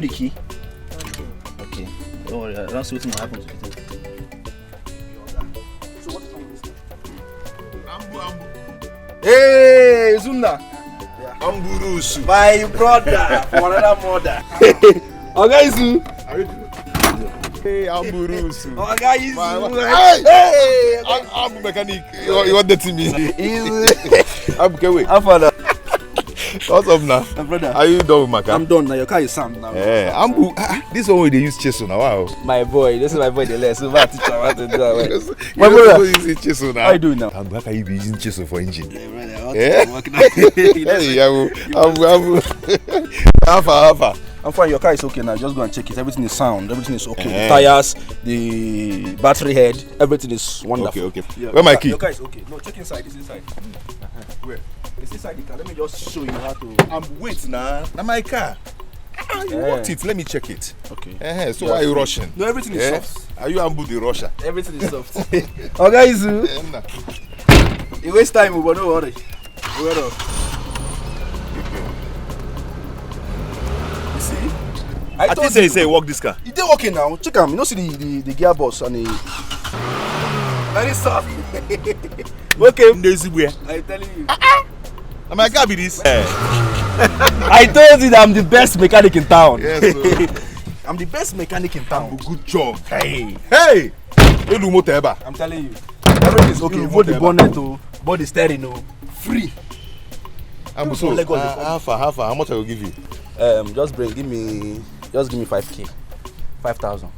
the key? Okay. Don't worry, I don't see what's going to happen to it. So what is wrong with this? Ambu. Hey, Zunda. Amburusu. My brother for another mother. Okay, Zu. How you doing? Hey, Amburusu. Okay, Hey, I'm mechanic. You want that to me? I'm okay. How far now? What's up now? My brother. Are you done with my car? I'm done now. Your car is sound now. Yeah, Ambu. This one where they use chisel now. Wow. My boy, this is my boy. The less. So my teacher want to do that. My brother using chisel now. How you doing now? Ambu, how can you be using chisel for engine? Yeah, brother. Yeah. Hey, Ambu. Alpha. I'm fine. Your car is okay now. Just go and check it. Everything is sound. Everything is okay. The tires, the battery head, everything is wonderful. Okay. Yeah, Where my key? Your car is okay. No, check inside. It's inside. Where? It's inside the car. Let me just show you how to. Wait now. Now my car. You want it? Let me check it. Okay. So why are you rushing? No, everything is soft. Are you Ambu the rusher? Everything is soft. Okay, Zu. You waste time, but don't worry. Wait up. You see? I told you say walk this car. It did working now. Check him. You know see the gearbox and the very soft. Okay. I'm telling you. Now my car be this. I told you that I'm the best mechanic in town. Yes, I'm the best mechanic in town. Good job. Hey. I'm telling you. Everything is okay. Both the bonnet to both the steering free. I'm so how much I will give you? Just give me 5k. 5,000.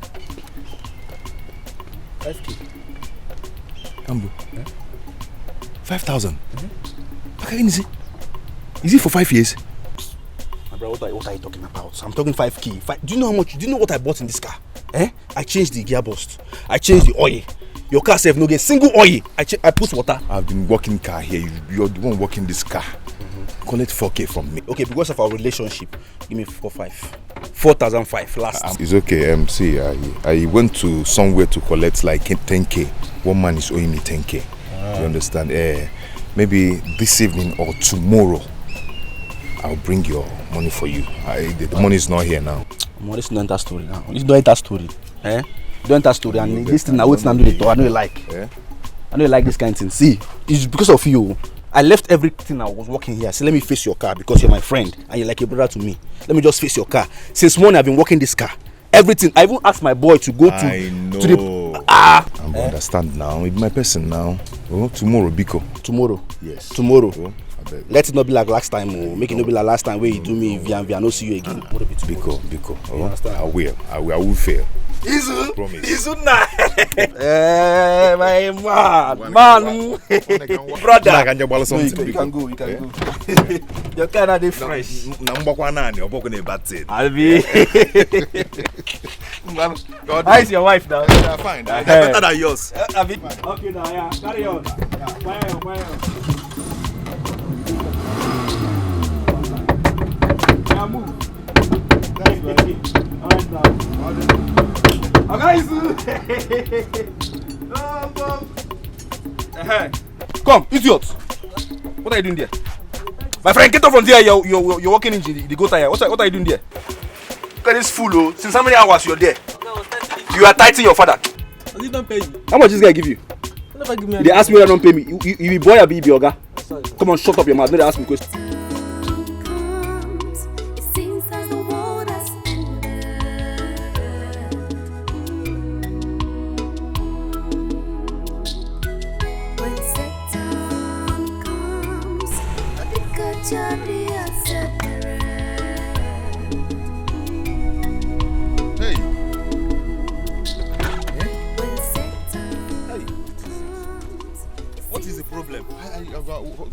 5k. Ambu. 5,000. Is it for 5 years? My brother, what are you talking about? I'm talking 5k. Do you know how much? Do you know what I bought in this car? I changed the gearbox. I changed the oil. Your car says no get single oil. I put water. I've been working car here. You're the one working this car. Collect 4k from me. Okay, because of our relationship, give me 4,500 last. It's okay. See, I went to somewhere to collect like 10k. One man is owing me 10k. You understand? Maybe this evening or tomorrow, I'll bring your money for you. The money is not here now. This is not enter story now. This don't enter story. Don't enter story. And this thing I wait and do it. I know you like. I know you like this kind of thing. See, it's because of you. I left everything I was working here. So let me face your car because you're my friend and you're like a brother to me. Let me just face your car. Since morning I've been working this car. Everything. I even asked my boy to go to. I know. To the. I'm understand now. It's my person now. Oh, tomorrow, Biko. Tomorrow. Yes. Tomorrow. Oh, let it not be like last time. Oh. Make it not be like last time where you do me via no see you again. Biko. Oh, I will fail. Izu. Promise. Izu na. My man. Brother. No, you can go. Your car are fresh. I'll be. How is your wife now? Yeah, fine. Better than yours. Okay, now, yeah. Carry on. Fire. Yeah, move. Come, idiot. What are you doing there? My friend, get off from there. You're walking into the go tire. What are you doing there? Look at this fool, oh. Since how many hours you're there? You are tightening your father. Does he don't pay you? How much this guy give you? Never give me. They ask me why don't pay me. You be boy or be oga? Come on, shut up your mouth. No, they ask me questions.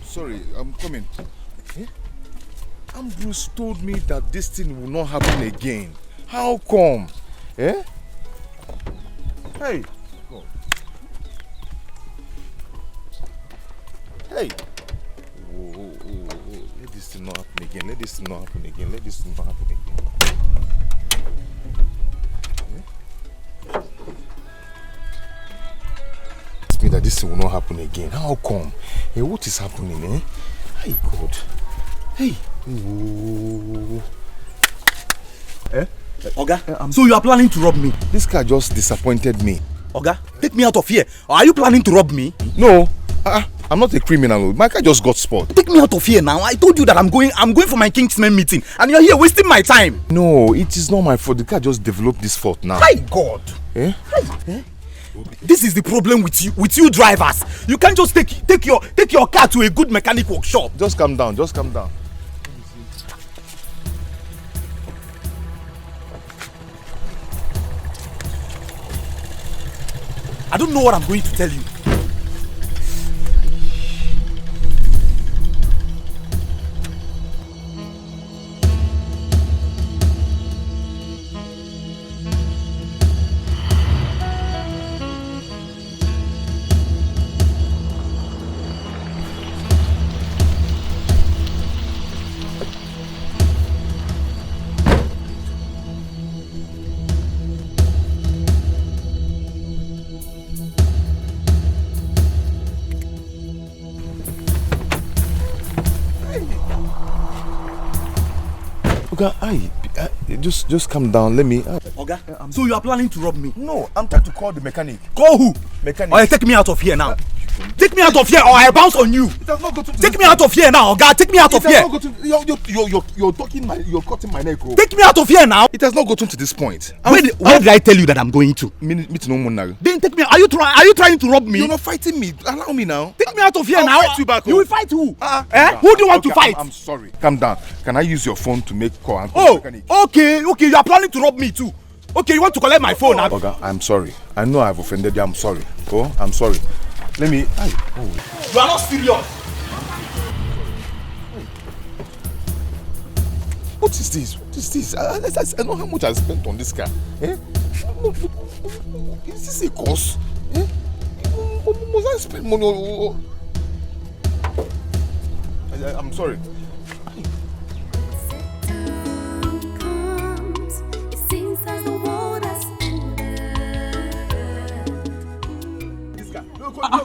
Sorry, I'm coming. Ambrose told me that this thing will not happen again. How come? Hey! God. Hey! Whoa. Let this thing not happen again. Let this thing not happen again. Me that this will not happen again. How come? Hey, what is happening, Hey, God. Hey. Ooh. Oga, so you are planning to rob me? This car just disappointed me. Oga, take me out of here. Or are you planning to rob me? No, I'm not a criminal. My car just got spoiled. Take me out of here now. I told you that I'm going for my Kingsman meeting, and you're here wasting my time. No, it is not my fault. The car just developed this fault now. My God. This is the problem with you drivers. You can't just take your car to a good mechanic workshop. Just calm down. Just calm down. I don't know what I'm going to tell you. Oga, just calm down. Let me. Oga, so you are planning to rob me? No, I'm trying to call the mechanic. Call who? Mechanic. Alright, take me out of here now. Take me out of here, or I bounce on you. It has not got to take me out of here now, Oga. Take me out of here. You're cutting my neck. Take me out of here now. It has not gotten to this point. Where did I tell you that I'm going to? Meet no more now. Then take me. Are you trying to rob me? You're not fighting me. Allow me now. Take me out of here I'll now. fight you back. You will fight who? Who do you want to fight? I'm sorry. Calm down. Can I use your phone to make call? Okay. You are planning to rob me too. Okay, you want to collect my phone now? Oga, I'm sorry. I know I've offended you. I'm sorry. Oh, I'm sorry. Let me. You are not serious. What is this? What is this? I know how much I spent on this car. Is this a cost? Must I spend money on? I'm sorry.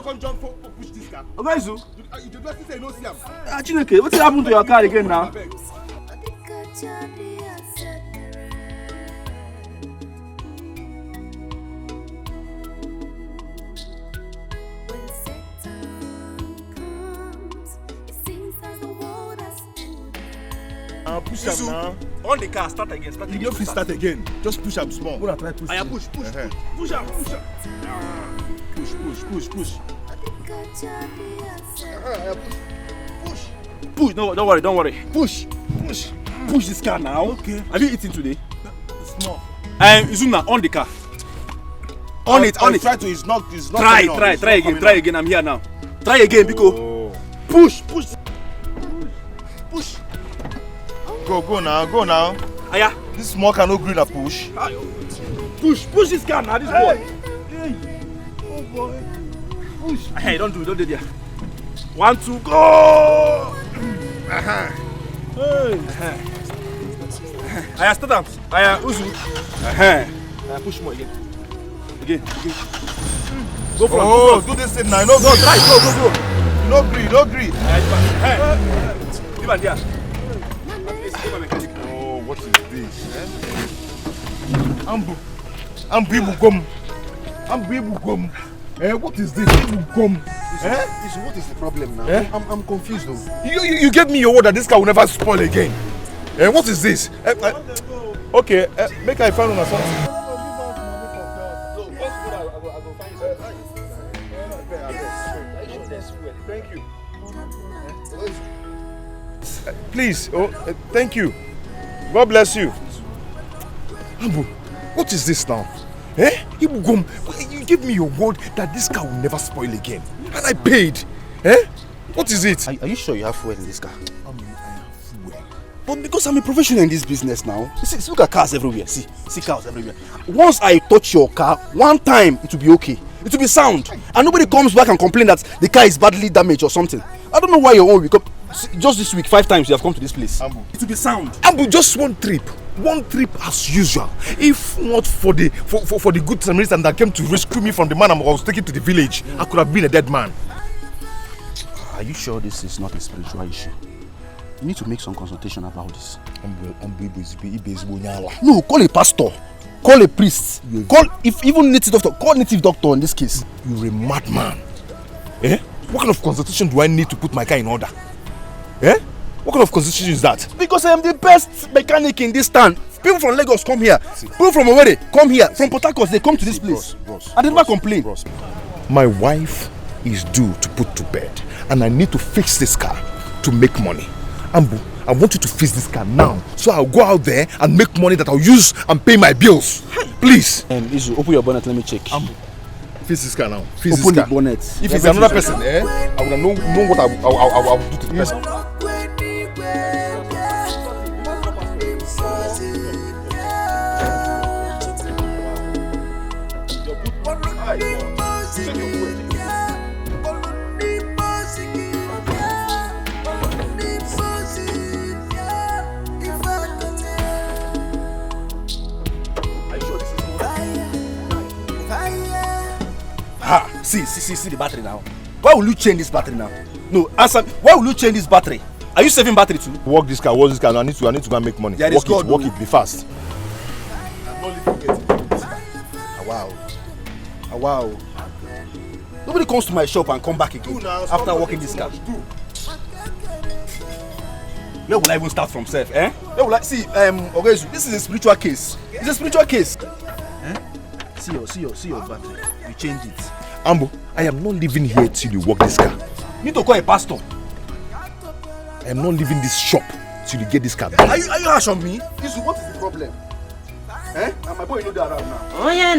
Come jump for push this car. Oga, You just say no see am. Chineke, what happened to your car again now? Push am now. On the car, start again. You don't fit start again. Just push am small. Gonna try push. Push. Push am. Push. Push. No, don't worry. Push this car now. Okay. Have you eaten today? Small. Izuna, on the car. On it. Try to. It's not. Try again. I'm here now. Try again, Biko. Push. Go now. Aya. This small car no green a push. Push this car now. This boy. Hey. Oh boy. Push. Hey, don't do it there. 1, 2, go. Hey. Aya, start up. Aya, Uzu. Aya, push more again. Again. Go for it. Do this thing now. No, go. Try. Go. No green. Hey. Give it there. Oh, what is this? Ambu Ibugom. What is this? Ibugom. What is the problem now? I'm confused though. You gave me your word that this car will never spoil again. What is this? Okay, make I find on something. Thank you. Please, thank you. God bless you. Ambu, what is this now? Ibugom, you gave me your word that this car will never spoil again. And I paid. What is it? Are you sure you have fuel in this car? I have fuel. But because I'm a professional in this business now, see, look at cars everywhere. See cars everywhere. Once I touch your car, one time it will be okay. It will be sound. And nobody comes back and complain that the car is badly damaged or something. I don't know why your own will come. Just this week, 5 times you have come to this place. Ambu. It will be sound. Ambu, just one trip as usual. If not for the good Samaritan that came to rescue me from the man I was taken to the village, I could have been a dead man. Are you sure this is not a spiritual issue? You need to make some consultation about this. No, call a pastor. Call a priest. Call, if even native doctor, call native doctor in this case. You're a madman. Eh? What kind of consultation do I need to put my car in order? Eh? What kind of consultation is that? Because I am the best mechanic in this town. People from Lagos come here. People from Owerri come here. From Port Harcourt, they come to this place. I did not complain. My wife is due to put to bed, and I need to fix this car to make money. Ambu, I want you to fix this car now, so I'll go out there and make money that I'll use and pay my bills. Please. Izu, open your bonnet. Let me check. Ambu, fix this car now. Fix open this car. the bonnet. If it's another person, I will know what I will do to the person. See the battery now. Why will you change this battery now? No, answer. Why will you change this battery? Are you saving battery too? Work this car. I need to go and make money. Yeah, work it, be fast. I'm not leaving getting this car. Wow. Nobody comes to my shop and come back again after working this car. Where will I even start from self? Where will I see? This is a spiritual case. It's a spiritual case. See your battery. You change it. Ambo, I am not leaving here till you work this car. You need to call a pastor. I am not leaving this shop till you get this car. Are you harsh on me? Isu, what is the problem? And my boy know that around now. Oh yeah,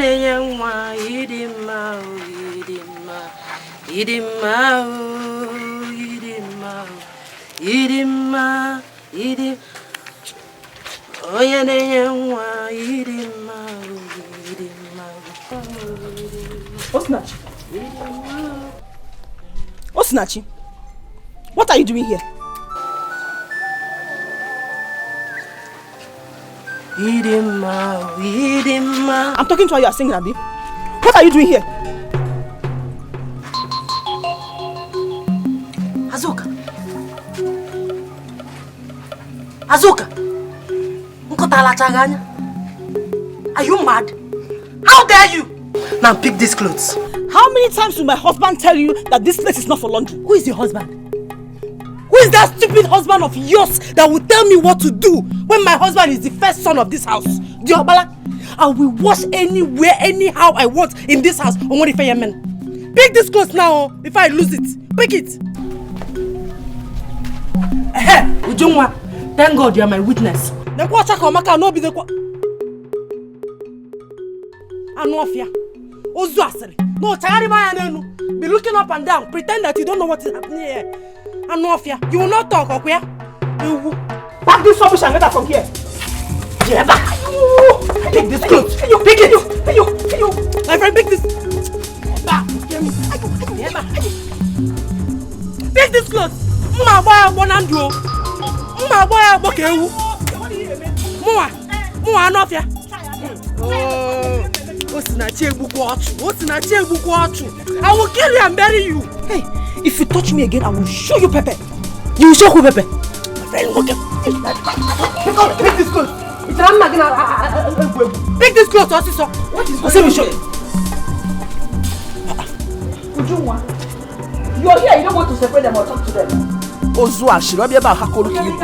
Osinachi, what are you doing here? I'm talking to her, you are singing, Abi. What are you doing here? Azuka, are you mad? How dare you? Now pick these clothes. How many times will my husband tell you that this place is not for laundry? Who is your husband? Who is that stupid husband of yours that will tell me what to do when my husband is the first son of this house? Diobala, I will wash anywhere, anyhow I want in this house. Men. Pick this clothes now before I lose it. Pick it. Ujungwa, thank God you are my witness. No be the Anofia. No, be looking up and down, pretend that you don't know what is happening here. Anofia, you will not talk, okay? You will pack this rubbish and get out from here. Take this clothes. Pick it. My friend, pick this. Pick this clothes. Anofia. I will kill you and bury you. Hey, if you touch me again, I will show you Pepe. You will show who Pepe? My friend, look at pick this clothes. Pick this clothes, also. What is going on? Ujungwa, you are here, you don't want to separate them or talk to them. Ozua, she will be about Hakolu Kiyu.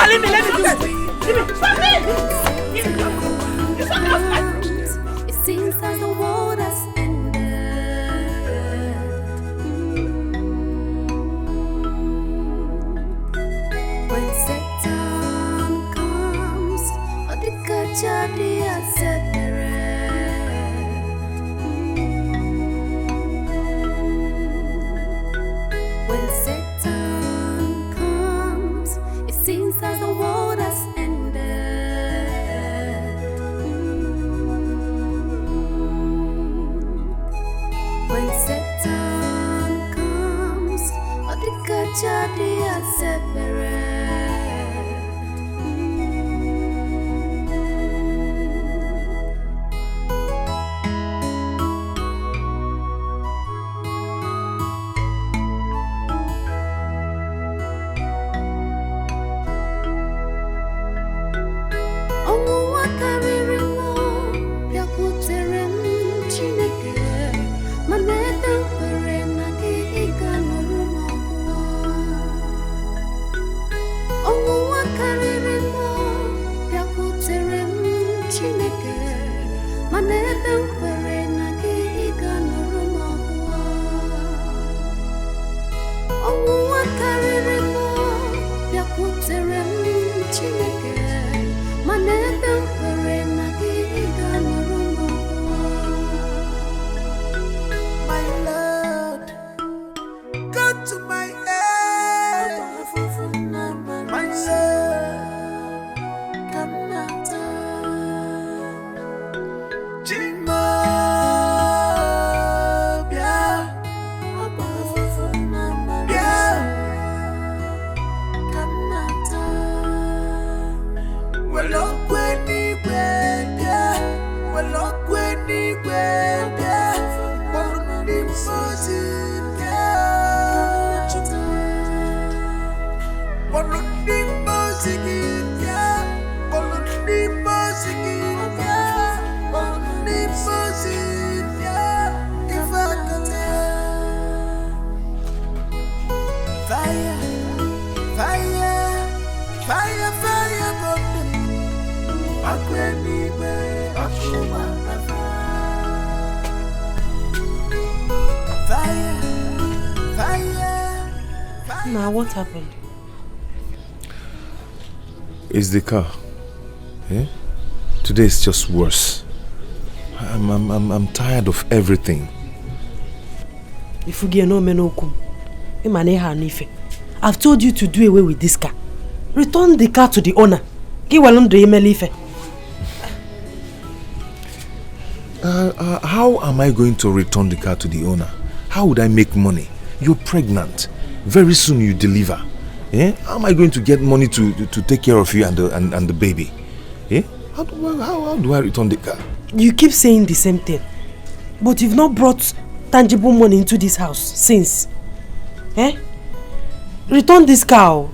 Let me do it. Stop me! It seems that the world has ended. Now, what happened? It's the car. Yeah? Today is just worse. I'm tired of everything. If you get no menokum, I've told you to do away with this car. Return the car to the owner. How am I going to return the car to the owner? How would I make money? You're pregnant. Very soon you deliver. Eh? How am I going to get money to take care of you and the baby? Eh? How do I return the car? You keep saying the same thing. But you've not brought tangible money into this house since. Eh? Return this car.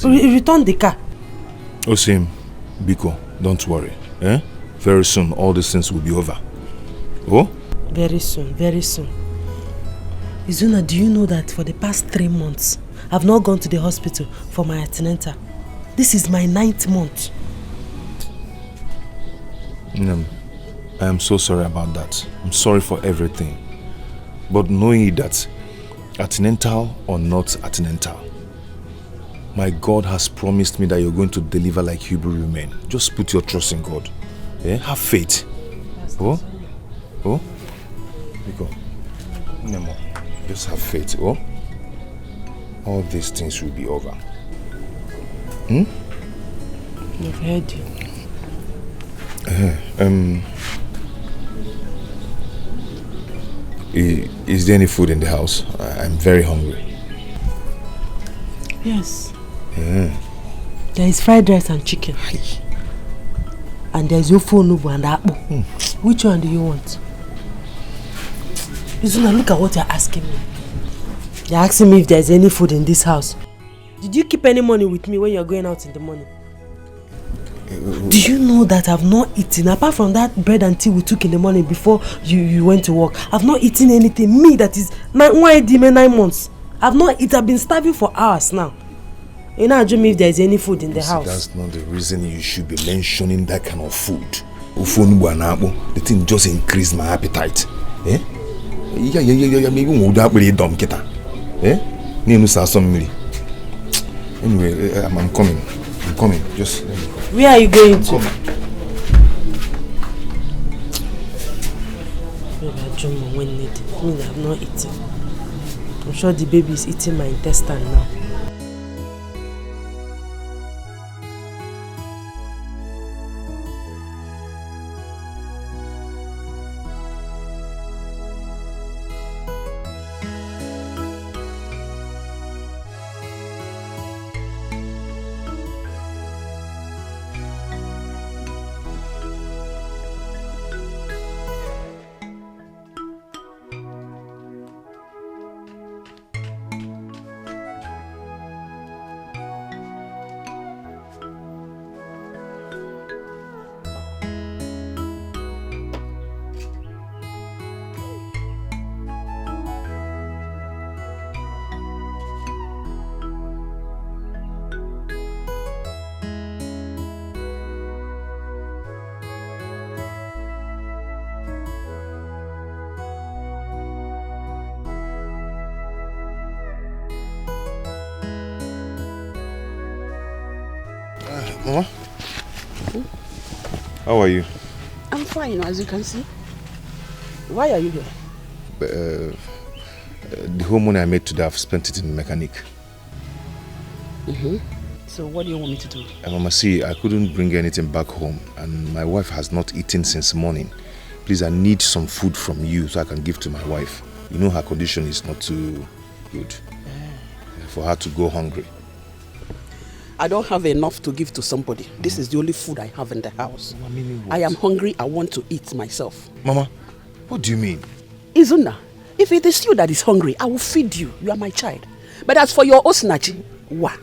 Return the car. Osim, Biko, don't worry. Eh? Very soon all these things will be over. Oh? Very soon, very soon. Izuna, do you know that for the past 3 months, I've not gone to the hospital for my antenatal? This is my 9th month. I am so sorry about that. I'm sorry for everything. But knowing that, antenatal or not antenatal, my God has promised me that you're going to deliver like Hebrew women. Just put your trust in God. Yeah? Have faith. Oh? Because Nemo, just have faith. Oh? All these things will be over. I've heard you. Is there any food in the house? I'm very hungry. Yes. There is fried rice and chicken. And there is ofu onubu and akpu. Which one do you want? Izuna, look at what you're asking me. You're asking me if there's any food in this house. Did you keep any money with me when you're going out in the morning? Do you know that I've not eaten, apart from that bread and tea we took in the morning before you went to work? I've not eaten anything. Me, that is 9 months. I've not eaten. I've been starving for hours now. You know, me if there's any food in the house. That's not the reason you should be mentioning that kind of food. The thing just increased my appetite. Eh? Anyway, I'm coming. Just where are you going to? When needed. I mean, I've not eaten. I'm sure the baby is eating my intestine now. Mama? How are you? I'm fine, as you can see. Why are you here? The whole money I made today, I've spent it in the mechanic. So what do you want me to do? Mama, see, I couldn't bring anything back home and my wife has not eaten since morning. Please, I need some food from you so I can give to my wife. You know her condition is not too good. For her to go hungry. I don't have enough to give to somebody. This is the only food I have in the house. I am hungry. I want to eat myself. Mama, what do you mean? Izuna, if it is you that is hungry, I will feed you. You are my child. But as for your Osinachi, what?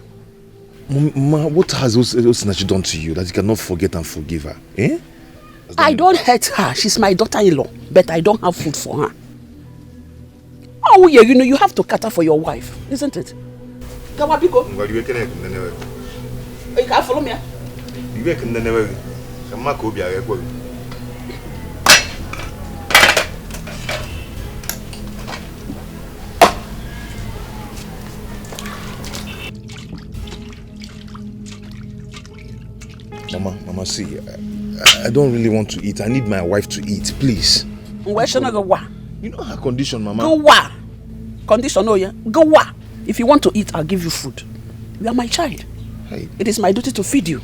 Mama, what has Osinachi done to you that you cannot forget and forgive her? Eh? I don't hurt her. She's my daughter-in-law. But I don't have food for her. Oh yeah, you know, you have to cater for your wife, isn't it? Kawabiko. You can't follow me. Mama, see, I don't really want to eat. I need my wife to eat, please. Where should I go? You know her condition, Mama. Go wa. Condition, oh yeah. Go wa. If you want to eat, I'll give you food. You are my child. Hey. It is my duty to feed you.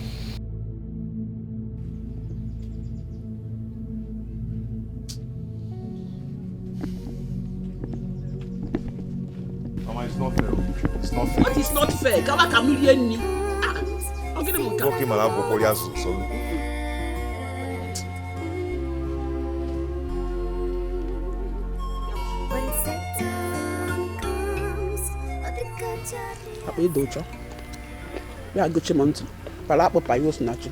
Mama, it's not fair. It's not fair. What is not fair? Kama kamilieni. I'll get him. Okay, Mama, so. Apa itu cok? Ya gue cuman tu. Pala apa payus nacho?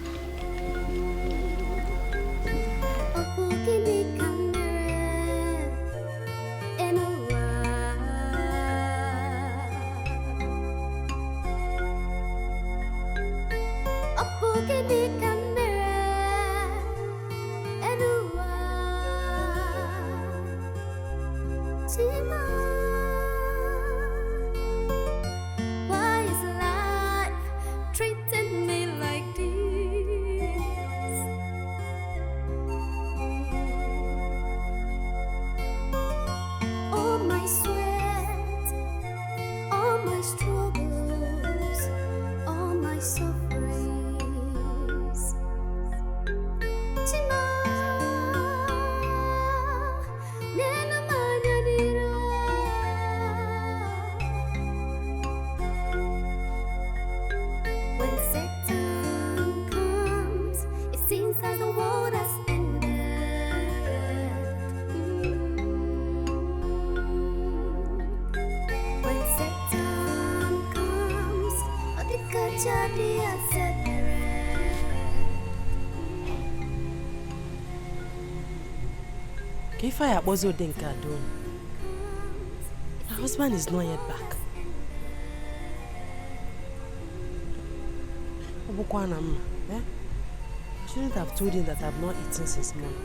If I was Denka done, my husband is not yet back. I shouldn't have told him that I've not eaten since morning.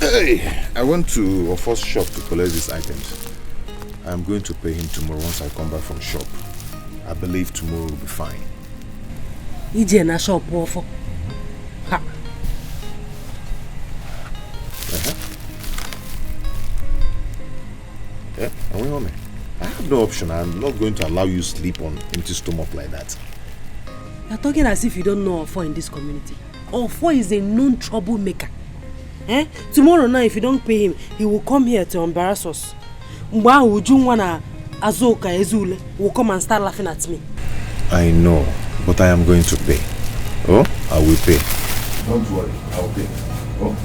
Hey, I went to a first shop to collect these items. I'm going to pay him tomorrow once I come back from shop. I believe tomorrow will be fine. Ije na shop ofo. Ha. Yeah, are we home? I have no option. I'm not going to allow you to sleep on empty stomach like that. You're talking as if you don't know Ofo in this community. Ofo is a known troublemaker. Tomorrow night, if you don't pay him, he will come here to embarrass us. Mwa ujungwana Azoka Ezule will come and start laughing at me. I know, but I am going to pay. Oh, I will pay. Don't worry, I'll pay. Oh,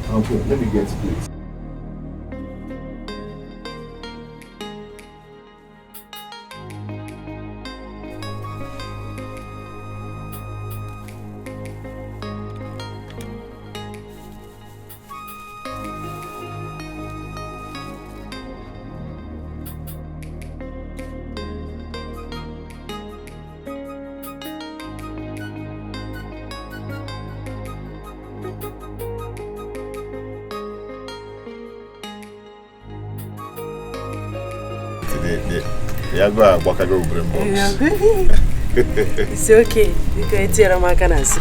I'll pay. Let me get please. It's okay. You can eat your macanas.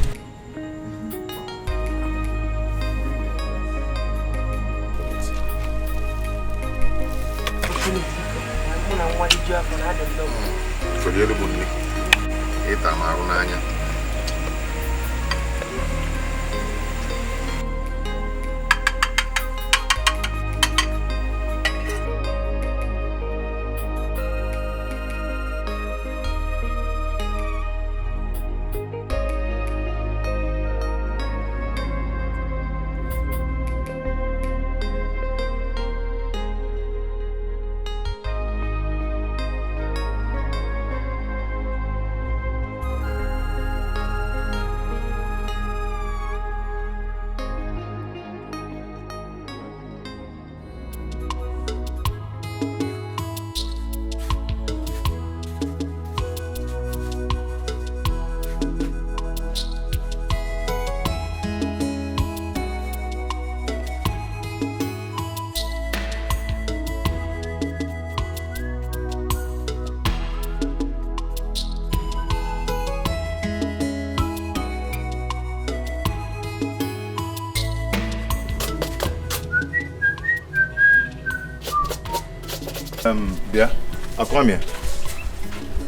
Yeah, I'll come here.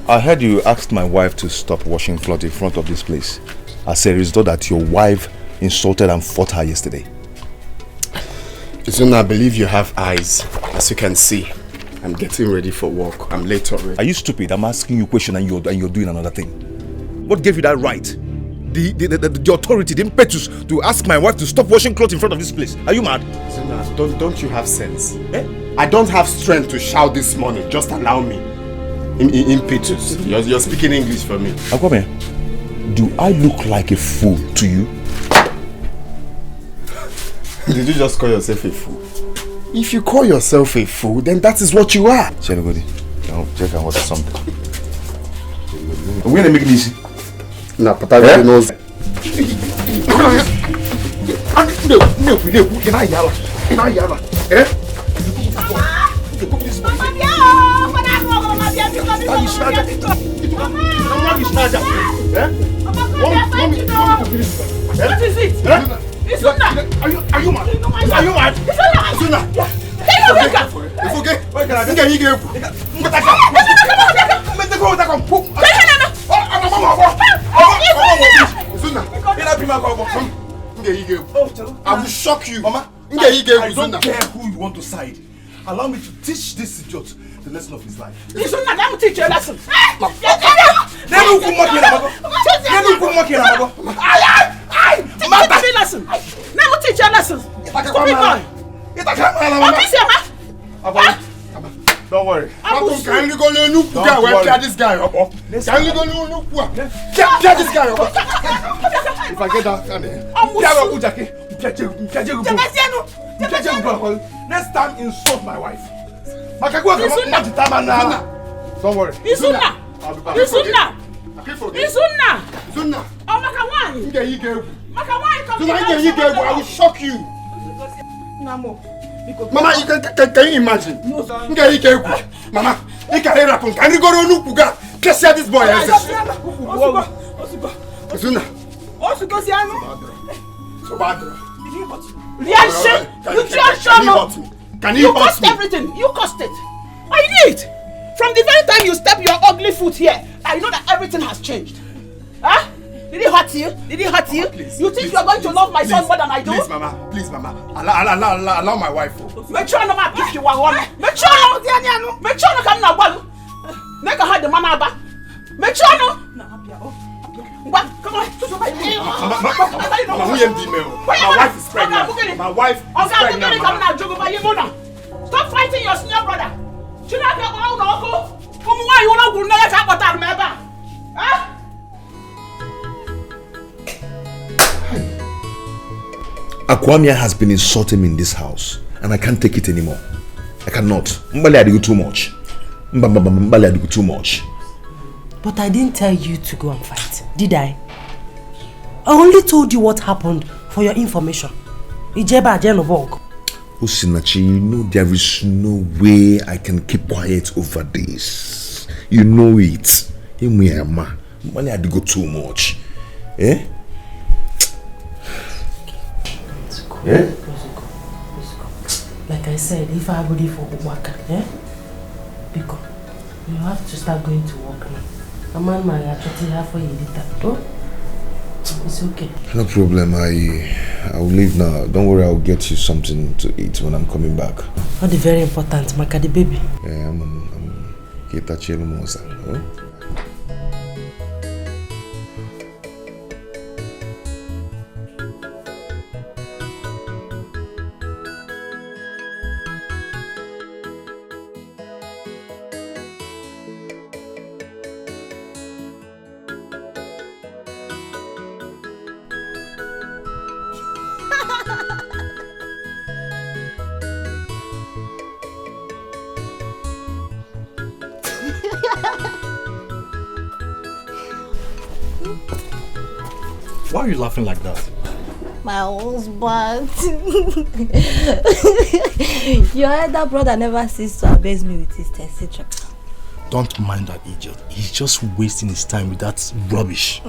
I heard you asked my wife to stop washing clothes in front of this place as a result that your wife insulted and fought her yesterday. Isuna, I believe you have eyes. As you can see, I'm getting ready for work. I'm late already. Are you stupid? I'm asking you a question and you're doing another thing. What gave you that right? The authority, the impetus to ask my wife to stop washing clothes in front of this place. Are you mad? Isuna, don't you have sense? Eh? I don't have strength to shout this morning. Just allow me. Impetus. You're speaking English for me. Akwame, do I look like a fool to you? Did you just call yourself a fool? If you call yourself a fool, then that is what you are. Chelugodi, check and order something. We're gonna make it easy. Nah, but I really knows. What is it? Isuna! Are you mad? Are you mad? Isuna! It's okay. I will shock you. Mama, I don't care who you want to side. Allow me to teach this idiot the lesson of his life. Isuna, let me teach you a lesson. Let me teach you a lesson. Stupid boy. Don't worry. Can you go look at this guy? Can you go look at this guy? If I get that, next time insult my wife. Don't worry. Isuna. Oh, I will shock you. Mama, can you imagine? Mama, can you go to Nukuga? This boy. Reaction! You just shut up! You cost everything! You cost it! I knew it! From the very time you step your ugly foot here, I know that everything has changed. Huh? Did it hurt you? Did it hurt you? Please, you think you are going to love my son more than I do? Please, Mama. Please, Mama. Allow my wife. Make sure no man pick you one. Make sure no. Make sure no come na one. Make her the mama back. Make sure no. What? Come on. My wife is pregnant. My wife is pregnant. Stop fighting your senior brother. Akwamia has been insulting me in this house and I can't take it anymore. I cannot. Mbali, I do too much. Mbali, I do too much. But I didn't tell you to go and fight, did I? I only told you what happened for your information. Ijeba Jenobog. Osinachi, you know there is no way I can keep quiet over this. You know it. Mbali, I do go too much. Eh? Yeah? Let's go. Like I said, if I go for work, because you have to start going to work now. A man might actually have for you later. Oh? It's okay. No problem. I'll leave now. Don't worry, I'll get you something to eat when I'm coming back. Not the very important, Maka the baby. Yeah, I'm Why are you laughing like that? My husband. Your elder brother never ceased to abase me with his etc. Don't mind that idiot. He's just wasting his time with that rubbish.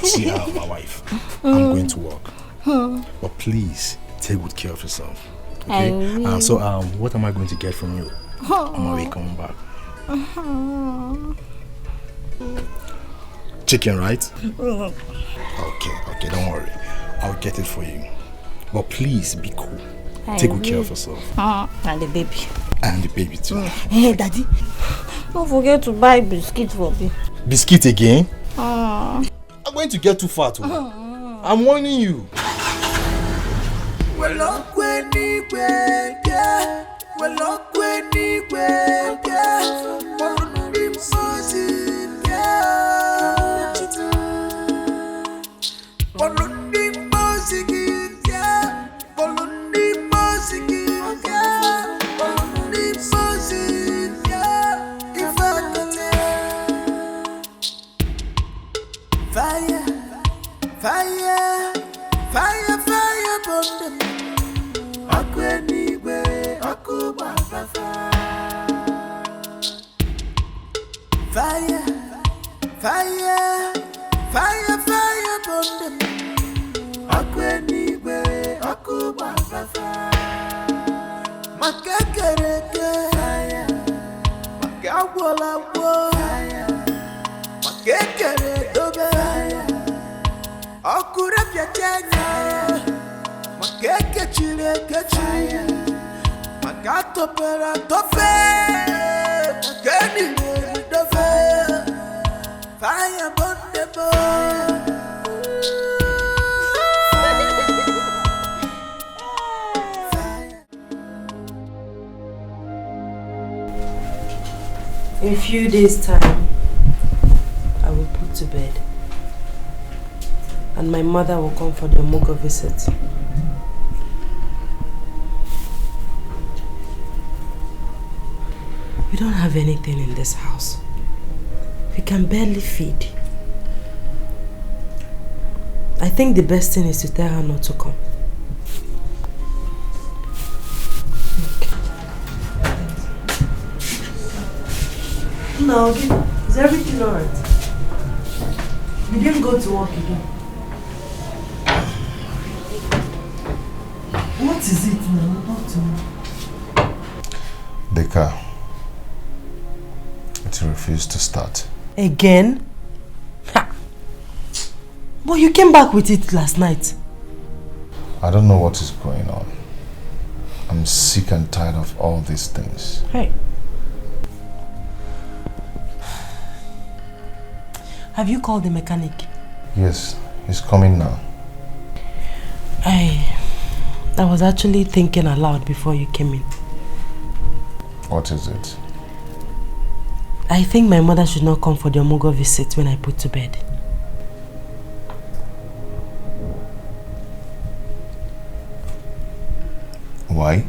See her, my wife. I'm going to work. But please, take good care of yourself. Okay? So, what am I going to get from you? I'm already coming back. Chicken, right? Okay, don't worry. I'll get it for you. But please be cool. Take good care of yourself. And the baby. And the baby too. Hey, Daddy. Don't forget to buy biscuit for me. Biscuit again? I'm going to get too fat. I'm warning you. In a few days' time, I will put to bed. And my mother will come for the Omogo visit. We don't have anything in this house. We can barely feed. I think the best thing is to tell her not to come. No, is everything alright? You didn't go to work again. What is it now? Talk to me. Dikeh, it refused to start. Again? Ha! But you came back with it last night. I don't know what is going on. I'm sick and tired of all these things. Hey. Have you called the mechanic? Yes, he's coming now. I was actually thinking aloud before you came in. What is it? I think my mother should not come for the Omogo visit when I put to bed. Why?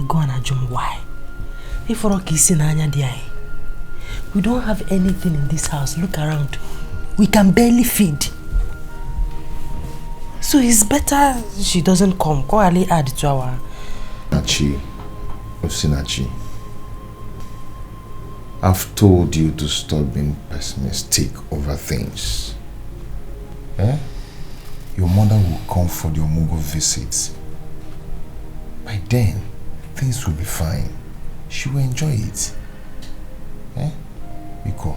Go on, Ajum, why? If we're kissing Anya Diai. We don't have anything in this house. Look around. We can barely feed. So it's better she doesn't come. Go Ali add to our... Nachi, Osinachi, I've told you to stop being pessimistic over things. Eh? Your mother will come for the Omogo visits. By then, things will be fine. She will enjoy it. Eh? Biko.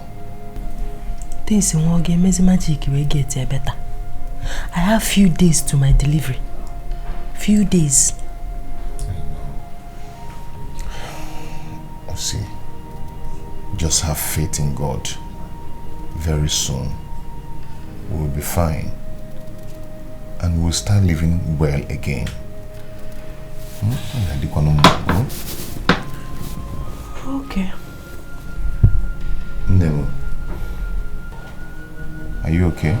Things in one game, magic will get better. I have few days to my delivery. Few days. See, just have faith in God. Very soon, we'll be fine. And we'll start living well again. Okay. Nemo, are you okay?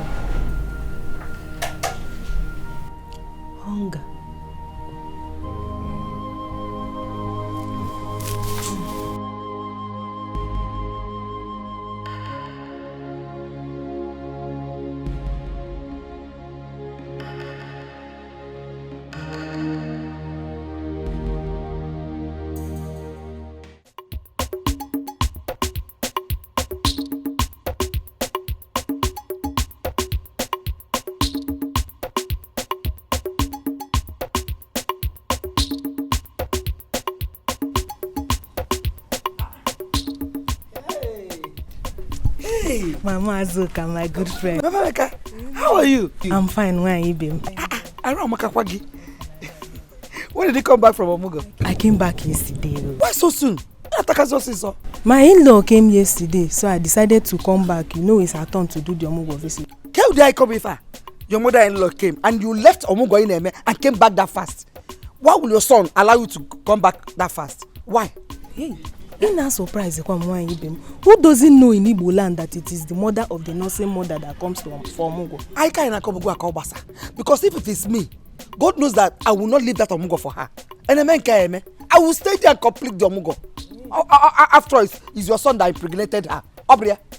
Hunger. Hey, Mama Azuka, my good friend. Mama Meka, how are you? I'm fine. Where are you been? I don't know. When did you come back from Omugo? I came back yesterday. Why so soon? My in-law came yesterday, so I decided to come back. You know, it's our turn to do the Omugo visit. How did I come here? Your mother-in-law came and you left Omugo in Eme and came back that fast. Why will your son allow you to come back that fast? Why? Hey, ain't that surprised? Who doesn't know in Igbo land that it is the mother of the nursing mother that comes to for Omugo? I can't come to Akobasa because if it is me, God knows that I will not leave that Omugo for her. And I will stay there and complete the Omugo. After all, it's your son that impregnated her.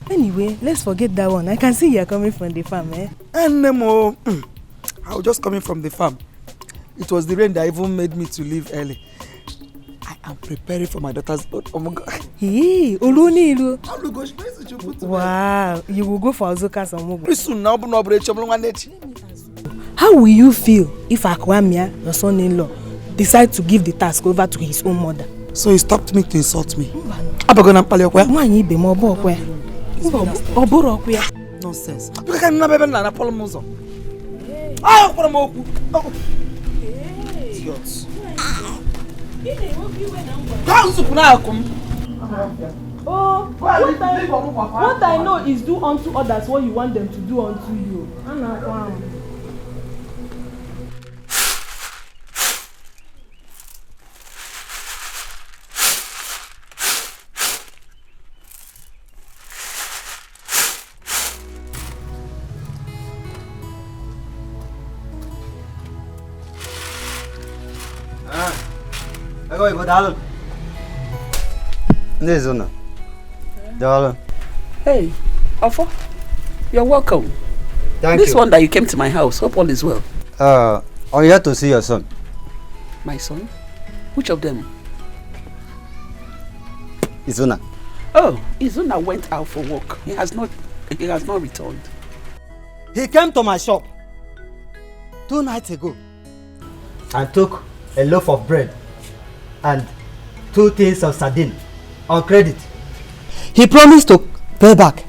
Anyway, let's forget that one. I can see you're coming from the farm, eh? And I was just coming from the farm. It was the rain that even made me to leave early. I am preparing for my daughter's birth. Oh my God. Hey, wow, you will go for Azuka's Omugo. How will you feel if Akwamia, your son-in-law, decides to give the task over to his own mother? So he stopped me to insult me. Nonsense. You can't never be an apology. Idiots. Oh, what I know is do unto others what you want them to do unto you. Hey, Ofo, you're welcome. Thank this you. one that you came to my house, hope all is well. I'm here to see your son. My son? Which of them? Izuna. Oh, Izuna went out for work. He has not returned. He came to my shop 2 nights ago and took a loaf of bread and 2 tins of sardine on credit. He promised to pay back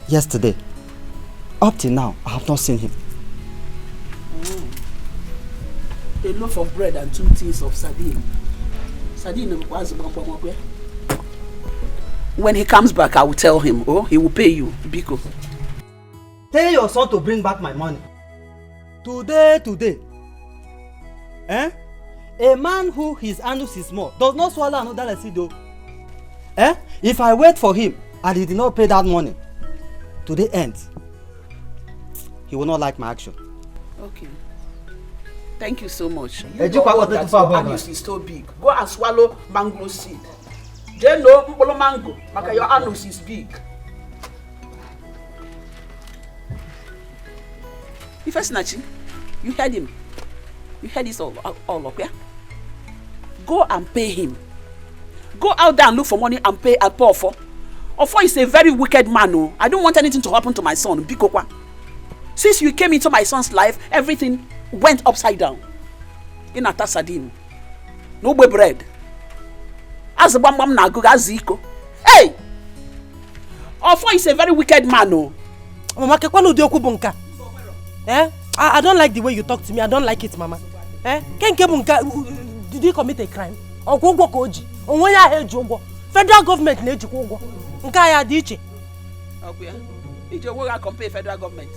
yesterday. Up till now, I have not seen him. A loaf of bread and 2 tins of sardine. Sardine was when he comes back, I will tell him. Oh, he will pay you, Biko. Tell your son to bring back my money. Today. Eh? A man who his anus is small does not swallow another lesido. Eh? If I wait for him and he did not pay that money, to the end, he will not like my action. Okay. Thank you so much. Hey, you know that your anus is so big. Go and swallow mango seed. Then no mbolo mango, maka your anus is big. Ifesinachi, you heard him. You heard this all up, yeah? Go and pay him. Go out there and look for money and pay and pour for. Ofo is a very wicked man. Oh. I don't want anything to happen to my son. Bikokwa. Since you came into my son's life, everything went upside down. In a sardine. No bread. As a bam na go aziko. Hey! Ofo is a very wicked man. Oh. Mama, eh? I don't like the way you talk to me. I don't like it, Mama. Eh? Did he commit a crime? Federal government needs to Nkaya diche. Okay. If you want to compare federal government,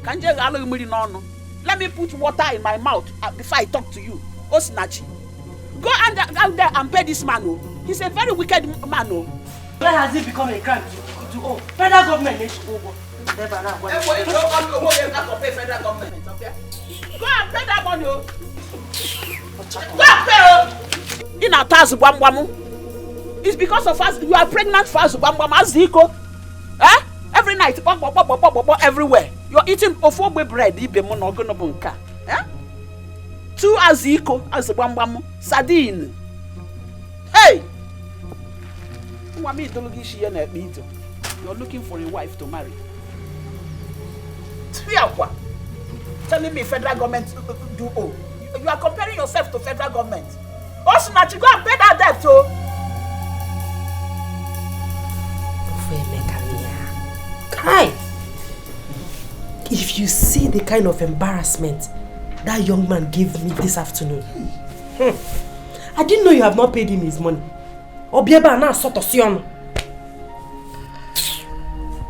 can you allow me no? Let me put water in my mouth before I talk to you. Osinachi. Go out there and pay this man. Oh. He's a very wicked man. Oh. Where has it become a crime to owe? Federal government needs to go. Go and pay that money. Go and pay. In a task, it's because of us. You are pregnant for us. Eh? Every night, everywhere. You're eating ofo bread. Eh? 2 aziko as sardine. Hey! You're looking for a wife to marry. Telling me federal government do owe. You are comparing yourself to federal government. Also, now you go and pay that debt, oh. Kai! If you see the kind of embarrassment that young man gave me this afternoon. I didn't know you have not paid him his money. Obieba na sort of sion.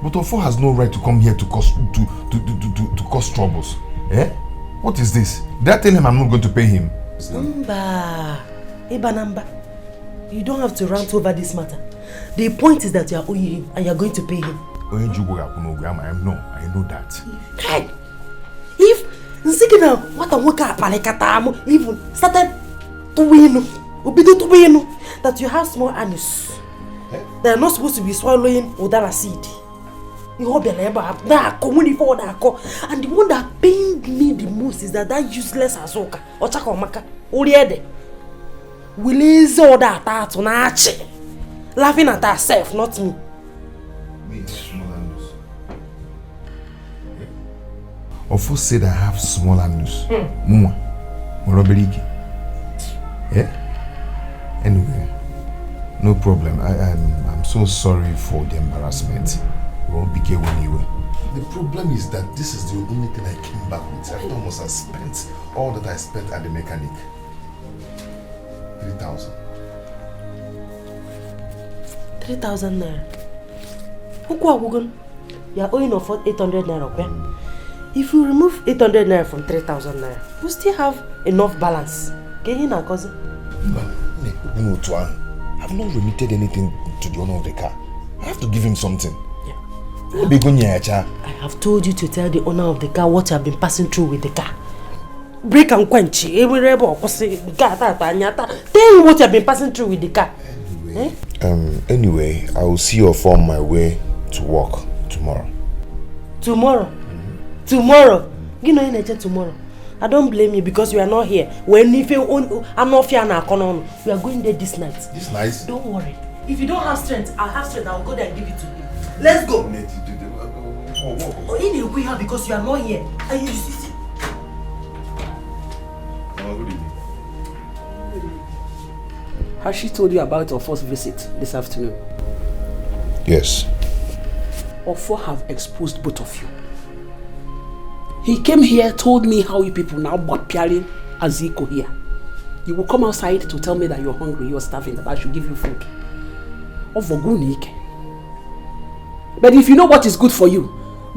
But Ofo has no right to come here to cause troubles. Eh? What is this? Did I tell him I'm not going to pay him? Namba. You don't have to rant over this matter. The point is that you are owing him and you are going to pay him. I know that. Hey, if Nzigina what a worker palekatamu even started to win, that you have small anus. They are not supposed to be swallowing udara seed. You hope and the one that pained me the most is that useless Azoka or Chakomaka Uriede will ease all that on Archie, laughing at herself, not me. Ofo said I have small anus. Muma, Moroberigi. Yeah? Anyway, no problem. I'm so sorry for the embarrassment. The problem is that this is the only thing I came back with. After almost I spent all that I spent at the mechanic. 3,000. 3,000 naira. You are owing of 800 naira. Okay? If you remove 800 naira from 3,000 naira, you still have enough balance. Can you not, cousin? No, Tuan. I've not remitted anything to the owner of the car. I have to give him something. I have told you to tell the owner of the car what you have been passing through with the car. Break and quench. Tell him what you have been passing through with the car. Anyway, I will see you off on my way to work tomorrow. Tomorrow? Tomorrow? You know tomorrow. I don't blame you because you are not here. When if I'm not here now, we are going there this night. This night? Don't worry. If you don't have strength, I'll have strength. I'll go there and give it to you. Let's go. Ini Edo here because you are not here. And you see. Good evening. Has she told you about our first visit this afternoon? Yes. Ofo have exposed both of you. He came here, told me how you people now bought Piarin Aziko here. You will come outside to tell me that you're hungry, you're starving, that I should give you food. But if you know what is good for you,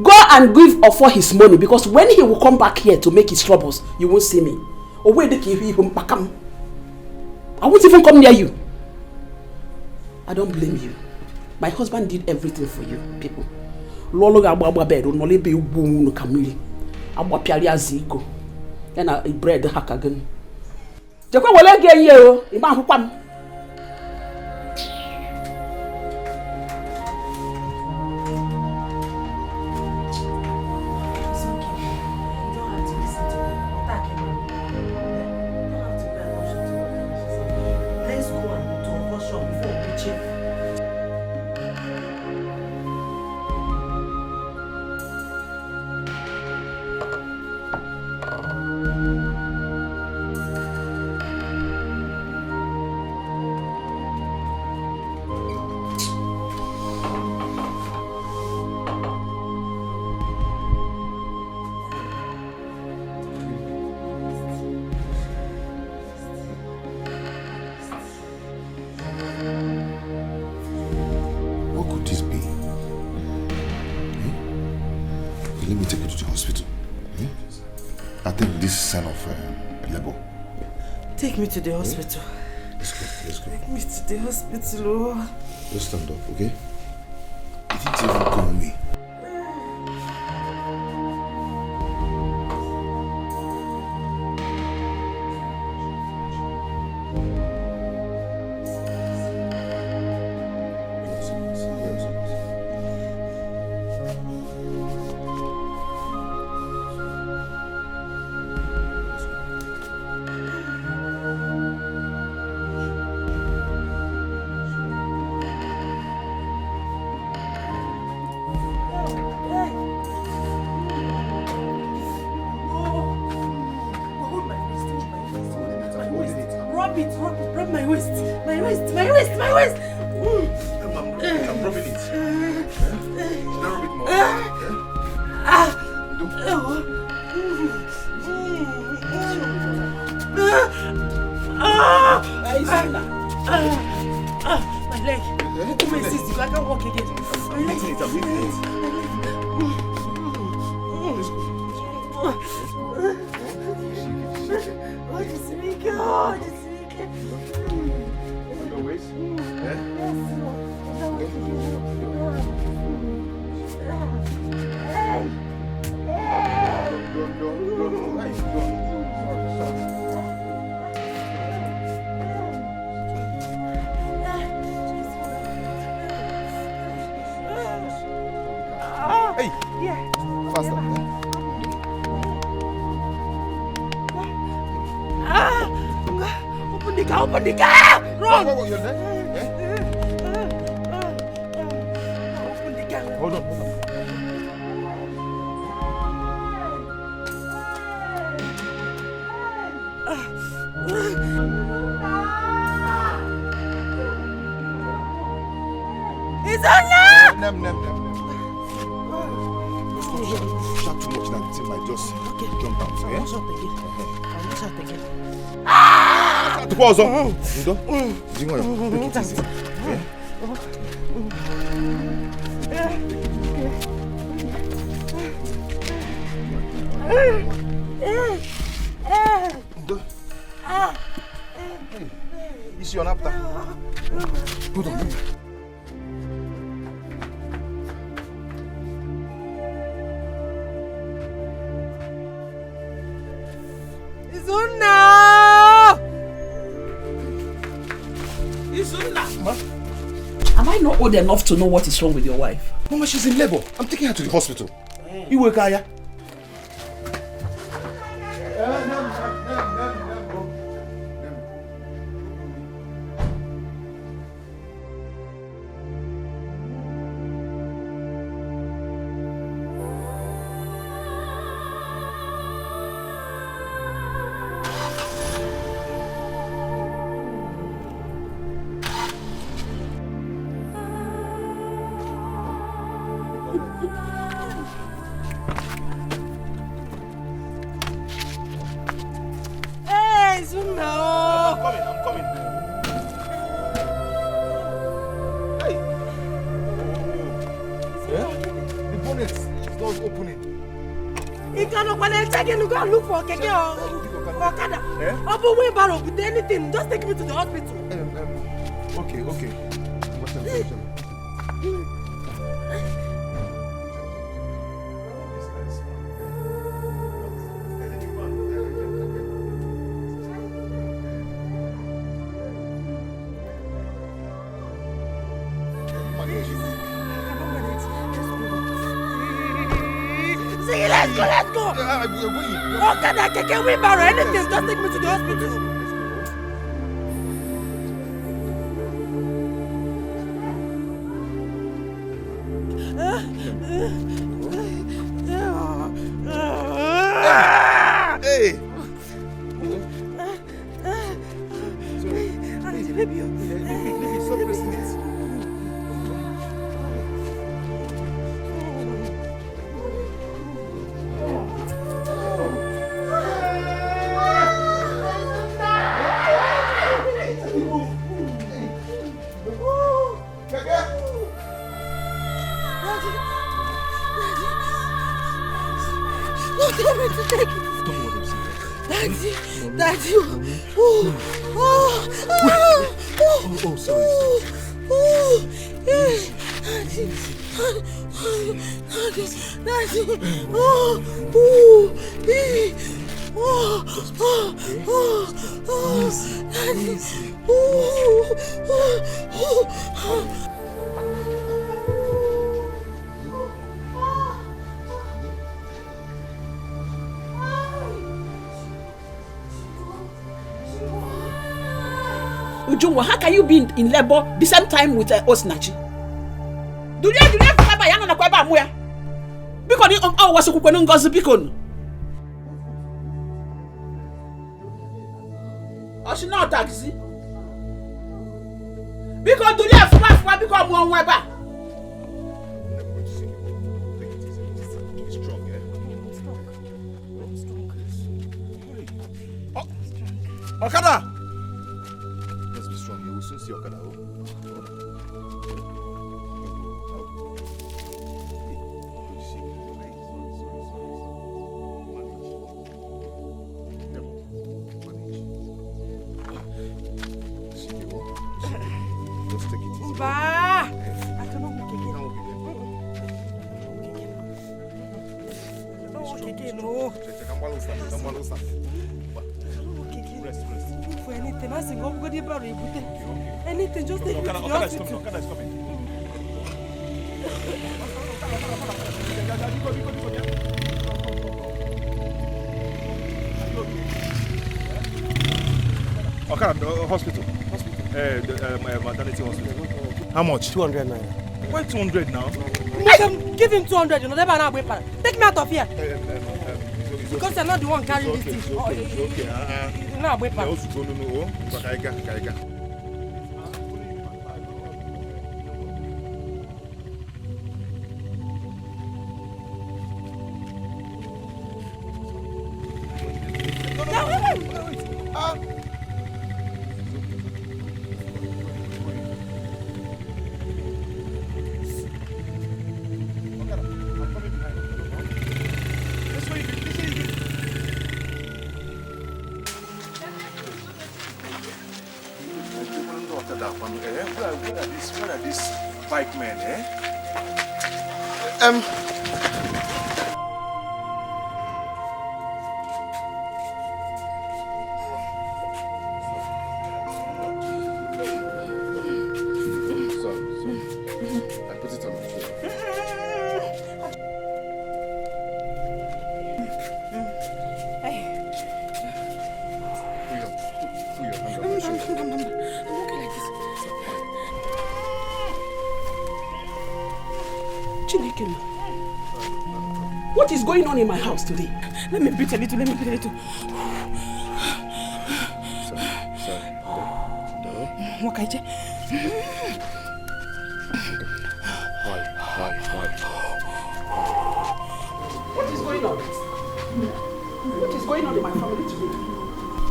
go and give Ofo his money, because when he will come back here to make his troubles, you won't see me. I won't even come near you. I don't blame you. My husband did everything for you, people. Lolo gababa bed, only be boom kamili. Abwa piali aziko. Then I bread hack again. Jakwa wale ge ye Iba hupam. Take me to the hospital. Let's go. Take me to the hospital. Just stand up, okay? You didn't even call me. I'm dropping it. Now a bit more. My leg. Come and sit. I can't walk again. I'm eating it. Hey! Yeah. Faster. Open the car! Run! You're there? Open the car. Hold on. It's on now! Nem. Shout too much that thing might just jump out. I will shout again. Pause on. Take it easy. It's your napta. Hold on. Am I not old enough to know what is wrong with your wife? Mama, she's in labor. I'm taking her to the hospital. You work, Aya? Look for Keke or Okada. Or wheelbarrow with anything. Just take me to the hospital. Okay. Let's go. Okada, Keke, wheelbarrow, anything. Just take me to the hospital. Hey! Baby, stop pressing it. Daddy. Sorry. Ujungwa, how can you be in labor the same time with Osinachi? Do you have a young Nakwaba Muya? Because I was a coupon gossip beacon. Or she not taxi? Because do you have fast because one weber? Okada! Let's be strong. You will soon see Okada. Just take it easy. I cannot walk again. I don't walk again, no. Rest. For anything, I sing up good about it. Anything, just take me to the hospital. Okada is coming. Okada, hospital. Maternity hospital. How much? 200 naira. Why 200 now? Madam, give him 200, you know, never now. Take me out of here. Because you're not the one carrying this thing. It's okay. No, wait, no. Kaiga. Where are these bike men, eh? I put it on the floor. Put your hand on my shoulder. What is going on in my house today? Let me breathe a little. Sorry. Wakaije. Why? What is going on? What is going on in my family today?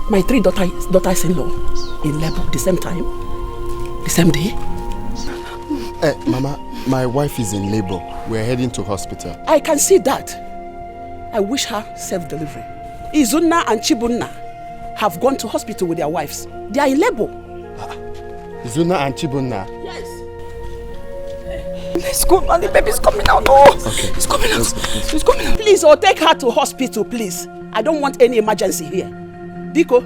My 3 daughters-in-law in labor the same time, the same day. Mama, my wife is in labor. We're heading to hospital. I can see that. I wish her safe delivery. Izunna and Chibunna have gone to hospital with their wives. They are in labor. Izunna and Chibunna? Yes. Let's go, man. The baby's coming out. Oh, okay. It's coming out. It's coming out. Please, take her to hospital, please. I don't want any emergency here. Biko,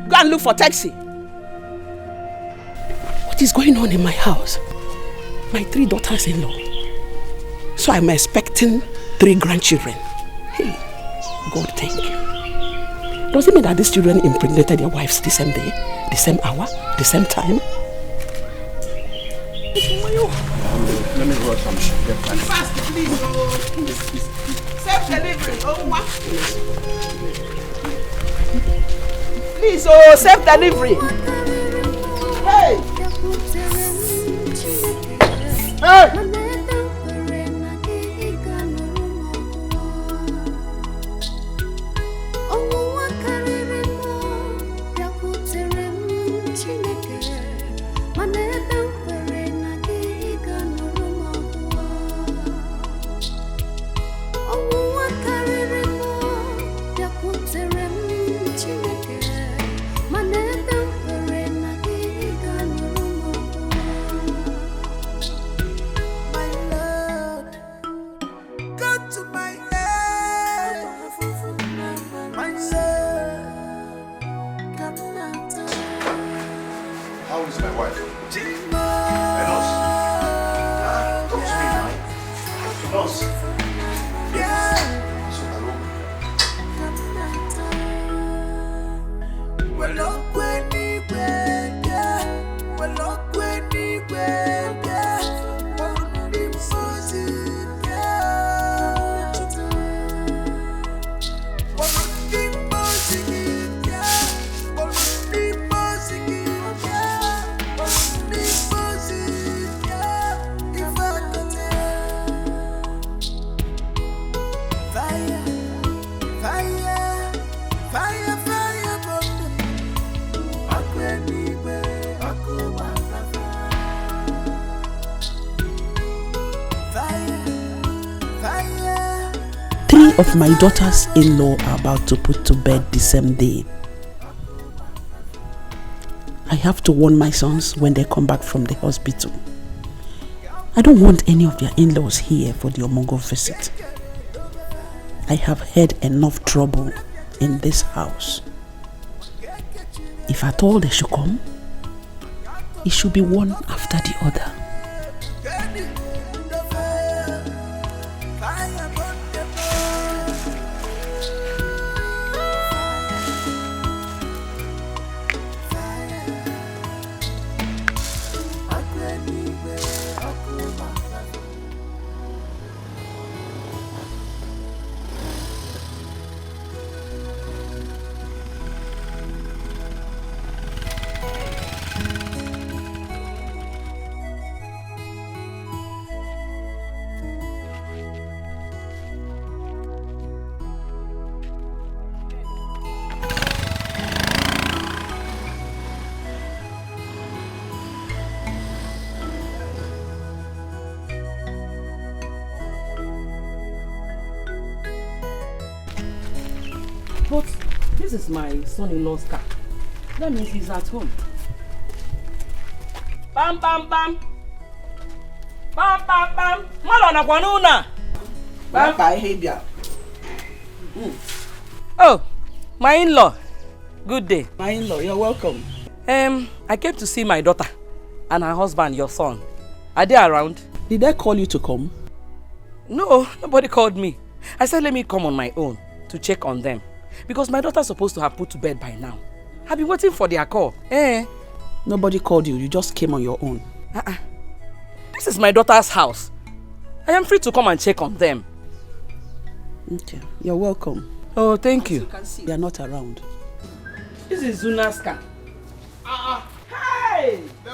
go and look for taxi. What is going on in my house? My 3 daughters-in-law. So I'm expecting 3 grandchildren. Hey, God, thank you. Does it mean that these children impregnated their wives the same day, the same hour, the same time? Let me rush some shit. Fast, please. Self-delivery. Please, self-delivery. Hey! Hey! of my daughter's in-law are about to put to bed the same day. I have to warn my sons when they come back from the hospital. I don't want any of their in-laws here for the Omogo visit. I have had enough trouble in this house. If at all they should come, it should be one after the other. But this is my son-in-law's car. That means he's at home. Bam bam bam. Bam bam bam. Malona kwanuna. Bam behavior. Oh, my in-law. Good day. My in-law, you're welcome. I came to see my daughter and her husband, your son. Are they around? Did they call you to come? No, nobody called me. I said let me come on my own to check on them. Because my daughter's supposed to have put to bed by now. I've been waiting for their call. Nobody called you, you just came on your own. This is my daughter's house. I am free to come and check on them. Okay, you're welcome. Oh, thank you. As you can see, they're not around. This is Zuna's car. Hey! Hey!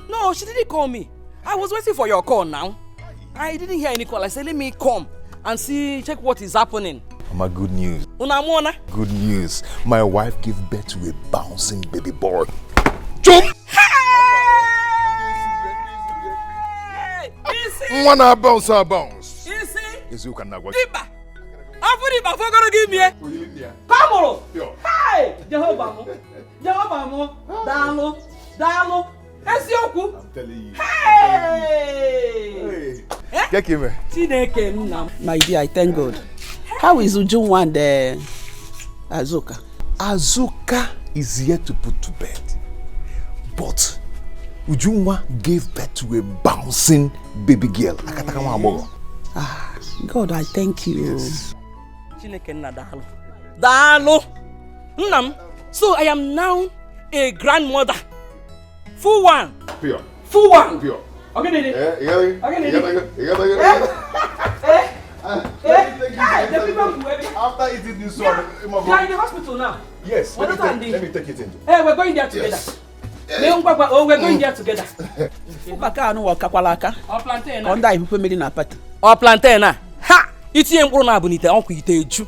No, she didn't call me. I was waiting for your call now. I didn't hear any call. I said, let me come and check what is happening. Mama, good news. Unamona? Good news. My wife gave birth to a bouncing baby boy. Jump! Hey! Wanna bounce or bounce? Easy. Is you can not work. Diba! After the gonna give me. Come on! Hey! Jehovah! Dalo! I'm telling you. Hey! Get him. My dear, I thank God. How is Ujunwa and Azuka? Azuka is here to put to bed. But Ujunwa gave birth to a bouncing baby girl. God, I thank you. Yes. Dalo! So I am now a grandmother. Full one. Pure. Full one. Pure. Okay, Didi. The people who after eating this one, they are in the hospital now. Yes, let me take it in. Hey, we're going there together. Yes. We're going there together. Or plantain. Or plantain. Ha! Iti embro na abunite onku ite eju.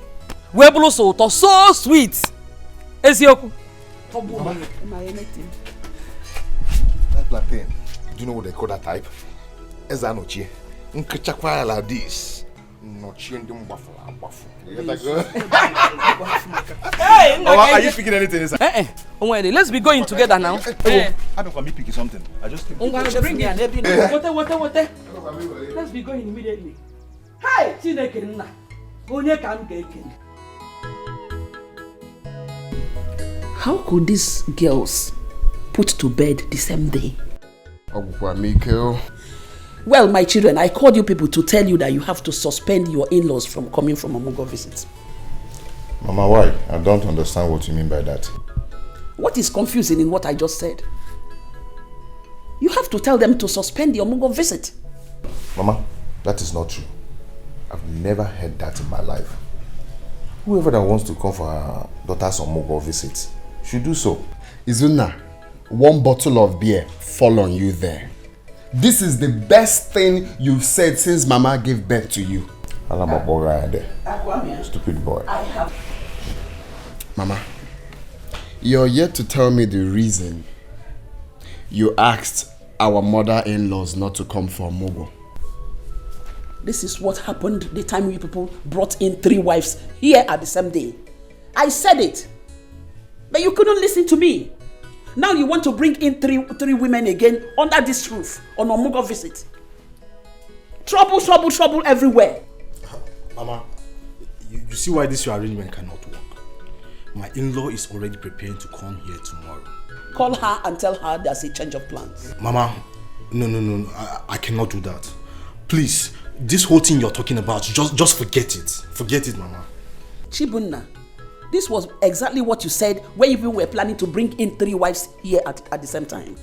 We bulu so to so sweet. Ezioku. That plantain, do you know what they call that type? Ezanochi. Nkechakwa like this. Nochi ndum bafu. Hey, are you picking anything inside? Let's be going together now. I don't want me picking something. I just think. Bring it. What? Let's be going immediately. Hey, Chineke nna. Onye ka m ga-eken. How could these girls put to bed the same day? Well, my children, I called you people to tell you that you have to suspend your in-laws from coming from Omogo visits. Mama, why? I don't understand what you mean by that. What is confusing in what I just said? You have to tell them to suspend the Omogo visit. Mama, that is not true. I've never heard that in my life. Whoever that wants to come for her daughter's Omogo visit should do so. Izuna, one bottle of beer fall on you there. This is the best thing you've said since Mama gave birth to you. Stupid boy. Mama, you're yet to tell me the reason you asked our mother-in-laws not to come for Mogo. This is what happened the time you people brought in 3 wives here at the same day. I said it, but you couldn't listen to me. Now you want to bring in three women again under this roof on a Mogo visit. Trouble, trouble, trouble everywhere. Mama, you see why this your arrangement cannot work. My in-law is already preparing to come here tomorrow. Call her and tell her there's a change of plans. Mama, no, I cannot do that. Please, this whole thing you're talking about, just forget it. Forget it, Mama. Chibunna, this was exactly what you said when you were planning to bring in 3 wives here at the same time.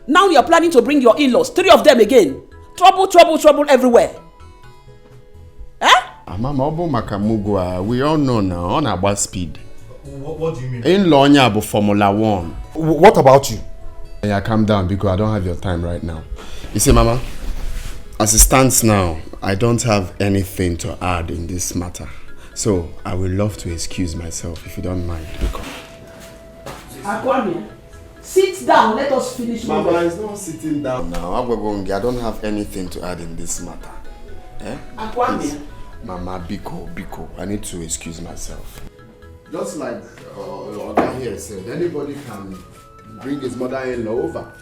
Now you're planning to bring your in-laws, 3 of them again. Trouble, trouble, trouble everywhere. Mama, we all know now on about speed. What do you mean? In-law nyabo Formula 1. What about you? Yeah, calm down because I don't have your time right now. You see, Mama, as it stands now, I don't have anything to add in this matter. So I would love to excuse myself if you don't mind. Akwame, sit down. Let us finish. Mama, it's not sitting down now. I don't have anything to add in this matter. Akwame. Mama, Biko, I need to excuse myself. Just like Oga here said, anybody can bring his mother-in-law over.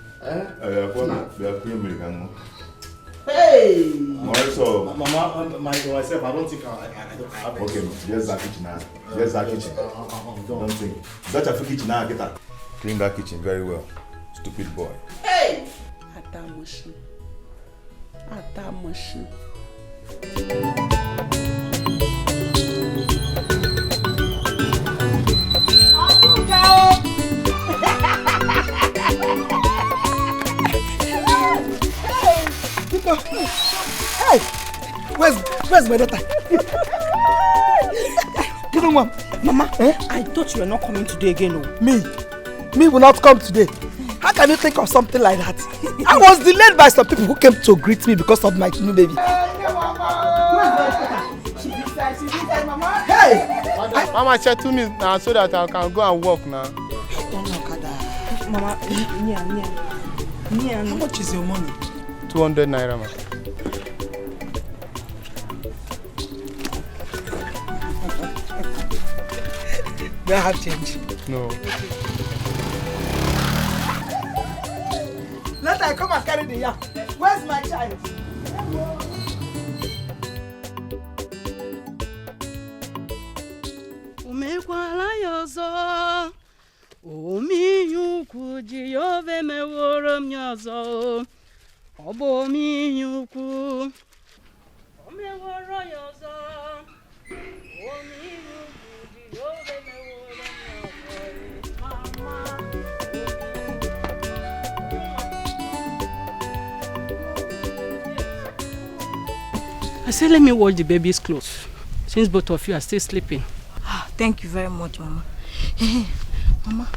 Hey! Mama, myself, I don't think I have. Okay, there's that kitchen now. There's that kitchen. Don't think. Such a kitchen now, get that. Clean that kitchen very well. Stupid boy. Hey! Atamushi. Hey, where's my daughter? Give me one. Mama, I thought you were not coming today again. Me will not come today. How can you think of something like that? I was delayed by some people who came to greet me because of my new baby. Hey! Mama said to me now so that I can go and work now. Mama, how much is your money? 200 naira, ma. Do I have change? No. Let I come and carry the yam. Where's my child? Umekwala yozo, omiyuku jiyove meworo myozo, obo miyuku, omeworo yozo, omiyuku jiyove meworo myozo, mama. I said, let me wash the baby's clothes, since both of you are still sleeping. Thank you very much, Mama. Mama,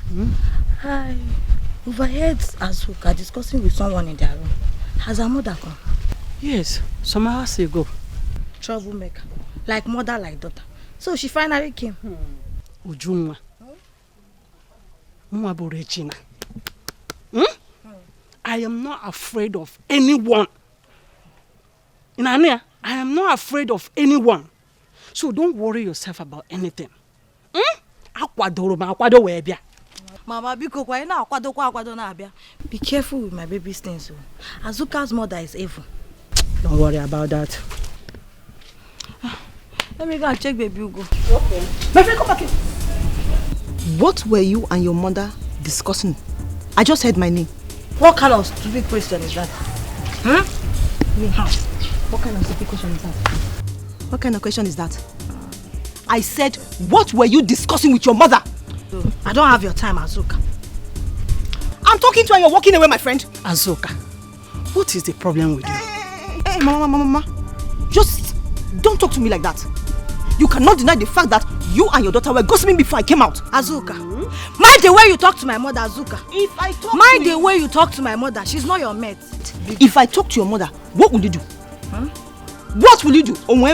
I overheard Azuka discussing with someone in their room. Has her mother come? Yes, some hours ago. Troublemaker. Like mother, like daughter. So she finally came. Ujunwa. Regina. I am not afraid of anyone. Inania, I am not afraid of anyone. So don't worry yourself about anything. Mama, be careful with my baby's things. Azuka's mother is evil. Don't worry about that. Let me go and check baby Ugo. Okay. My friend, come back here. What were you and your mother discussing? I just heard my name. What kind of stupid question is that? What kind of stupid question is that? What kind of question is that? I said, what were you discussing with your mother? I don't have your time, Azuka. I'm talking to you and you're walking away, my friend. Azuka, what is the problem with you? Hey, Mama. Just don't talk to me like that. You cannot deny the fact that you and your daughter were gossiping before I came out. Azuka, mind the way you talk to my mother, Azuka. If I talk mind the way you talk to my mother, she's not your mate. If I talk to your mother, what will you do? What will you do? Will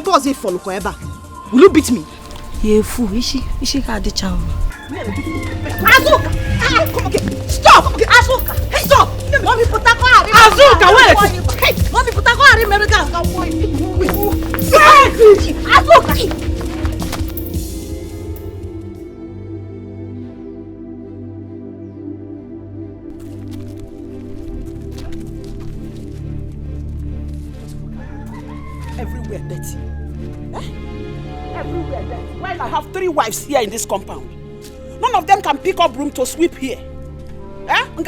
you beat me? You're a fool. Is she got the charm? Azuka! Come again! Stop! Azuka! Stop! Mommy, put that car. Azuka, wait! Hey, mommy, put that car in America. Azuka! Everywhere dirty. Eh? Everywhere dirty. While I have 3 wives here in this compound, none of them can pick up broom to sweep here. Eh? 3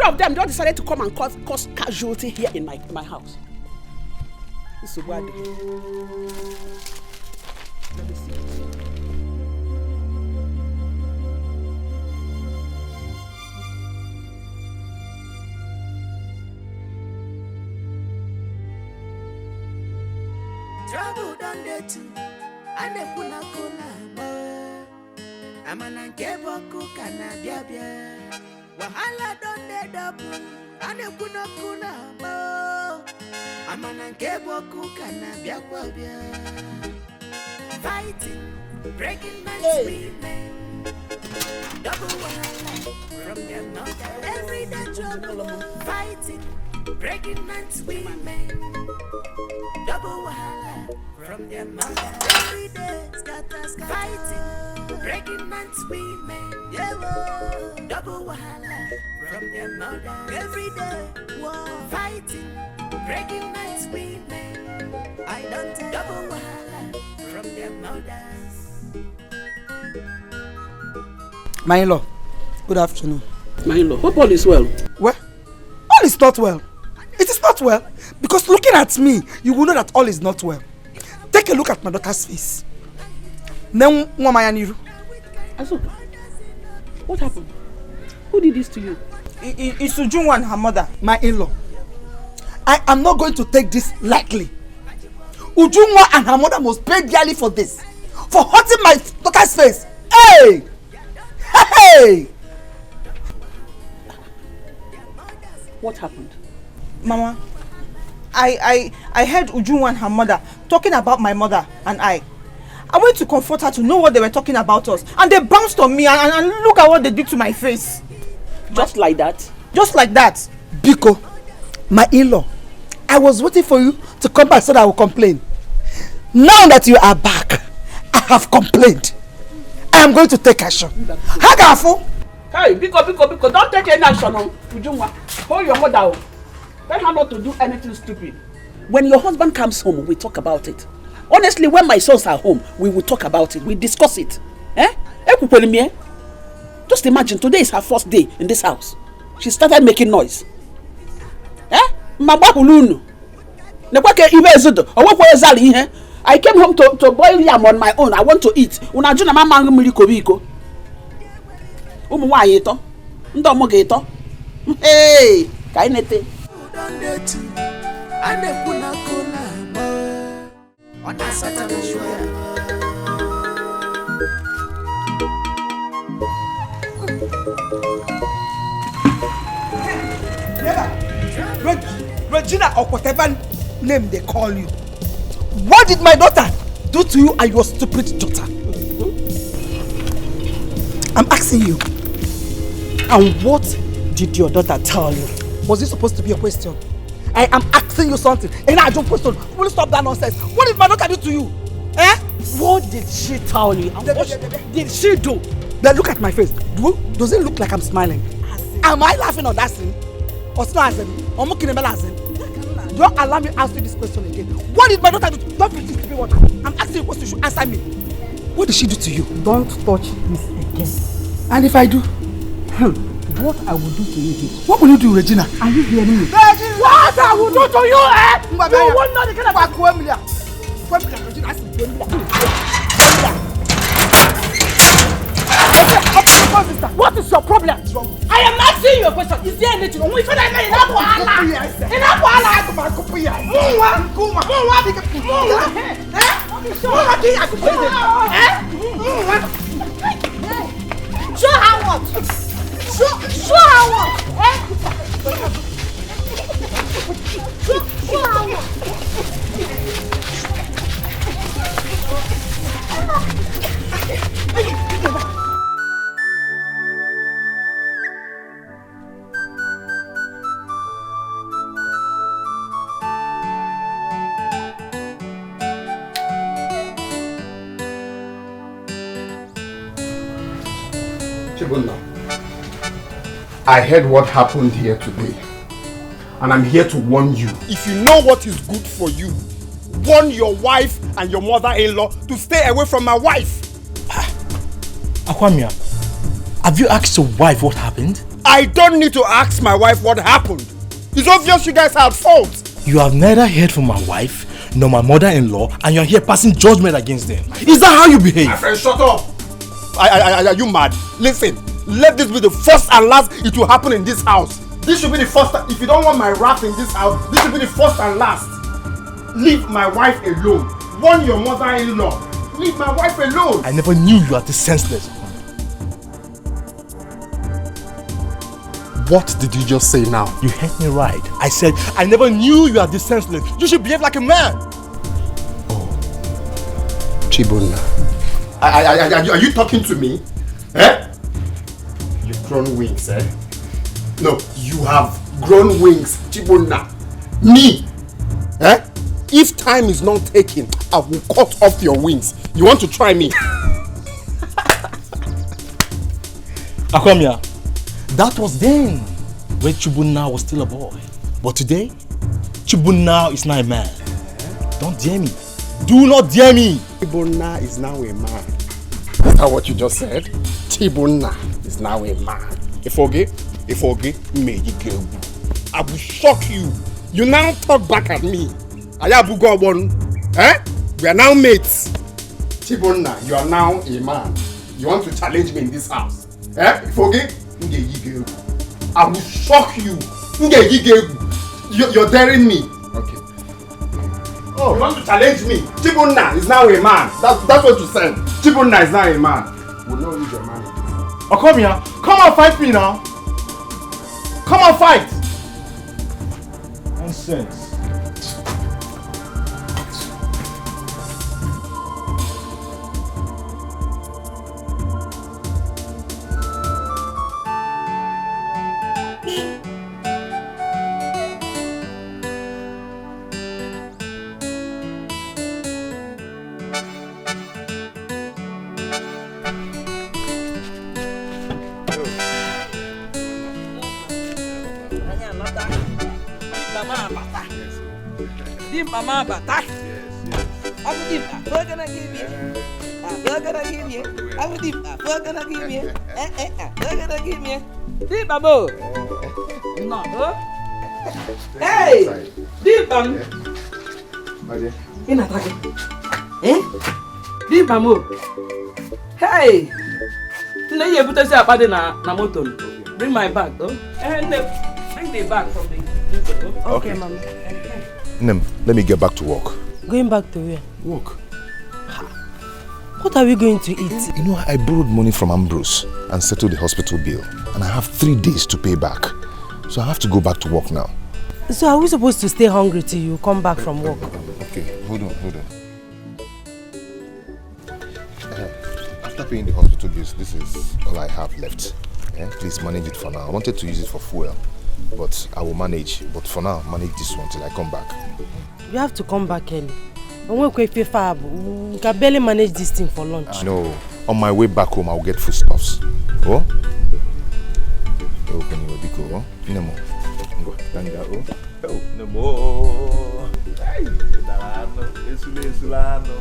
of them just decided to come and cause casualty here in my house. This is what. Let me see. Trouble done there too, and they put a cola. I'm an unkebo kana biabia. Wahala done there double, and they put a cola. I'm an unkebo kana biabia. Fighting, breaking my screaming. Double wahala from their mouth. Every day trouble, fighting, breaking and swimming. Double wahala from their mother. Every day scatter, fighting, breaking and swimming. Yeah, double wahala from their mother. Every day fighting, breaking and swimming. I don't double wahala from their mothers. My in-law, good afternoon. My in-law, hope all is well. Well, all is not well. It is not well. Because looking at me, you will know that all is not well. Take a look at my daughter's face. What happened? Who did this to you? It's Ujunwa and her mother. My in-law. I am not going to take this lightly. Ujunwa and her mother must pay dearly for this. For hurting my daughter's face. Hey! Hey! What happened? Mama, I heard Ujunwa and her mother talking about my mother and I. I went to comfort her to know what they were talking about us. And they bounced on me and look at what they did to my face. Just like that? Just like that. Biko, my in-law, I was waiting for you to come back so that I will complain. Now that you are back, I have complained. I am going to take action. Hagafu! Hey, Biko, don't take any action on Ujunwa. Hold your mother. Tell her not to do anything stupid. When your husband comes home, we talk about it. Honestly, when my sons are home, we will talk about it. We discuss it. Eh? Just imagine, today is her first day in this house. She started making noise. Eh? I came home to boil yam on my own. I want to eat. Hey, kainete. Regina or whatever name they call you. What did my daughter do to you and your stupid daughter? I'm asking you. And what did your daughter tell you? Was this supposed to be a question? I am asking you something. And I don't question. Will you stop that nonsense? What did my daughter do to you? Eh? What did she tell you? And what did she do? Then look at my face. Does it look like I'm smiling? Am I laughing on that scene? Or not? Don't allow me to ask you this question again. What did my daughter do? Don't pretend to be what I'm asking you a question. You should answer me. What did she do to you? Don't touch this again. And if I do? What I will do to you is... What will you do, Regina? Are you hearing me? Regina! What I will do to you, eh? You won't know the kind of... What is your problem? I am asking you a question. Is there anything? We should have made enough wahala. Enough wahala. Show her what? Show her what? Show her what? Chibunna, I heard what happened here today. And I'm here to warn you. If you know what is good for you, warn your wife and your mother-in-law to stay away from my wife. Akwamia, have you asked your wife what happened? I don't need to ask my wife what happened. It's obvious you guys are at fault. You have neither heard from my wife nor my mother-in-law, and you're here passing judgment against them. Is that how you behave? My friend, shut up. Are you mad? Listen, let this be the first and last it will happen in this house. This should be the first. If you don't want my wrath in this house, this should be the first and last. Leave my wife alone. Warn your mother-in-law. Leave my wife alone. I never knew you were this senseless. What did you just say now? You heard me right. I said, I never knew you were this senseless. You should behave like a man. Oh. Chibunna. Are you talking to me? Eh? You've grown wings, eh? No, you have grown wings, Chibunna. Me? Eh? If time is not taken, I will cut off your wings. You want to try me? Akwamia, that was then, when Chibunna was still a boy. But today, Chibunna is now a man. Don't dare me. Do not dare me. Chibunna is now a man. Is that what you just said? Chibunna is now a man. If me you go. I will shock you. You now talk back at me. Eh? We are now mates. Chibunna, you are now a man. You want to challenge me in this house? Eh? I will shock you. You're daring me. Okay. Oh, you want to challenge me? Chibunna is now a man. That's what you said. Chibunna is now a man. We'll not use your man. Oh, come here. Come and fight me now. Come and fight. Nonsense. Mama bata. I will give a burger give you. A burger give you. I will give a burger give you. Burger give me. Deep babo. No. Hey. Deep bam. In attack. Eh? Deep bamo. Hey. No, you put us up na motor. Bring my bag, though. And bring the bag from the. Okay, Mama. Nem, let me get back to work. Going back to where? Work. What are we going to eat? You know, I borrowed money from Ambrose and settled the hospital bill. And I have 3 days to pay back. So I have to go back to work now. So are we supposed to stay hungry till you come back from work? Okay, hold on. After paying the hospital bills, this is all I have left. Yeah? Please manage it for now. I wanted to use it for fuel, but I will manage. But for now, manage this one till I come back. You have to come back early. We can barely manage this thing for lunch. No, on my way back home, I'll get foodstuffs. Oh? Open your biko, oh? Nemo. Go, Tanga, oh? Oh, Nemo. Hey, Sulano,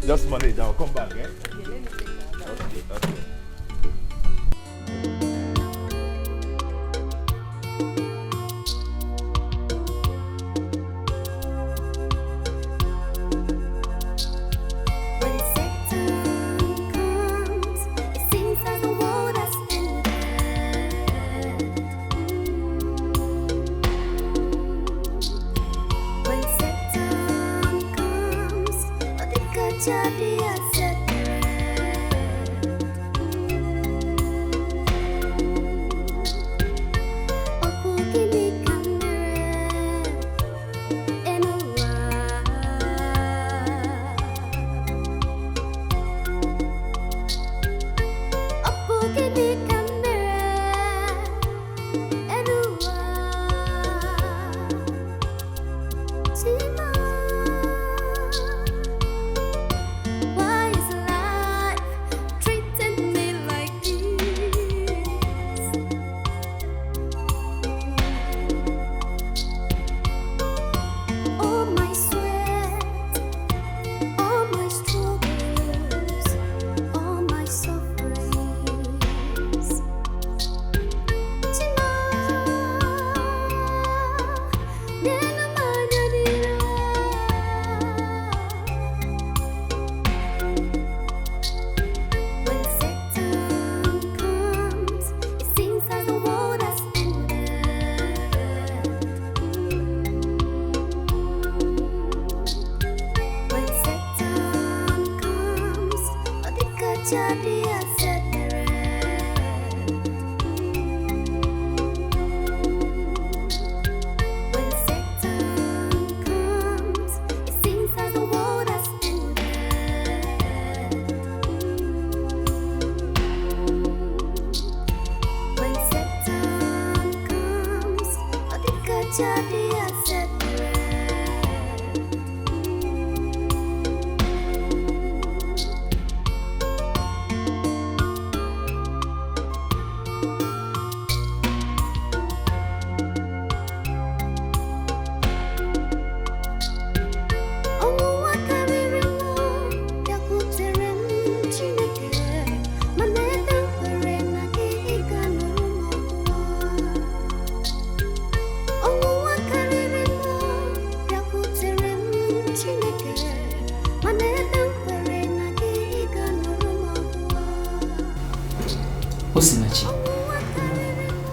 just manage, I'll come back, eh? Okay.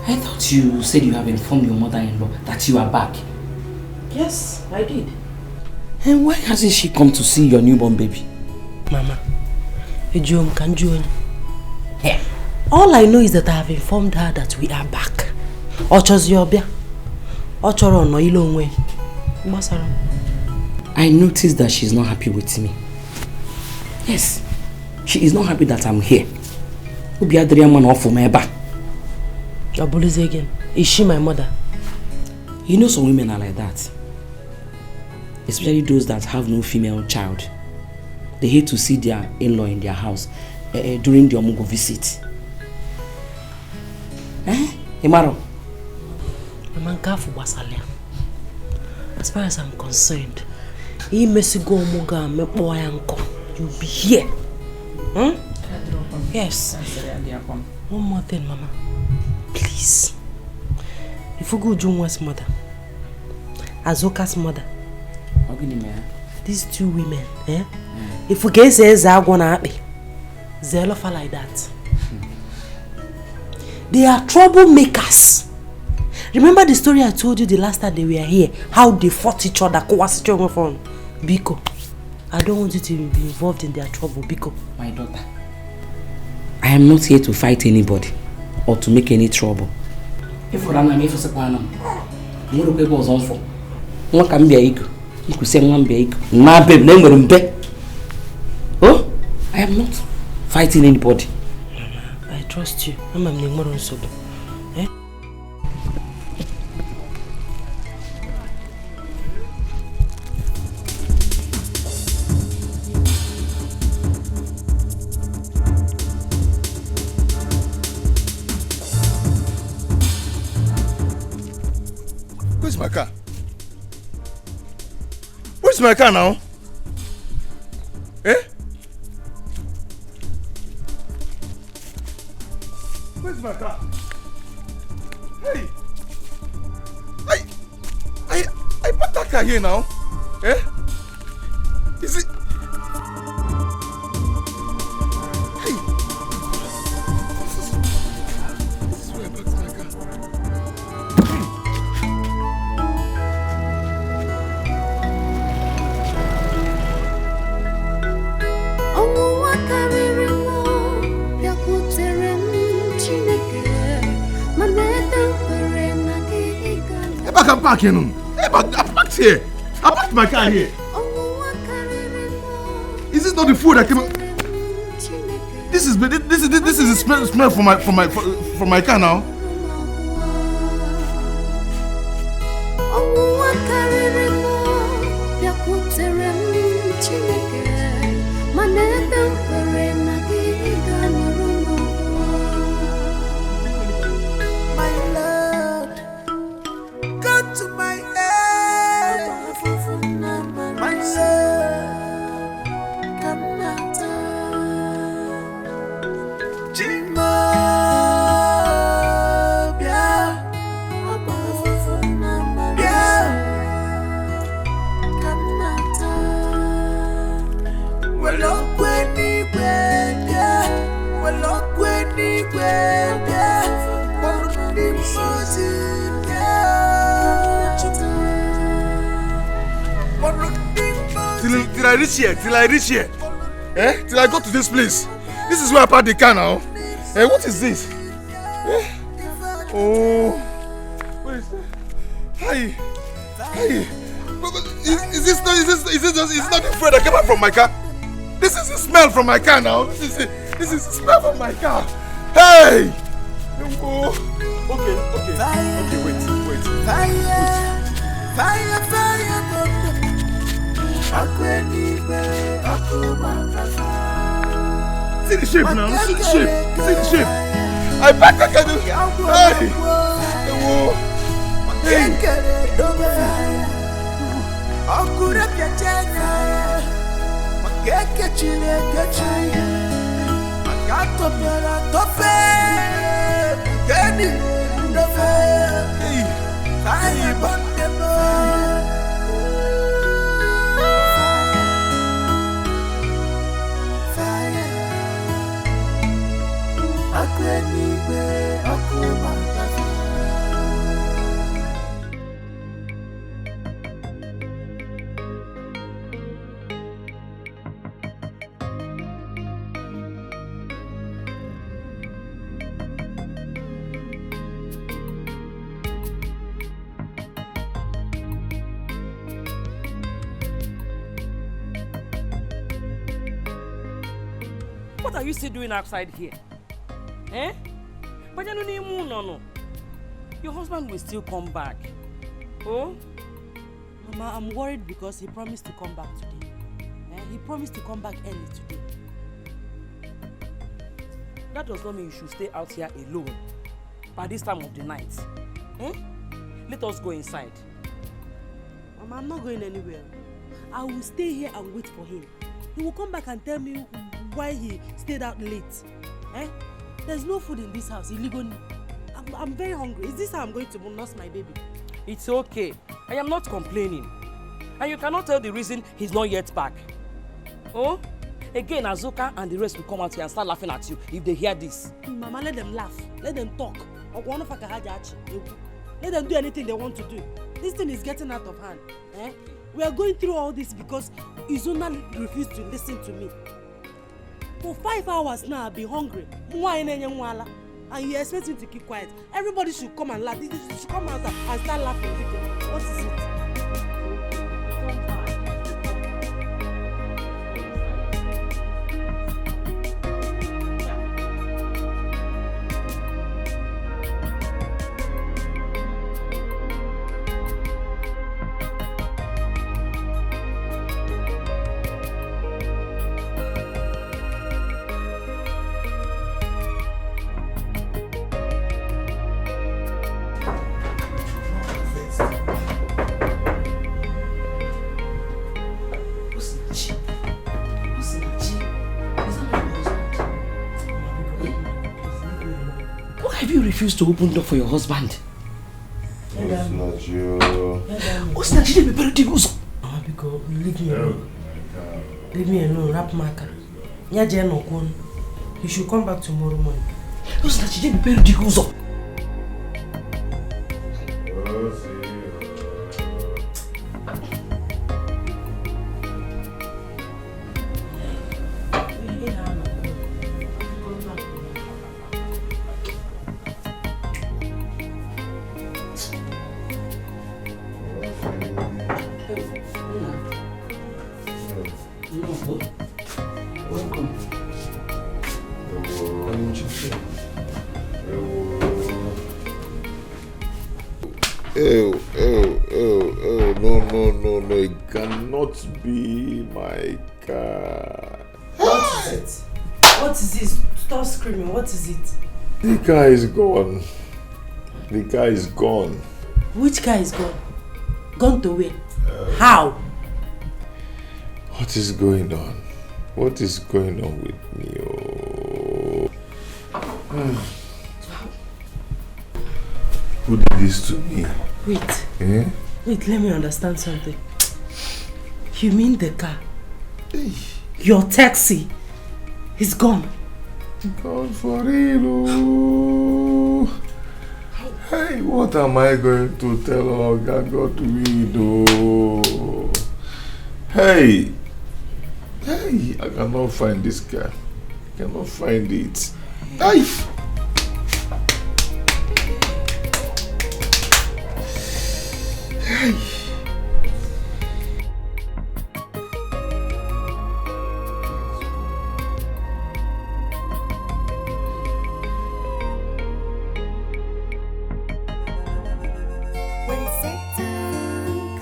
I thought you said you have informed your mother-in-law that you are back. Yes, I did. And why hasn't she come to see your newborn baby? Mama, all I know is that I have informed her that we are back. I noticed that she's not happy with me. Yes, she is not happy that I'm here. Again. Is she my mother? You know some women are like that. Especially those that have no female child. They hate to see their in-law in their house during the Omugo visit. Imaro? As far as I'm concerned, you'll be here. Hmm? Yes. One more thing, Mama. Please. If you go Jungwa's mother, Azoka's mother, these two women, if you get say Zagwana happy, Zelofa like that. They are troublemakers. Remember the story I told you the last time they were here? How they fought each other? Biko, I don't want you to be involved in their trouble, Biko. My daughter, I am not here to fight anybody or to make any trouble. If you run away for Sapanam, you will be on for. What can be a you could say one big, my babe, name. Oh, I am not fighting anybody. I trust you. I'm a Nigerian Sodo. Where's my car? Where's my car now? Eh? Where's my car? Hey! I parked that car here now. Eh? Is it? Hey! This is where I parked my car. I can park here. I parked here. I parked my car here. Is this not the food that came? This is the smell from my car now. Till I reach here. Till I go to this place. This is where I parked the car now. What is this? Oh, what is that? Hi. Is this not the food that came out from my car? This is the smell from my car now. This is the smell from my car. Hey! Oh, okay, wait. Fire, fire, see the shape now, see the shape, see the shape. I back I can do. Hey! What are you still doing outside here? Eh? But no. Your husband will still come back. Oh? Mama, I'm worried because he promised to come back today. He promised to come back early today. That does not mean you should stay out here alone by this time of the night. Eh? Let us go inside. Mama, I'm not going anywhere. I will stay here and wait for him. He will come back and tell me why he stayed out late. Eh? There's no food in this house illegally. I'm very hungry. Is this how I'm going to nurse my baby? It's okay. I am not complaining. And you cannot tell the reason he's not yet back. Oh? Again, Azuka and the rest will come out here and start laughing at you if they hear this. Mama, let them laugh. Let them talk. Let them do anything they want to do. This thing is getting out of hand. Eh? We are going through all this because Izuna refused to listen to me. For 5 hours now, I've been hungry. And you expect me to keep quiet. Everybody should come and laugh. They should come out and start laughing. What is it? Refuse to open door for your husband. What's not you? Because leave me alone. Leave me alone, rap marker. He should come back tomorrow morning. What's not you? Be very No, it cannot be my car. What is it? What is this? Stop screaming, what is it? The car is gone. The car is gone. Which car is gone? Gone to where? How? What is going on? What is going on with me? Who did this to me? Wait. Eh? Wait, let me understand something. You mean the car? Your taxi is gone? Gone for real. Hey, what am I going to tell Oga God we do? Hey, I cannot find this car. I cannot find it. Hey! Hey! When Satan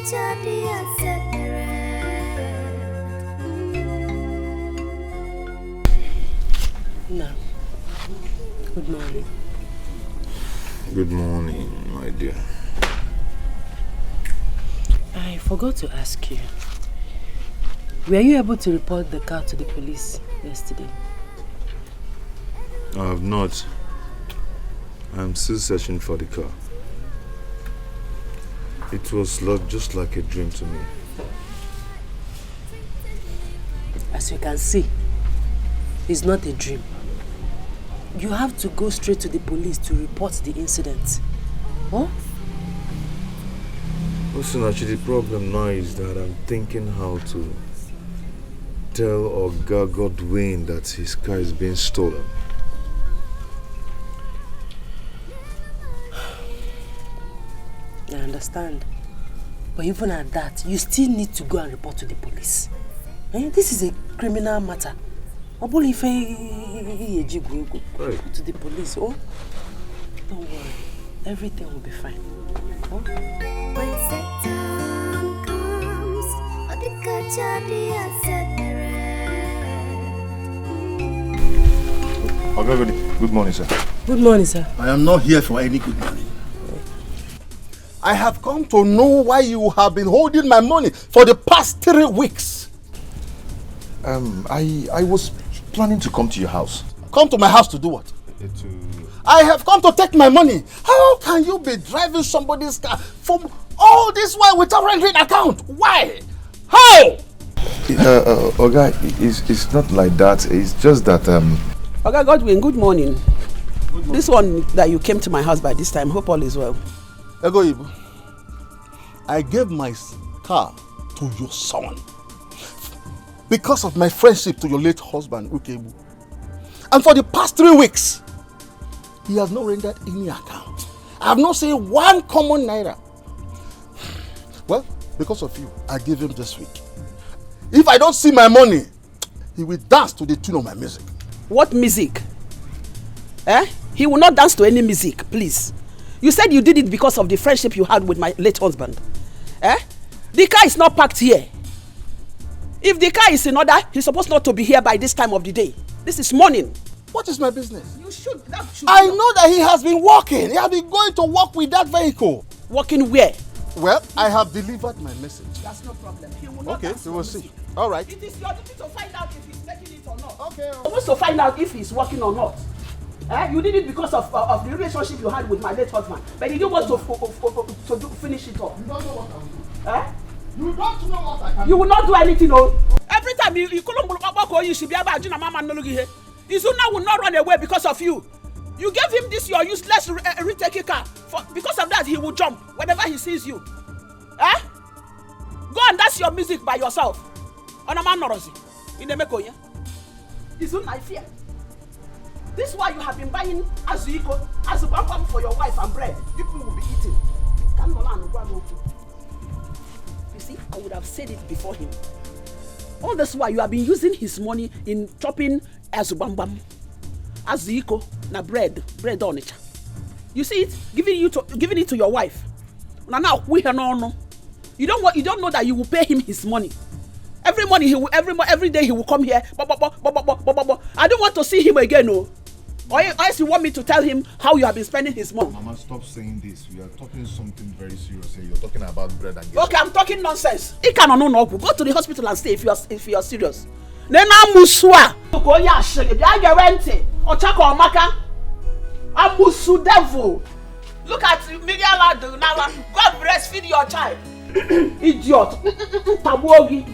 No. Good morning. Good morning, my dear. I forgot to ask you. Were you able to report the car to the police yesterday? I have not. I'm still searching for the car. It was just like a dream to me. As you can see, it's not a dream. You have to go straight to the police to report the incident. Huh? Listen, actually, the problem now is that I'm thinking how to tell Oga Godwin that his car is being stolen. I understand. But even at that, you still need to go and report to the police. This is a criminal matter. Right. To the police. Oh, don't worry. Everything will be fine. Huh? When Satan comes, Good morning, sir. Good morning, sir. I am not here for any good morning. I have come to know why you have been holding my money for the past 3 weeks. I was planning to come to your house. Come to my house to do what? I have come to take my money. How can you be driving somebody's car from all this while without rendering account? Why? How? Oga, it's not like that. It's just that Oga Godwin, good morning. This one that you came to my house by this time, hope all is well. Egoibu, I gave my car to your son because of my friendship to your late husband, Ukebu. And for the past 3 weeks, he has not rendered any account. I have not seen one common naira. Well, because of you, I gave him this week. If I don't see my money, he will dance to the tune of my music. What music? He will not dance to any music, please. You said you did it because of the friendship you had with my late husband. The car is not parked here. If the car is in order, he's supposed not to be here by this time of the day. This is morning. What is my business? You should. I know that he has been walking. He has been going to work with that vehicle. Working where? Well, I have delivered my message. That's no problem. He will not. Okay, we will see. All right. It is your duty to find out if he's making it or not. Okay. You're supposed to find out if he's working or not. You did it because of the relationship you had with my late husband, but you didn't want to finish it off. You don't know what I'm doing. You don't know what I can do. You will not do anything, no. Every time you should be able to mama Izuna will not run away because of you. You gave him this your useless retake car. Because of that, he will jump whenever he sees you. Go and dance your music by yourself. On a man norozi. In the Mekoya. Izuna, I fear. This is why you have been buying azuiko, azubambam for your wife and bread. People will be eating. You see, I would have said it before him. All this while you have been using his money in chopping azubambam, azuiko, na bread on it. You see it, giving it to your wife. Now we no. You don't know that you will pay him his money. Every every day he will come here. I don't want to see him again, no. Or else you want me to tell him how you have been spending his money. Mama, stop saying this. We are talking something very serious here. You're talking about bread and gas. Okay, I'm talking nonsense. Go to the hospital and stay if you are serious. Nena muswa. Okoya shege. Biaga rente. Ochako omaka. Amusu devil. Look at Miguel now. God breastfeed your child. Idiot. Tabuogi.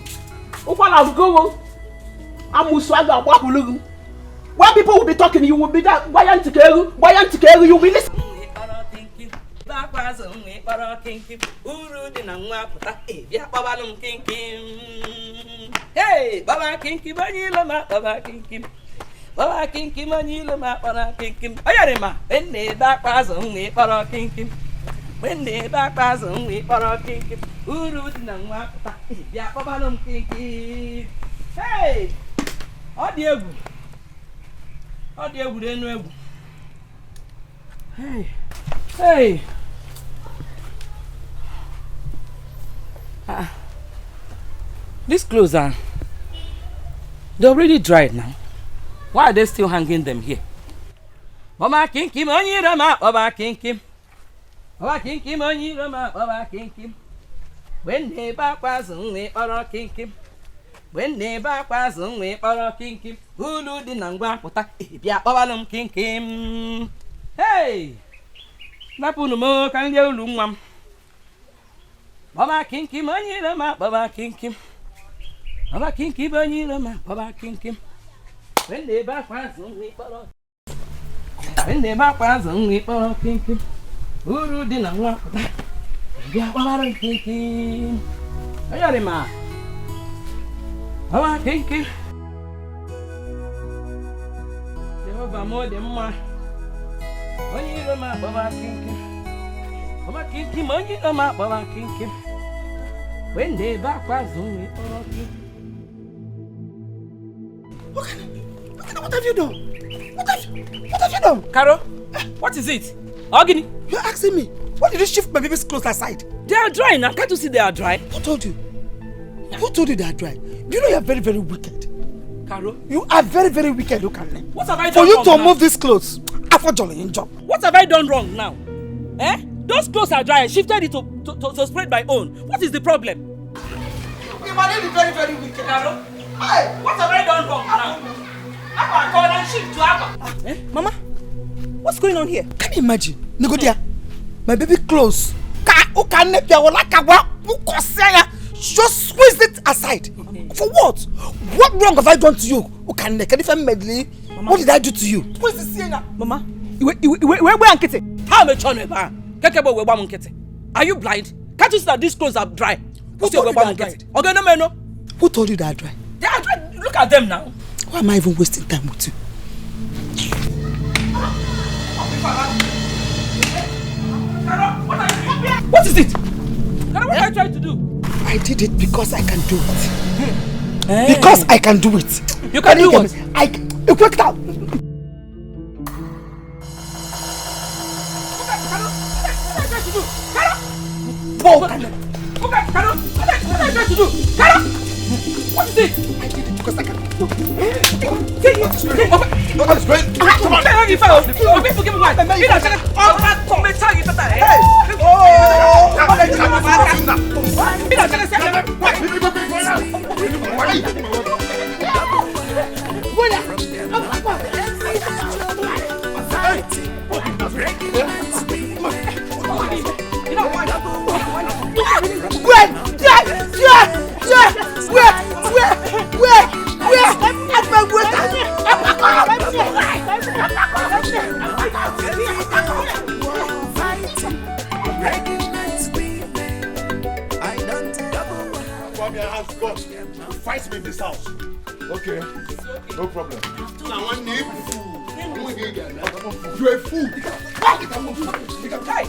Upala go. Amusu aga wahulugu. When people will be talking, you will be that Bayantikelu, you will be listening. Hey, Baba Kinky Manila, Baba Kinky. Baba Kinky Manila, Baba Kinky. Ayarima, when they back was only para Kinky. When they back was only para Kinky. Uru Nangwapata, Yapabalum Kinky. Hey, audio. Hey. These clothes are... They're already dried now. Why are they still hanging them here? Baba kinkim onyi rama, baba kinkim. Baba kinkim onyi rama, baba kinkim. When they back was only or kinkim. When they back was only or kinkim. Ulu di nangwa pota, bia babalum kinkim. Hey! Napunu mo kan ye ulumam. Baba kinkim onyi rama, baba kinkim. Baba kinkim onyi rama, baba kinkim. When they back was only or when they back was only or kinkim. Ulu di nangwa pota. Bia babalum kinkim. Ayari ma. Baba kinkim. Jehovah more than more. Onyi rama baba kinkim. Baba kinkim onyi rama baba kinkim. When they back was only baba kinkim. What have you done? What have you done? Carol, what is it? Ogini, you're asking me. Why did you shift my baby's clothes aside? They are dry now. Can't you see they are dry? Who told you? Who told you they are dry? Do you know you are very, very wicked? Carol, you are very, very wicked. Look at me. What have I done wrong? For you to now? move these clothes, after Jolly in job. What have I done wrong now? Eh? Those clothes are dry. I shifted it to spread my own. What is the problem? You might be very, very wicked. Carol, hey, what have I done wrong now? Abba, call and shift to Abba. Mama, what's going on here? Can you imagine? Negodia, my baby clothes. Just squeeze it aside. For what? What wrong have I done to you? What did I do to you? Where's the sienna? Mama, where Ankete? How much on Are you blind? Can't you see that these clothes are dry? Who told you they are dry? Who told you they are dry? They are dry. Look at them now. Why am I even wasting time with you? What is it? What are you trying to do? I did it because I can do it. Because I can do it. You can do what? You worked out. What are you trying to do? What is it? I did it because I can do it. Nobody's going. Come on. Fight me in this house. Okay, no problem. Now one name. You're a fool.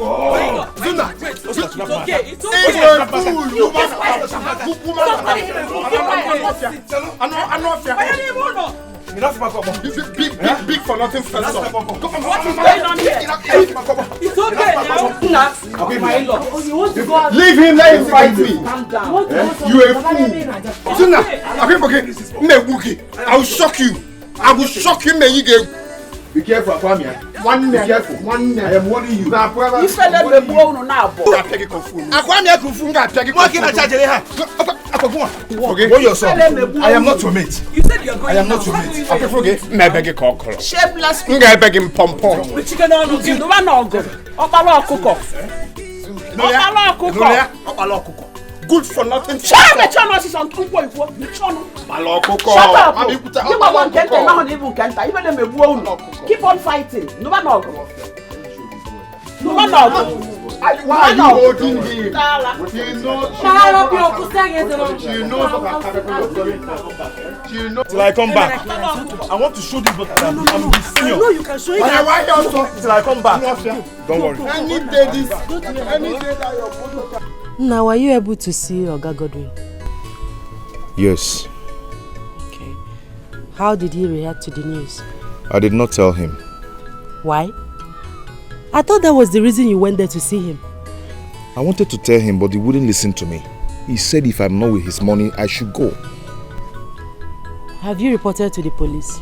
Oh, Zuna. It's okay. It's okay. You're a fool. Enough, this is big for nothing first. What is going on here? It's okay now. Leave him, let him fight me. You a fool. Zuna, I will shock you. I will shock you, man. Be careful, Akwamia. Be careful. I am warning you. You fell in the bone now. Akwamia Kufunga, okay, what you saw? I am not your mate. You said you're going. I am not your mate. I forget. Me beg a cockle. Shameless. I beg him pom pom. The chicken on you. The one on go. Opala kuko. Opala kuko. Good for nothing. Shut up, on kuko. Keep on fighting. No one on go. No one on go. Why are you holding him? She knows. Till I come back. I want to show this, but I'm his senior. No, you can show it. Why also? Till I come back. Don't worry. Any day that you're Now, were you able to see Oga Godwin? Yes. Okay. How did he react to the news? I did not tell him. Why? I thought that was the reason you went there to see him. I wanted to tell him, but he wouldn't listen to me. He said if I'm not with his money, I should go. Have you reported to the police?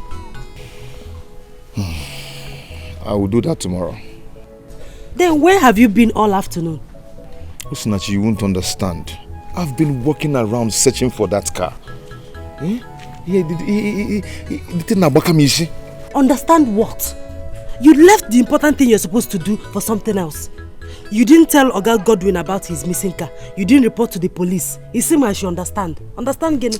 I will do that tomorrow. Then where have you been all afternoon? Osinachi, you won't understand. I've been walking around searching for that car. Understand what? You left the important thing you're supposed to do for something else. You didn't tell Oga Godwin about his missing car. You didn't report to the police. It seems I should understand. Understand, Gene?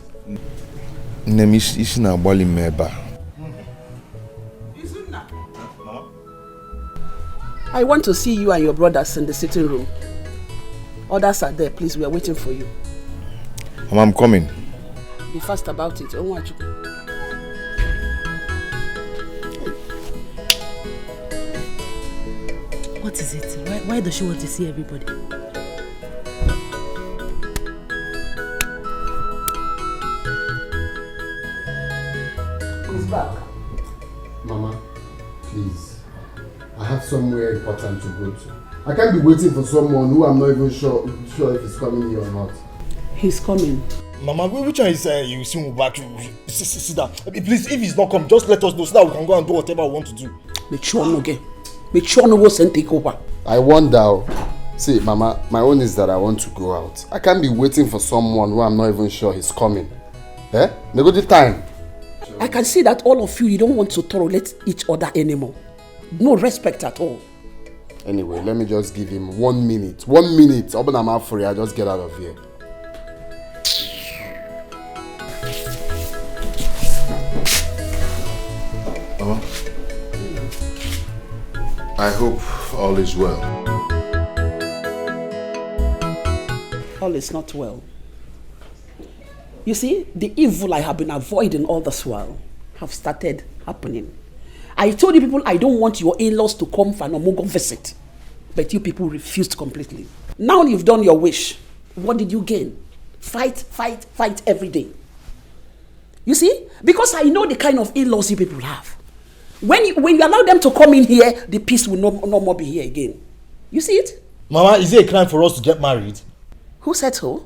I want to see you and your brothers in the sitting room. Others are there, please. We are waiting for you. Mama, I'm coming. Be fast about it. What is it? Why does she want to see everybody? Who's back? Mama, please. I have somewhere important to go to. I can't be waiting for someone who I'm not even sure if he's coming here or not. He's coming. Mama, which one is you see me back? Sit down. Please, if he's not coming, just let us know so that we can go and do whatever we want to do. Make sure no get. Make sure no go send take over. I wonder. See, Mama, my own is that I want to go out. I can't be waiting for someone who I'm not even sure he's coming. Eh? Nego the time. I can see that all of you don't want to tolerate each other anymore. No respect at all. Anyway, let me just give him 1 minute. 1 minute. Open my mouth for you. I just get out of here. Mama, I hope all is well. All is not well. You see, the evil I have been avoiding all this while have started happening. I told you people I don't want your in-laws to come for an Omogo visit. But you people refused completely. Now you've done your wish. What did you gain? Fight, fight, fight every day. You see? Because I know the kind of in-laws you people have. When you allow them to come in here, the peace will no more be here again. You see it? Mama, is it a crime for us to get married? Who said so?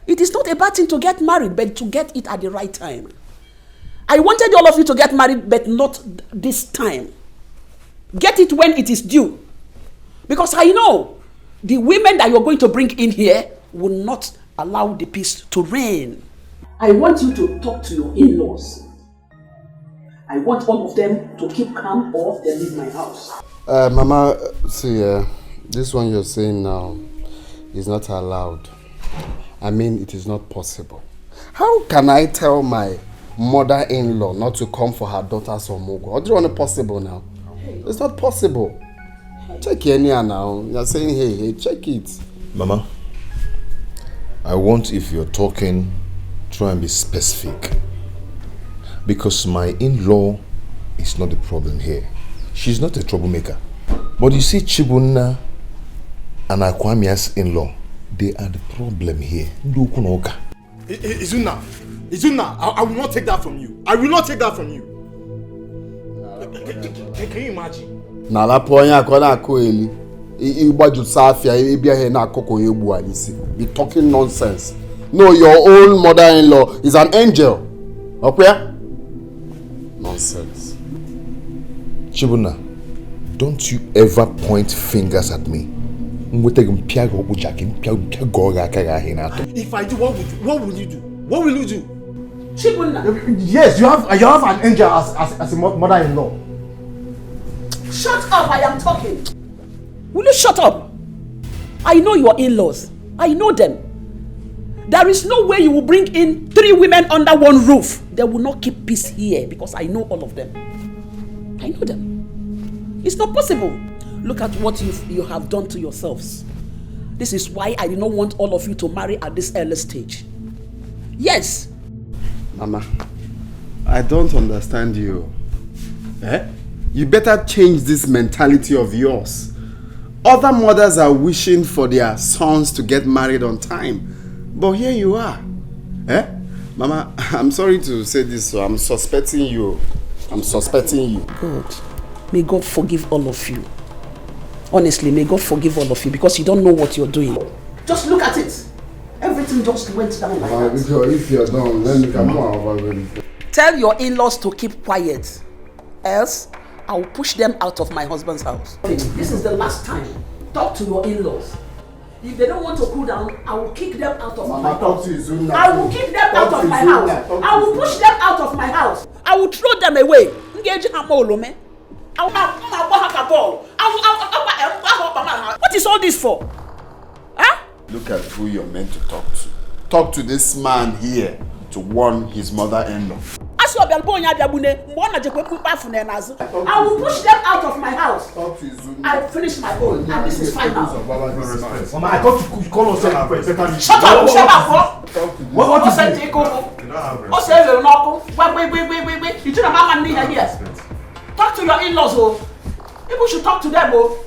It is not a bad thing to get married, but to get it at the right time. I wanted all of you to get married, but not this time. Get it when it is due. Because I know the women that you're going to bring in here will not allow the peace to reign. I want you to talk to your in-laws. I want all of them to keep calm or they leave my house. Mama, see, this one you're saying now is not allowed. I mean, it is not possible. How can I tell my mother-in-law not to come for her daughter's Omogo? How do you want it possible now? It's not possible. Check here now. You're saying, hey, check it. Mama, I want, if you're talking, try and be specific. Because my in-law is not the problem here. She's not a troublemaker. But you see, Chibunna and Akwamia's in-law, they are the problem here. Izuna, I will not take that from you. I will not take that from you. Can you imagine? Na la ponya akona akoeli. Igbaju safia ebia he na akoko egbu alisi. Be talking nonsense. No, your own mother-in-law is an angel. Okay? Nonsense. Chibuna, don't you ever point fingers at me. If I do, what will you do? What will you do? Chibuna. Yes, you have an angel as a mother-in-law. Shut up, I am talking. Will you shut up? I know your in-laws. I know them. There is no way you will bring in 3 women under one roof. They will not keep peace here because I know all of them. I know them. It's not possible. Look at what you have done to yourselves. This is why I do not want all of you to marry at this early stage. Yes. Mama, I don't understand you. You better change this mentality of yours. Other mothers are wishing for their sons to get married on time. But here you are. Mama, I'm sorry to say this, so I'm suspecting you. God, may God forgive all of you. Honestly, may God forgive all of you because you don't know what you're doing. Just look at it. Everything everything just went down like that. If you're done, let me come on. Tell your in-laws to keep quiet, else I will push them out of my husband's house. This is the last time. Talk to your in-laws. If they don't want to cool down, I will kick them out of my house. I will kick them out of my house. I will push them out of my house. I will throw them away. What is all this for? Huh? Look at who you're meant to talk to. Talk to this man here to warn his mother-in-law. I will push them out of my house. I finished my own, and this is final. Mama, I thought you call us first. Shut up, shut up. What is it? Wait. You don't have money here. Talk to your in-laws, oh. People should talk to them, oh.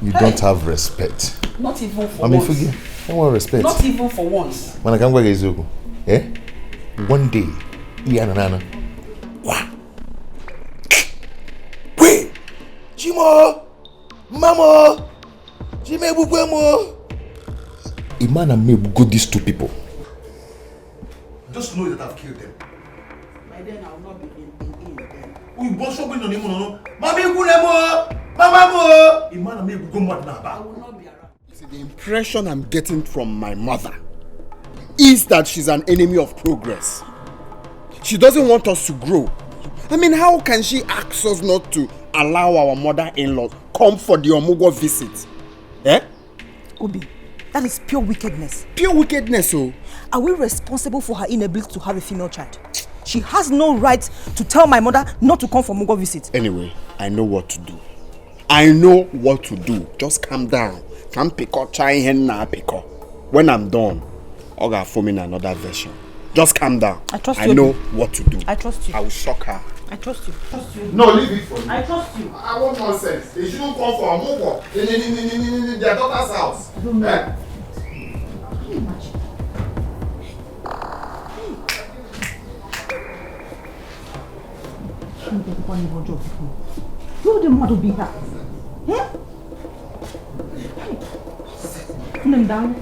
You don't have respect. Not even for I mean, once. forget. I want respect. Not even for once. When I come back, one day, Nana. Wait! Jimo! Mama! Jime Bugwemo! A man and me will go these two people. Just know that I've killed them. By then I will not be in then. We both should be on him, no? Mama Gulemo! Mama! A man and me will go mad now. I will not be around. See, the impression I'm getting from my mother is that she's an enemy of progress. She doesn't want us to grow. I mean, how can she ask us not to allow our mother-in-law come for the Omugo visit? Eh? Obi, that is pure wickedness. Pure wickedness, oh. Are we responsible for her inability to have a female child? She has no right to tell my mother not to come for Omugo visit. Anyway, I know what to do. I know what to do. Just calm down. Can't pick up try henna pick up. When I'm done, I'll go form in another version. Just calm down. I trust you. I know what to do. I trust you. I will shock her. I trust you. No, leave it for me. I trust you. I want nonsense. They shouldn't come for a move in their daughter's house. I don't know. Eh? Can you imagine? You the mother be here. Put them down.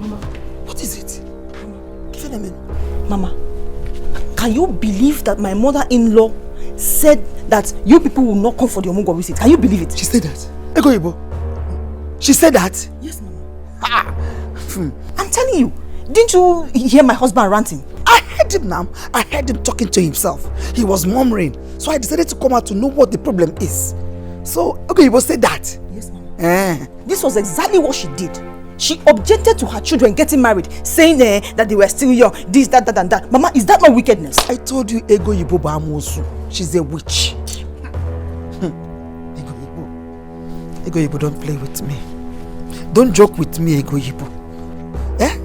Mama. What is it? Give it a minute. Mama, can you believe that my mother-in-law said that you people will not come for the Omugo visit? Can you believe it? She said that. Ego Ibo. She said that? Yes, Mama. I'm telling you. Didn't you hear my husband ranting? I heard him now. I heard him talking to himself. He was murmuring. So I decided to come out to know what the problem is. So, Ego Ibo said that? Yes, Mama. This was exactly what she did. She objected to her children getting married, saying that they were still young, this, that, and that. Mama, is that not wickedness? I told you Ego Ibo Bamosu. She's a witch. Ego Ibo, don't play with me. Don't joke with me, Ego Ibo. Eh?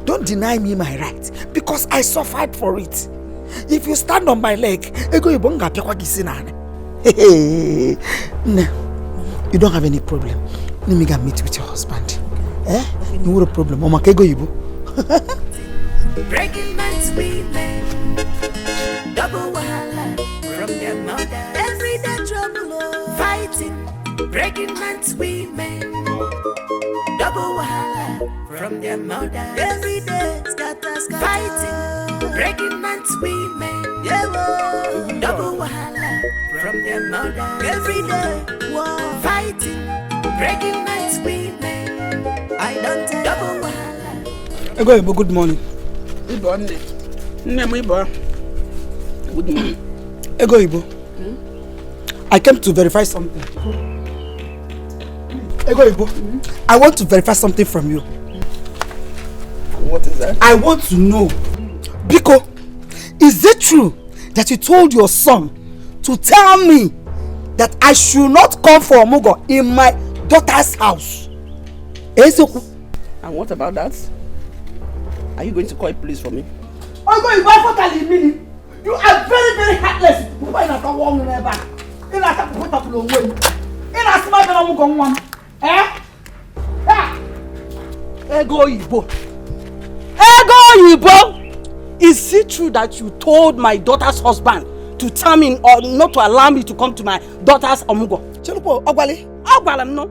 Don't deny me my right, because I suffered for it. If you stand on my leg, Ego Ibo nga piakwa gisinane. Hey, no, you don't have any problem. Let me go meet with your husband. Eh? No a problem. Mama, Ego Ibo. Breaking man's women, double wahala from their mother. Everyday trouble, fighting. Breaking man's women, double wahala from their mother. Every day, scatter, fighting. Breaking man's women, double wahala from their mother. Every day, fighting. Breaking man's women, I don't tell double wahala. Ego Ibo, good morning. Good morning. Good morning. Ego Ibo. I came to verify something. Ego Ibo, I want to verify something from you. What is that? I want to know, Biko, is it true that you told your son to tell me that I should not come for Omugo in my daughter's house? And what about that? Are you going to call police for me? Ego Ibo, you are very, very heartless. Ego Ibo. Ego Ibo! Is it true that you told my daughter's husband to tell me or not to allow me to come to my daughter's Omugo? Chelupo, Ogwale? Ogwale, no.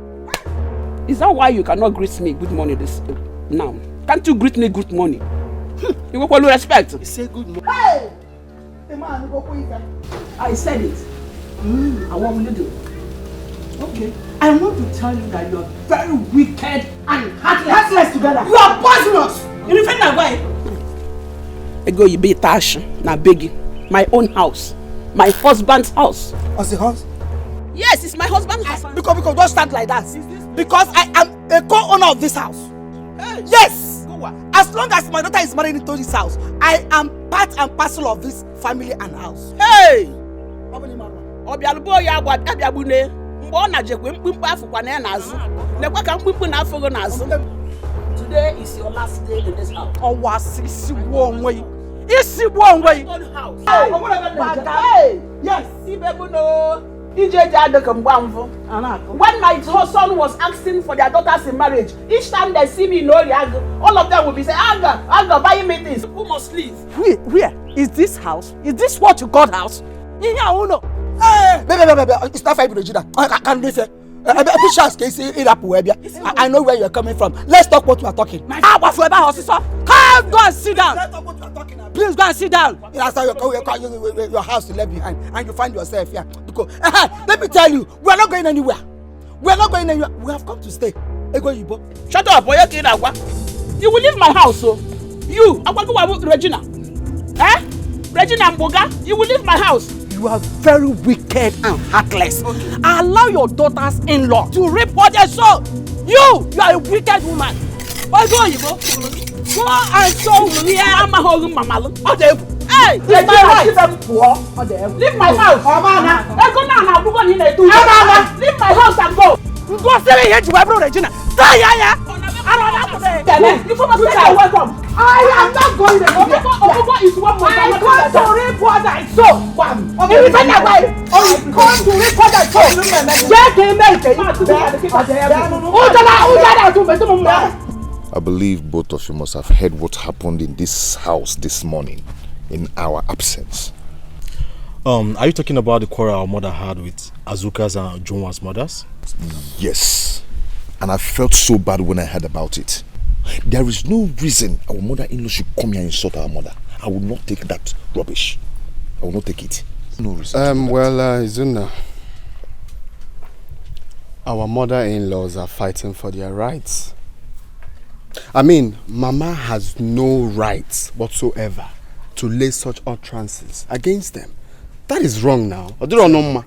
Is that why you cannot greet me good morning this now? Can't you greet me good morning? You go with respect. You say good morning. Hey! The man go quick. I said it. And what will you do? Okay. I want to tell you that you are very wicked and heartless. Heartless together. You are poisonous. You defend that way. I go you be tash na begi. My own house. My husband's house. What's the house? Yes, it's my husband's house. Because don't stand like that. Because I am a co-owner of this house. Hey. Yes. As long as my daughter is married into this house, I am part and parcel of this family and house. Hey! Obialubo ya gwa abiabune. Mgbe ọ na-jekwe mkpimkpe afụkwa na ya n'azụ. Nekwa ka mkpimkpe na-afụgo n'azụ. Today is your last day in this house. Ọwa isi gbuo onwe yi. Isi gbuo onwe yi. Hey! Yes, Ibebuno. When my son was asking for their daughters in marriage, each time they see me in Oriago, all of them will be saying, Aga, buy me this. Who must leave? Where? Is this house? Is this what you call house? Hey! Baby, it's not 5 Regina. I can't live here. I know where you're coming from. Let's talk what we are talking. Come, go and sit down. Let's talk what we are talking about. Please go and sit down. That's how your house is left behind, and you find yourself here. Because let me tell you, we are not going anywhere. We are not going anywhere. We have come to stay. Shut up, boy. You will leave my house, so you, Regina. Regina Mboga, you will leave my house. You are very wicked and heartless. Okay. Allow your daughters-in-law to reap what they sow. You are a wicked woman. Why go and show me. Hey, leave my house. Leave my house. Leave my house and go. Go stay here to my brother Regina. Welcome. I am not going to Ogogo is one more. I come to reap what I sow. I believe both of you must have heard what happened in this house this morning in our absence. Are you talking about the quarrel our mother had with Azuka's and Junwa's mothers? Yes. And I felt so bad when I heard about it. There is no reason our mother-in-law should come here and insult our mother. I will not take that rubbish. I will not take it. No reason. Izuna, our mother-in-laws are fighting for their rights. I mean, Mama has no rights whatsoever to lay such utterances against them. That is wrong now. Akwamia,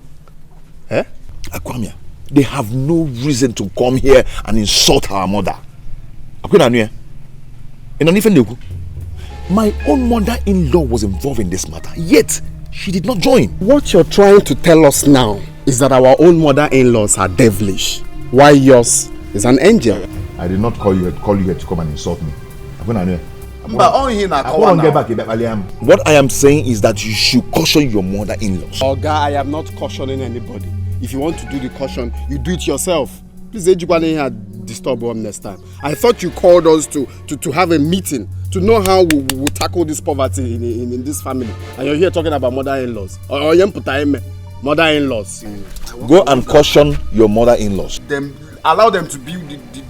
they have no reason to come here and insult our mother. My own mother-in-law was involved in this matter, yet she did not join. What you're trying to tell us now is that our own mother-in-laws are devilish, while yours is an angel. I did not call you here to come and insult me. What I am saying is that you should caution your mother-in-laws. Oga, I am not cautioning anybody. If you want to do the caution, you do it yourself. Please, disturb us next time. I thought you called us to have a meeting to know how we will tackle this poverty in this family. And you're here talking about mother-in-laws. Mother-in-laws. Go and caution your mother-in-laws. Allow them to be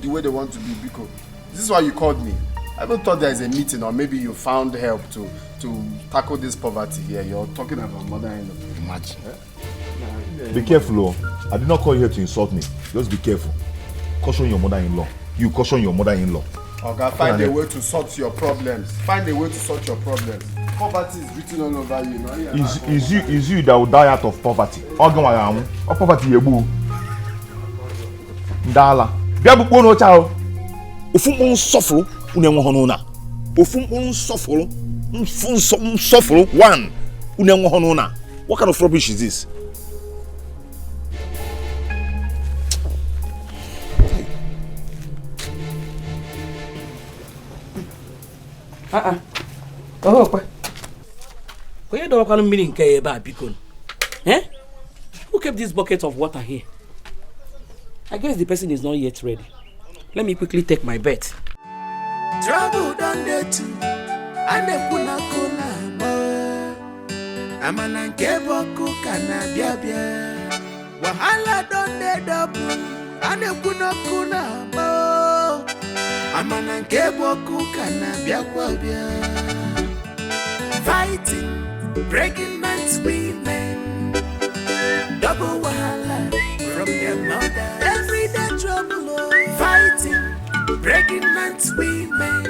the way they want to be, because this is why you called me. I even thought there is a meeting, or maybe you found help to tackle this poverty here. You're talking about mother-in-law. Imagine. Be careful, I did not call you here to insult me. Just be careful. Caution your mother-in-law. You caution your mother-in-law. Okay, find a way to sort your problems. Find a way to sort your problems. Poverty is written all over you. Is you that will die out of poverty? Poverty yebu. Ndala. Bia bukwo no chao. Ofun suffer unenwo hono na. Ofun suffer. Suffer one unenwo hono na. What kind of rubbish is this? Who kept this bucket of water here? I guess the person is not yet ready. Let me quickly take my bet. Trouble done there too. And the kuna Amana keboku kana bia. Wahala done there double. And the kuna Amana keboku kana biakwabia. Fighting, breaking man's women. Double wahala from their mother. Everyday trouble. Fighting, breaking man's women.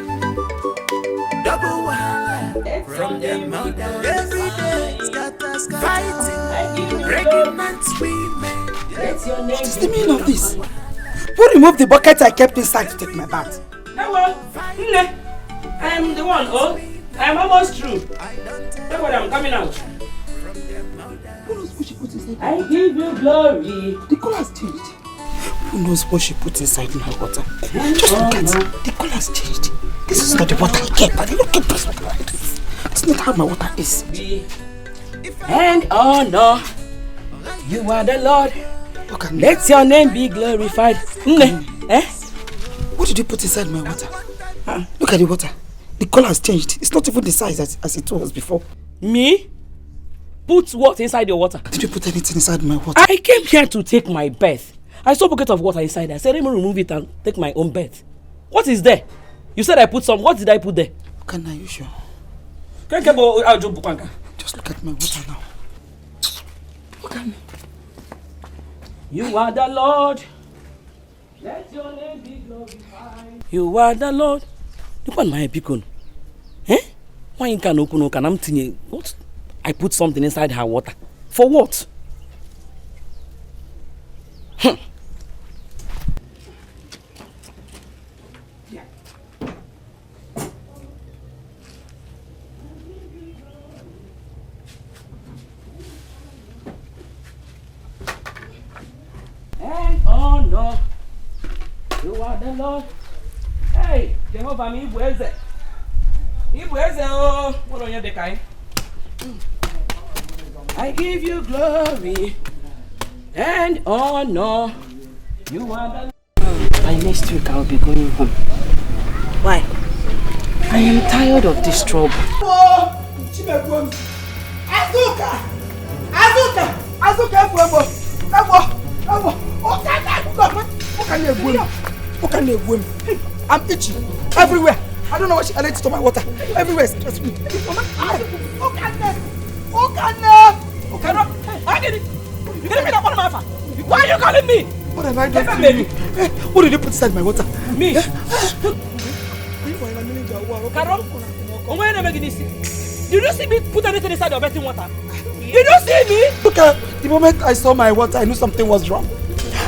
Double wahala from their mother. Every day, scatter, fighting, breaking man's women. What is the meaning of this? Who removed the bucket I kept inside to take my bath? Hello, Nne. I am the one. Oh, I am almost through. That's what I'm coming out. Who knows what she put inside? I give you glory. The color has changed. Who knows what she put inside my water? Just look at it. The color has changed. This is not the water I kept. I didn't keep this water like this. It's not how my water is. And honor, you are the Lord. Let your name be glorified. Eh? What did you put inside my water? Look at the water. The color has changed. It's not even the size as it was before. Me? Put what inside your water? Did you put anything inside my water? I came here to take my bath. I saw a bucket of water inside. I said, let me remove it and take my own bath. What is there? You said I put some. What did I put there? Are you sure? Just look at my water now. Look at me. You are the Lord. Let your name be glorified. You are the Lord. Look at my beacon. Eh? Why you can't open what? I put something inside her water. For what? And honor, you are the Lord. Hey, Jehovah, me Ibueze. Ibueze, oh, what on your Dikeh? I give you glory and honor. You are the Lord. By next week, I'll be going home. Why? I am tired of this trouble. I'm itchy everywhere. I don't know what she added to my water. Everywhere is stress me. Why are you calling me? What have I done to you? What did you put inside my water? Me? Did you see me put anything inside your bathing water? Did you see me? Look at the moment I saw my water, I knew something was wrong.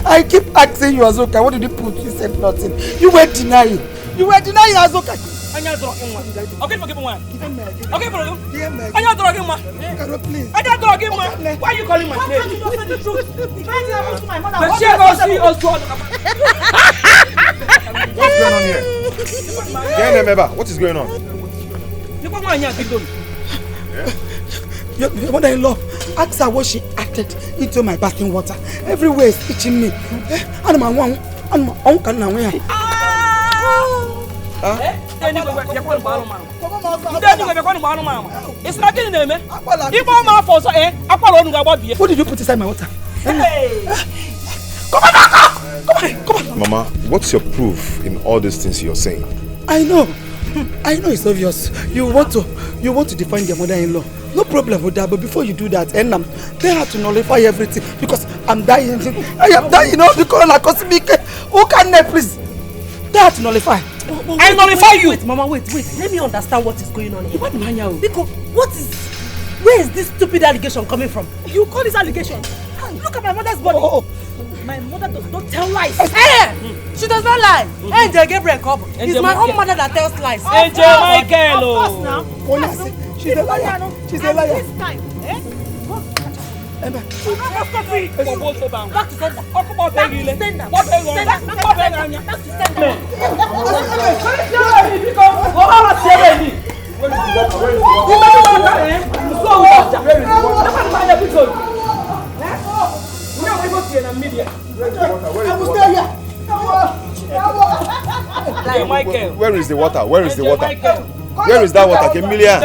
I keep asking you, Azoka, what did you put? You said nothing. You were denying. Azoka. Okay, forgive me one. Okay, forgive me. Please. Why are you calling my name? What's going on here? What is going on? Your mother-in-law, ask her what she added into my bathing water. Everywhere is itching me. What did you put inside my water? Come on. Mama, what's your proof in all these things you're saying? I know it's obvious. You want to define your mother-in-law. No problem with that, but before you do that, they have to nullify everything because I'm dying. I am dying. The corona caused me. Who can please? They have to nullify. I nullify you. Wait, Mama, wait. Let me understand what is going on here. Because where is this stupid allegation coming from? You call this allegation? Look at my mother's body. My mother does not tell lies. Hey! She does not lie. Angel Gabriel Cobb. It's my own mother that tells lies. Angel Michael. Of course now. She's a liar. She's a liar. This time, Emma. Back to sender. Where is the water? Where is that water? Emilia.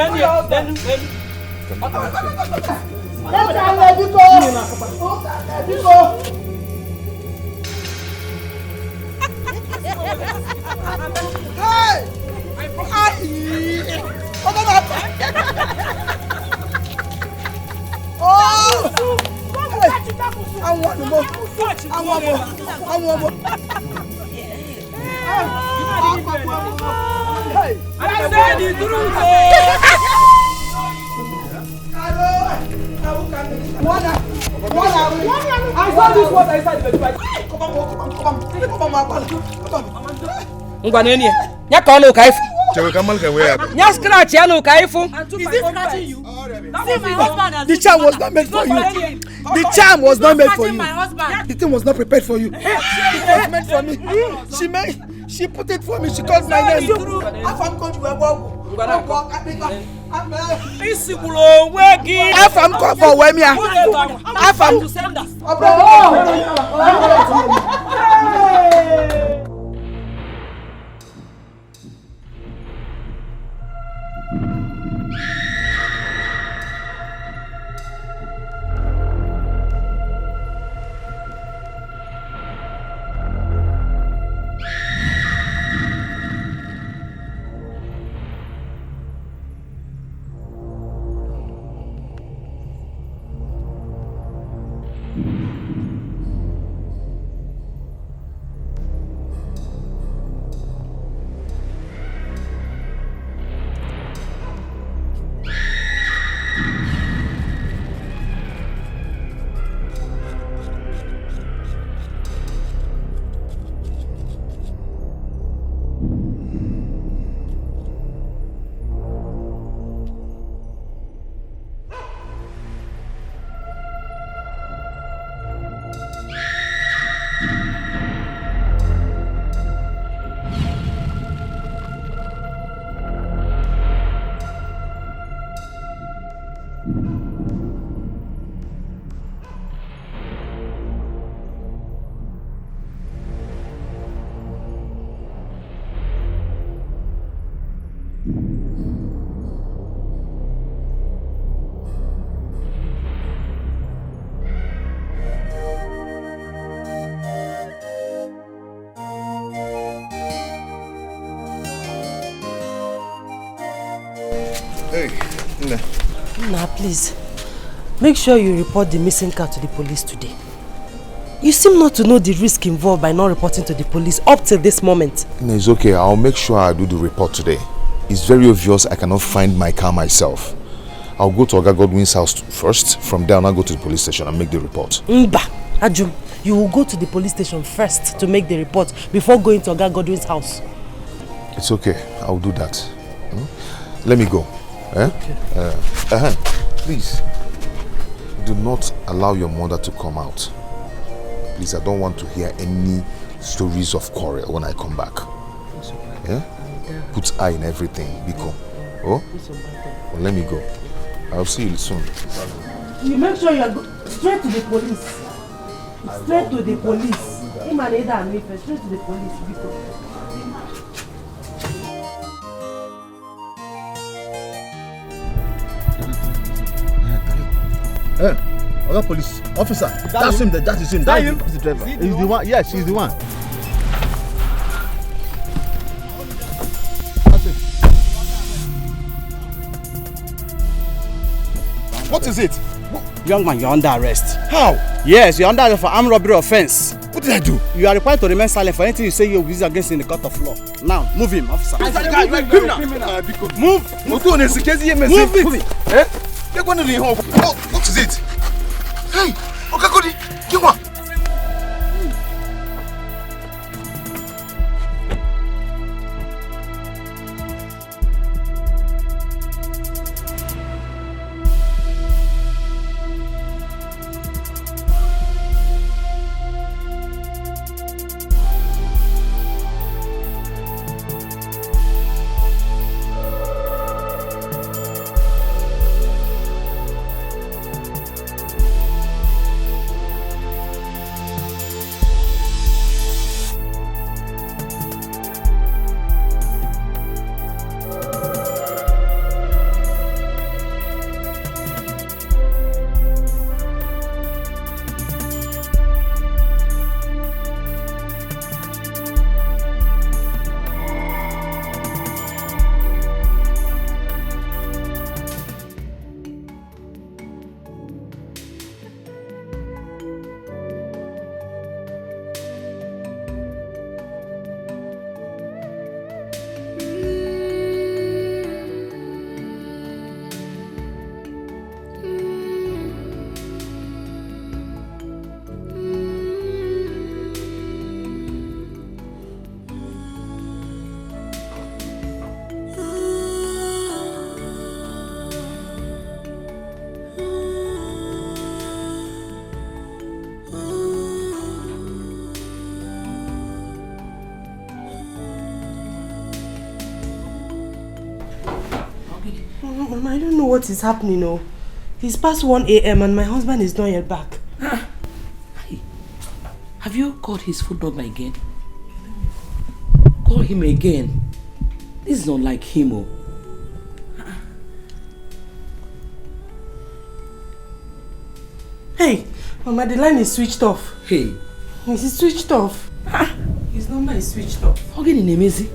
I said the truth. I saw this water inside the bed. Ngwaneni. Nya ka onu ka ifu. Chewe kamal ka where? Nya scratch ya no ka ifu. Is this scratching you? See, my husband. The charm was not meant for you. The charm was not meant for you. The thing was not prepared for you. It was meant for me. She put it for me. She called my name. Afam called you Isikulo weki. Afam called for Wemia. Afam. Hey, Nah, please. Make sure you report the missing car to the police today. You seem not to know the risk involved by not reporting to the police up till this moment. No, it's okay. I'll make sure I do the report today. It's very obvious I cannot find my car myself. I'll go to Oga Godwin's house first. From there, I'll go to the police station and make the report. Mba, Ajum, you will go to the police station first to make the report before going to Oga Godwin's house. It's okay. I'll do that. Let me go. Eh? Okay. Please, do not allow your mother to come out. Please, I don't want to hear any stories of quarrel when I come back. Yeah? Put eye in everything, Biko. Oh? Well, let me go. I'll see you soon. You make sure you are straight to the police. Straight to the police. Straight to the police, Biko. Hey, other police officer. That's him. That is him. That's the driver. He's the one. Yes, he's the one. What is it? Young man, you're under arrest. How? Yes, you're under arrest for armed robbery offense. What did I do? You are required to remain silent for anything you say you're used against in the court of law. Now, move him, officer. Move it. Eh? What is it? Hey, Okakodi, Kiwa. Mama, I don't know what is happening. Oh, it's past 1 a.m. and my husband is not yet back. Have you called his phone number again? Call him again. This is not like him. Oh. Hey, Mama, the line is switched off. Hey. It's switched off. His number is switched off. Again in Emezi.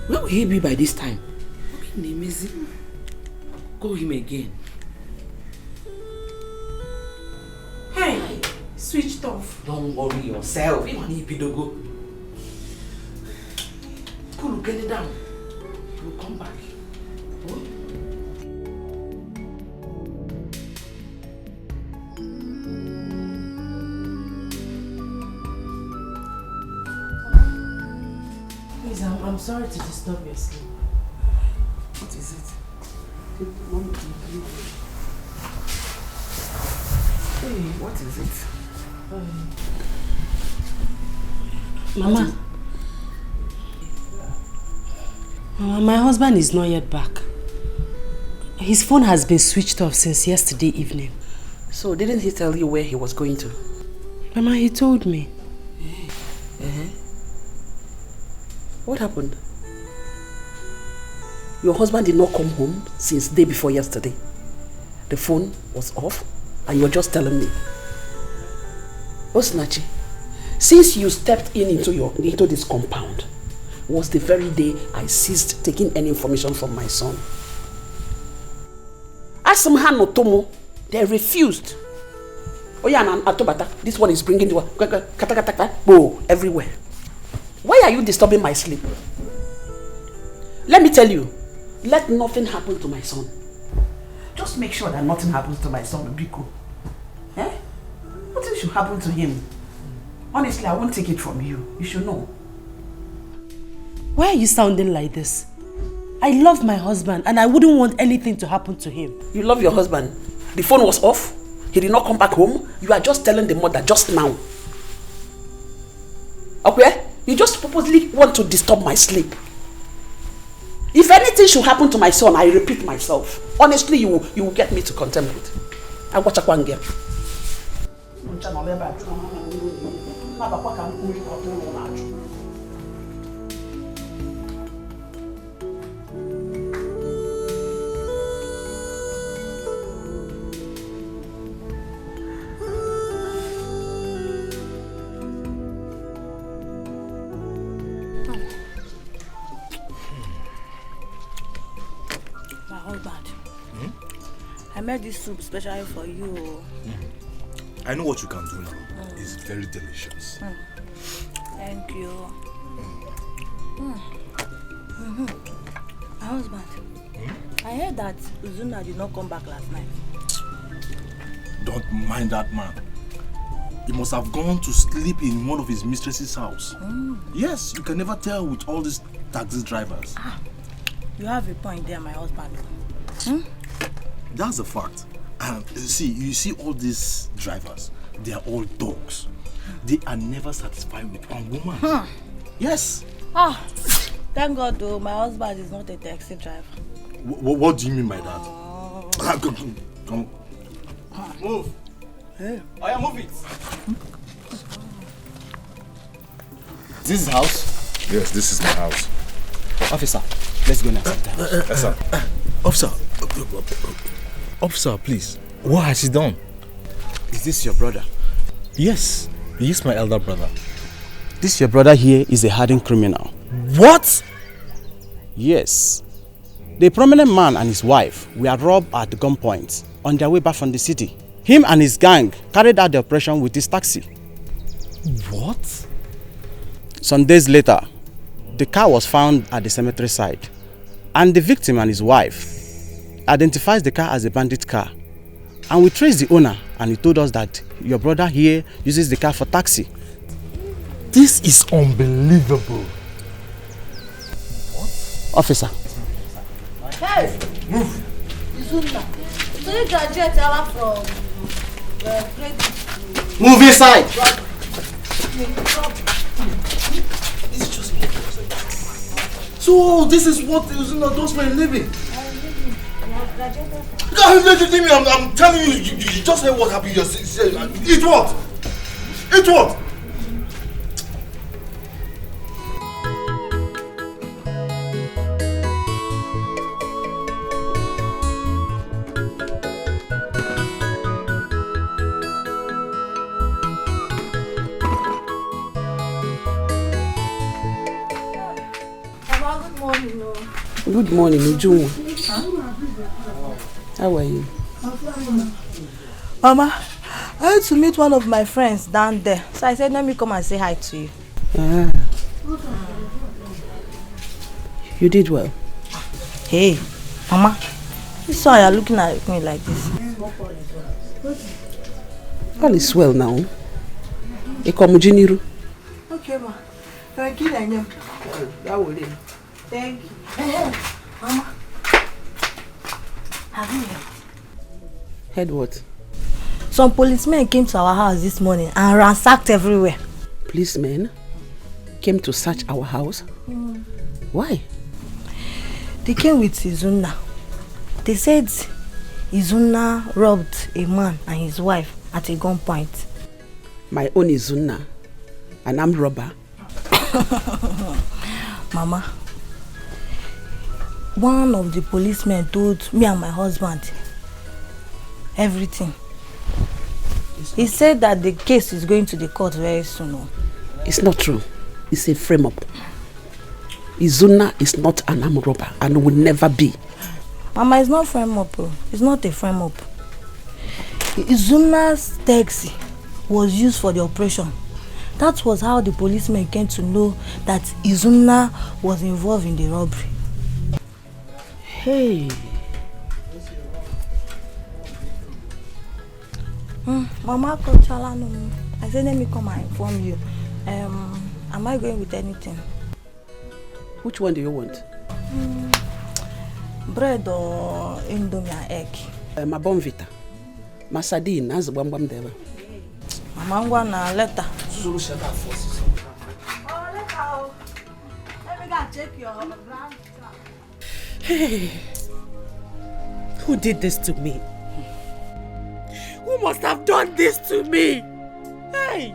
Where will he be by this time? In Emezi. Call him again. Hey, switched off. Don't worry yourself. You need to go. Cool, get it down. He will come back. Oh? Please, I'm sorry to disturb your sleep. What is it? Hey, what is it? Mama. Mama, my husband is not yet back. His phone has been switched off since yesterday evening. So, didn't he tell you where he was going to? Mama, he told me. What happened? Your husband did not come home since the day before yesterday. The phone was off and you're just telling me. Osinachi, since you stepped into this compound, was the very day I ceased taking any information from my son. Ask them Hanotomo, they refused. Oh yeah, Atobata, this one is bringing the everywhere. Why are you disturbing my sleep? Let me tell you, let nothing happen to my son. Just make sure that nothing happens to my son, Biko. Eh? Nothing should happen to him. Honestly, I won't take it from you. You should know. Why are you sounding like this? I love my husband and I wouldn't want anything to happen to him. You love your husband? The phone was off? He did not come back home? You are just telling the mother just now. Okay? You just purposely want to disturb my sleep. If anything should happen to my son, I repeat myself. Honestly, you will get me to contemplate. I watch a one girl. I made this soup specially for you. I know what you can do now. It's very delicious. Thank you. My husband, I heard that Uzuna did not come back last night. Don't mind that man. He must have gone to sleep in one of his mistress's house. Yes, you can never tell with all these taxi drivers. You have a point there, my husband. That's a fact. And you see all these drivers, they are all dogs. They are never satisfied with one woman. Yes. Thank God though, my husband is not a taxi driver. What do you mean by that? Come. Move. Hey. Move it. This is house? Yes, this is my house. Officer, let's go now. Yes, sir. Officer, please. What has he done? Is this your brother? Yes, he is my elder brother. This your brother here is a hardened criminal. What? Yes. The prominent man and his wife were robbed at gunpoint on their way back from the city. Him and his gang carried out the operation with his taxi. What? Some days later, the car was found at the cemetery site, and the victim and his wife identifies the car as a bandit car. And we traced the owner, and he told us that your brother here uses the car for taxi. This is unbelievable. What? Officer. Hey! Move! Izuna, so you graduate from Prejudice. Move inside! So this is what Izuna does for a living. I'm telling you, you just heard what happened. It what? It what? Good morning, Uju. How are you? Mama, I had to meet one of my friends down there. So I said, let me come and say hi to you. Ah. You did well. Hey, Mama, this why you're looking at me like this. All is well now. Ekomujiniru. Okay, ma. Thank you. Thank you. Mama, have you heard what? Some policemen came to our house this morning and ransacked everywhere. Policemen came to search our house? Why? They came with Izuna. They said Izuna robbed a man and his wife at a gunpoint. My own Izuna, an armed robber? Mama, one of the policemen told me and my husband everything. He said that the case is going to the court very soon. It's not true. It's a frame-up. Izuna is not an armed robber and will never be. Mama, it's not frame-up. It's not a frame-up. Izuna's taxi was used for the operation. That was how the policemen came to know that Izuna was involved in the robbery. Hey. Mama, I said let me come and inform you. Am I going with anything? Which one do you want? Bread or indomie and egg? My bonvita. My sardine, as the bam there. Mama, I'm going to letter. Let me go check your brand. Hey, who did this to me? Who must have done this to me? Hey,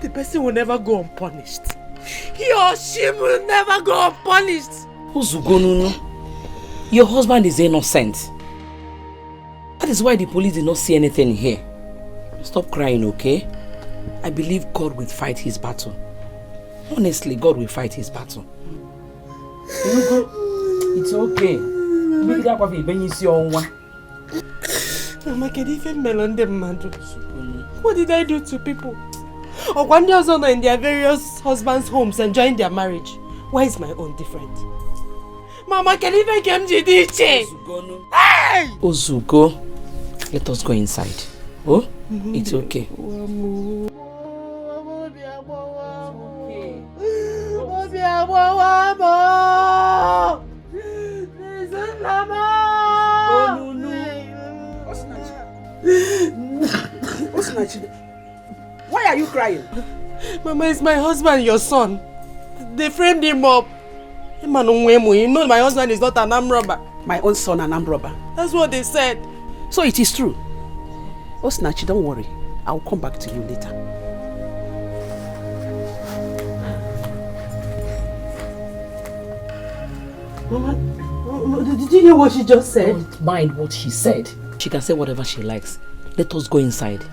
the person will never go unpunished. He or she will never go unpunished. Uzugonunu, your husband is innocent. That is why the police did not see anything here. Stop crying, okay? I believe God will fight his battle. Honestly, God will fight his battle. It's okay. Mama, can you even melon them, man? What did I do to people? Or one day also in their various husbands' homes enjoying their marriage. Why is my own different? Mama, can you even come to this? Hey! Ozugo, let us go inside. Oh, it's okay. Why are you crying? Mama, it's my husband, your son. They framed him up. You know my husband is not an armed robber. My own son, an armed robber. That's what they said. So it is true. Osinachi, don't worry. I'll come back to you later. Mama, did you hear what she just said? Don't mind what she said. She can say whatever she likes. Let us go inside.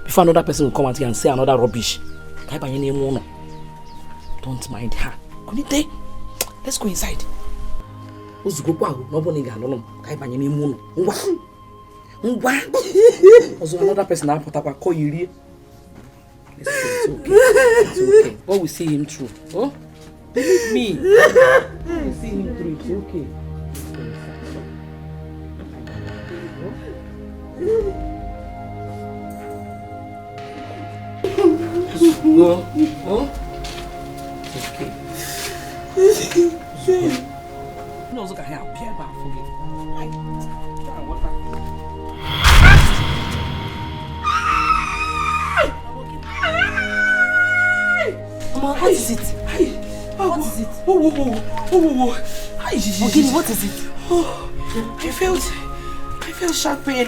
Before another person will come out here and say another rubbish. Don't mind her. Let's go inside. Also another person now put up a call you. It's okay. It's okay. God will see him through. Oh? Believe me. God will see him through. It's okay. Go. Oh? It's okay. No, look at how Pierre back for me. Mama, what is it? What is it? Ogini, what is it? Oh, I felt sharp pain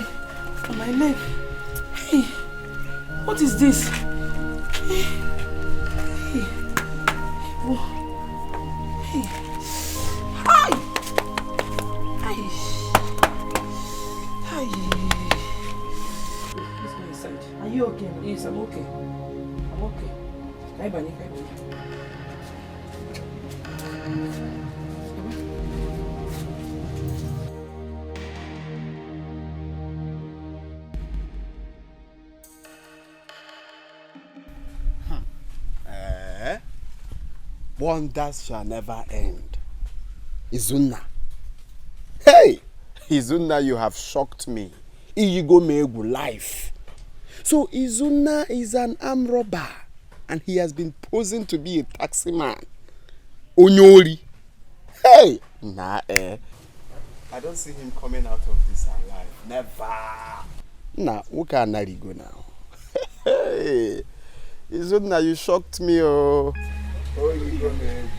on my leg. Hey, what is this? Hey. Oh. Hey. Hi. Hi. Hi. Let's go inside. Are you okay? Yes, I'm okay. I'm okay. Bye bye. Wonders shall never end. Izuna. Hey! Izuna, you have shocked me. Iyigo megu life. So Izuna is an armed robber and he has been posing to be a taxi man. Onyori. Hey! Nah, I don't see him coming out of this alive. Never. Nah, who can I go now? Hey! Izuna, you shocked me, oh. Oh, you go, man.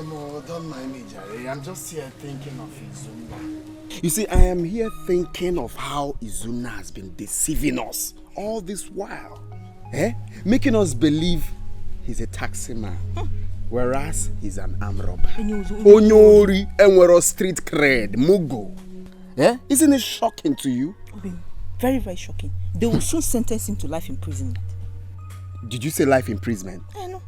No, don't mind me, Jerry. I'm just here thinking of Izuna. You see, I am here thinking of how Izuna has been deceiving us all this while. Making us believe he's a taxi man, whereas he's an armed robber. Onyori, and we're a street cred, Mugo. Isn't it shocking to you? Very, very shocking. They will soon sentence him to life imprisonment. Did you say life imprisonment? I know.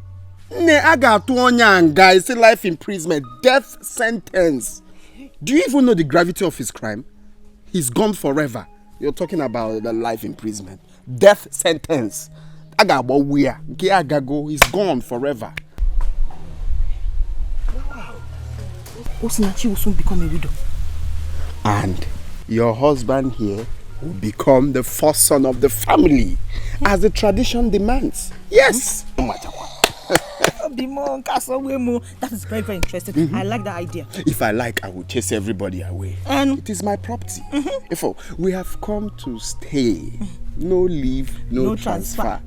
I got two young guys say life imprisonment, death sentence. Do you even know the gravity of his crime? He's gone forever. You're talking about the life imprisonment, death sentence. I got about where? He's gone forever. Wow. Osinachi will soon become a widow. And your husband here will become the first son of the family, as the tradition demands. Yes. No matter what. That is very, very interesting. I like that idea. If I like, I will chase everybody away. It is my property. Therefore, we have come to stay. No leave, no transfer.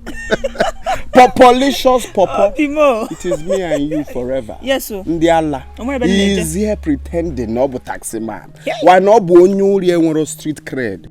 Populicious Papa. It is me and you forever. Yes, sir. Ndiala. He is here pretending no taxi man. Why not Bonyuri and street cred?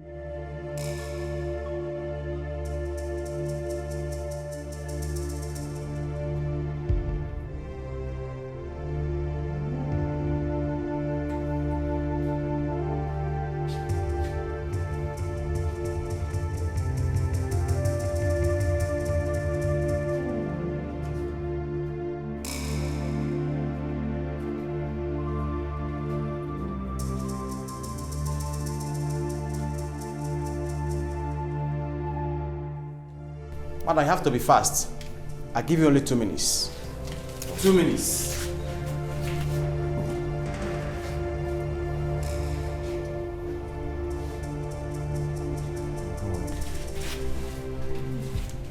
But I have to be fast. I give you only 2 minutes. 2 minutes.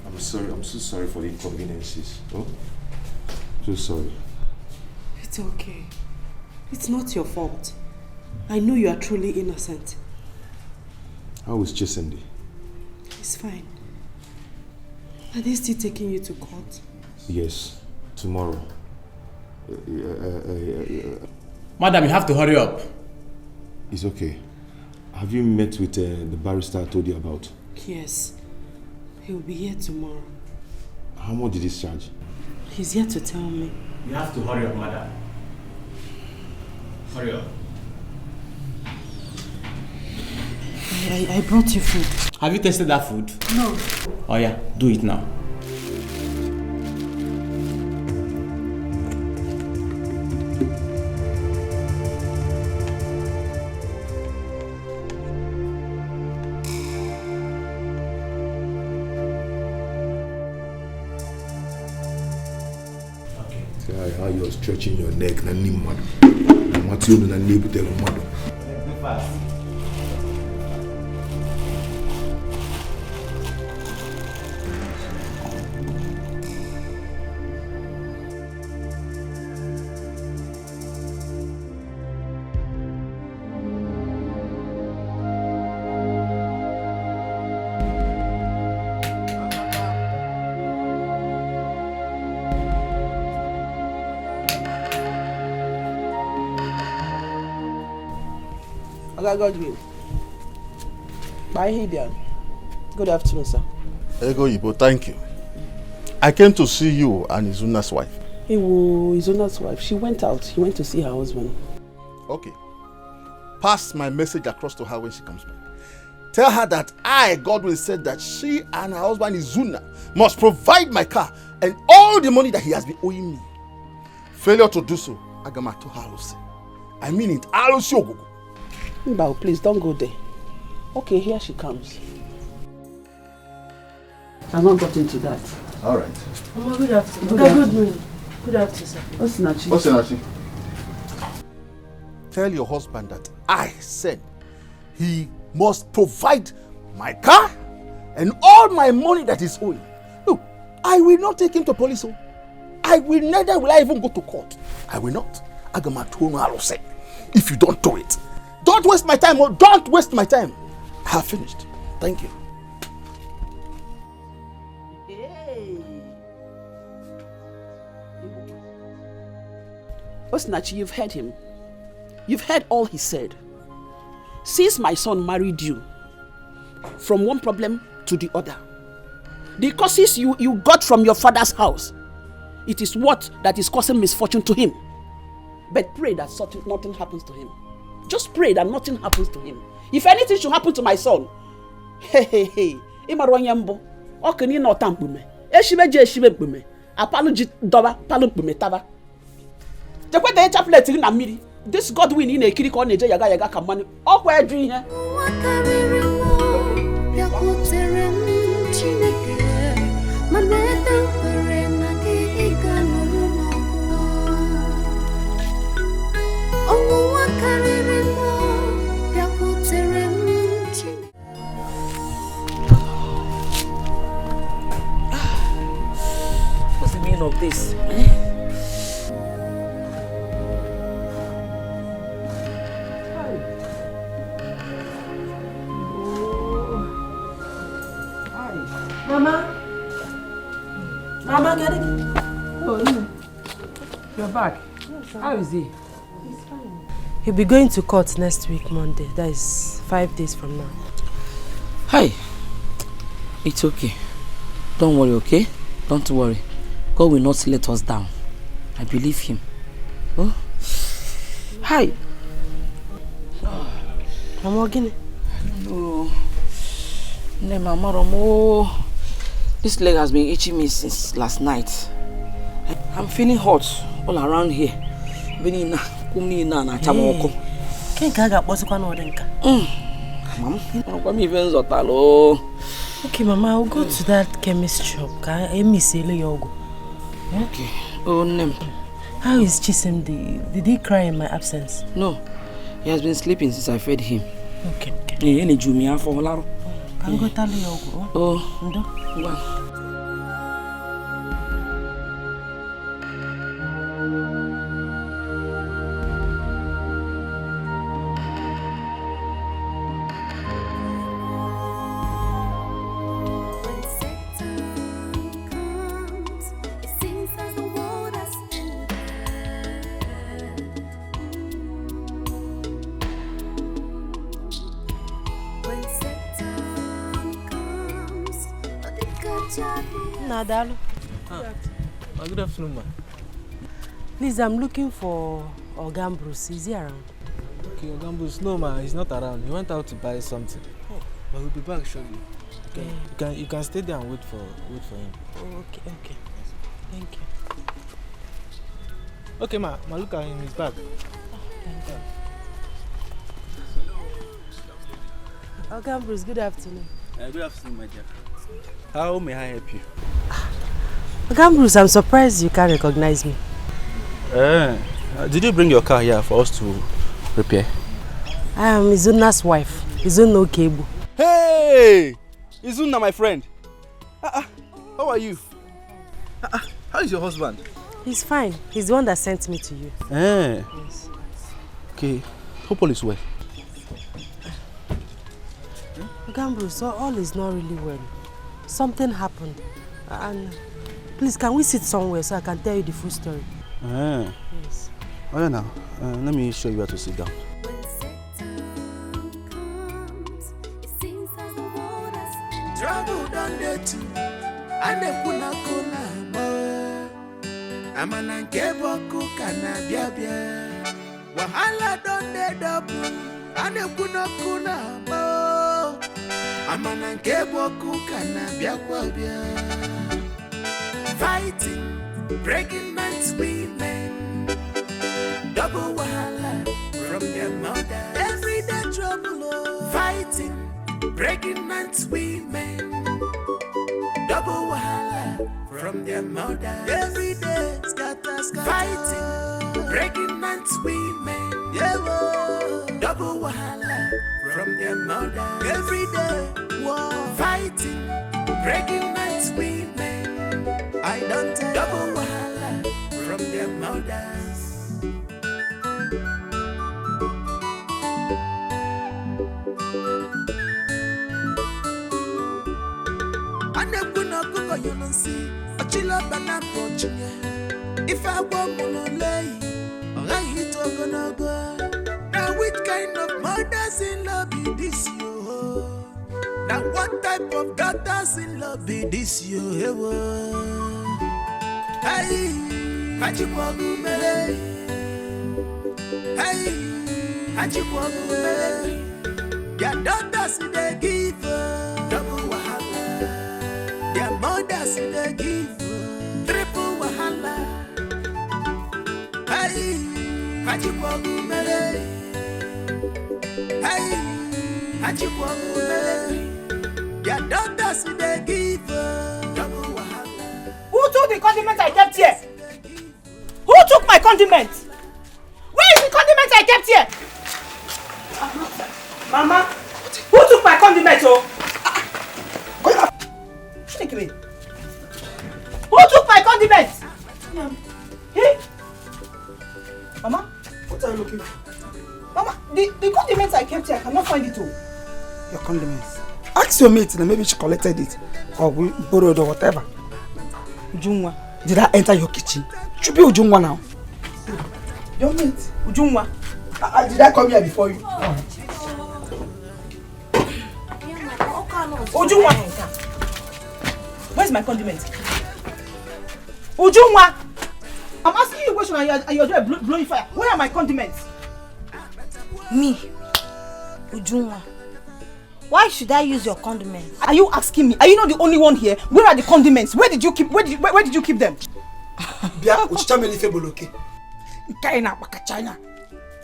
I'm sorry. I'm so sorry for the inconveniences. Oh, so sorry. It's okay. It's not your fault. I know you are truly innocent. How is Chesende? It's fine. Are they still taking you to court? Yes, tomorrow. Madam, you have to hurry up. It's okay. Have you met with the barrister I told you about? Yes. He will be here tomorrow. How much did he charge? He's here to tell me. You have to hurry up, madam. Hurry up. I brought you food. Have you tasted that food? No. Oh yeah, do it now. See how you're stretching your neck. Na ni mad. What you do na ni butelo mad. Oga Godwin. Bye, Hidian. Good afternoon, sir. Ego Ibo, thank you. I came to see you and Izuna's wife. Izuna's wife. She went out. She went to see her husband. Okay. Pass my message across to her when she comes back. Tell her that I, Godwin, said that she and her husband Izuna must provide my car and all the money that he has been owing me. Failure to do so, Agamato Halose. I mean it, Halose Ogogo. Mbao, please don't go there. Okay, here she comes. I've not got into that. All right. Mama, good afternoon. Good morning. Good afternoon, sir. Osinachi. Tell your husband that I said he must provide my car and all my money that is owing. Look, I will not take him to police. Neither will I even go to court. I will not. If you don't do it, don't waste my time. Don't waste my time. I have finished. Thank you. Osinachi, you've heard him. You've heard all he said. Since my son married you, from one problem to the other, the causes you got from your father's house, it is what that is causing misfortune to him. But pray that nothing happens to him. Just pray that nothing happens to him. If anything should happen to my son, Imarwanyambo, Okani no tampume, Eshibeje Shibempume, Apology Doba, Palumpume Tava. The way they chaplet in a miri, this Godwin in a kiriko on a yaga kamani, all where dream here. What's the meaning of this? Mama, get it? Oh, no. You're back. Yes, how is he? He's fine. He'll be going to court next week, Monday. That is 5 days from now. Hi. It's okay. Don't worry, okay? Don't worry. God will not let us down. I believe him. Oh? Hi. Mama, Guinea? No. No, Mama Romo. This leg has been itching me since last night. I'm feeling hot all around here. Mom, okay, Mama, I'll go to that chemist shop. Okay. Oh, name. How is Chisimdi? Did he cry in my absence? No. He has been sleeping since I fed him. Okay. Can go tell you. Oh. Nadalo. Good afternoon, ma. Please, I'm looking for Ogambros. Is he around? Okay, Ogambros, no, ma, he's not around. He went out to buy something. Oh, but he'll be back shortly. You can stay there and wait for him. Oh, okay. Thank you. Okay, ma, look at him. He's back. Thank you. Ogambros, good afternoon. Good afternoon, my dear. How may I help you? Gambrus, I'm surprised you can't recognize me. Did you bring your car here for us to repair? I am Izuna's wife, Izuna Okebu. Hey! Izuna, my friend. How are you? How is your husband? He's fine. He's the one that sent me to you. Yes. Okay. Hope all is well. Gambrus, all is not really well. Something happened. And please, can we sit somewhere so I can tell you the full story? Yes. Oh, yeah, now. Let me show you where to sit down. dey too. Ane kuna kuna mo. Amana nke boku kana bia bia. Wahala don dey double. Ane kuna kuna mo. Amana nke boku kana bia bia. Fighting, breaking man's women. Double wahala from their mother. Everyday trouble, fighting, breaking man's women. Double wahala from their mother. Everyday scatter, fighting, breaking man's women. Double wahala from their mother. Everyday war, fighting, breaking man's women. I don't double wahala from their mothers. Anekuna kuko yonsi, achila bana pochie. If I want monolay, alright to gonna go. Now which kind of mothers in love be this yo? Now what type of daughters in love be this yo? Hey, Hachiwagu me. Hey, Hachiwagu me. Their daughters they give double wahala. Their mothers they give triple wahala. Hey, Hachiwagu me. Hey, Hachiwagu me. Their daughters they give double wahala. Who took the condiment I kept here? Who took my condiment? Where is the condiment I kept here? Mama, who took my condiment? Oh, take me. Who took my condiment? Hey, Mama, what are you looking for? Mama, the condiments I kept here, I cannot find it. Oh, Your condiments. Ask your mate, and maybe she collected it or we borrowed or whatever. Ujungwa. Did I enter your kitchen? Should be Ujungwa now. Your mate, Ujungwa. Did I come here before you? Ujungwa. Where's my condiment? Ujungwa. I'm asking you a question and you're there blowing fire. Where are my condiments? Me, Ujungwa. Why should I use your condiments? Are you asking me? Are you not the only one here? Where are the condiments? Where did you keep them? Bia, uchichameli feboloke. Kaina China.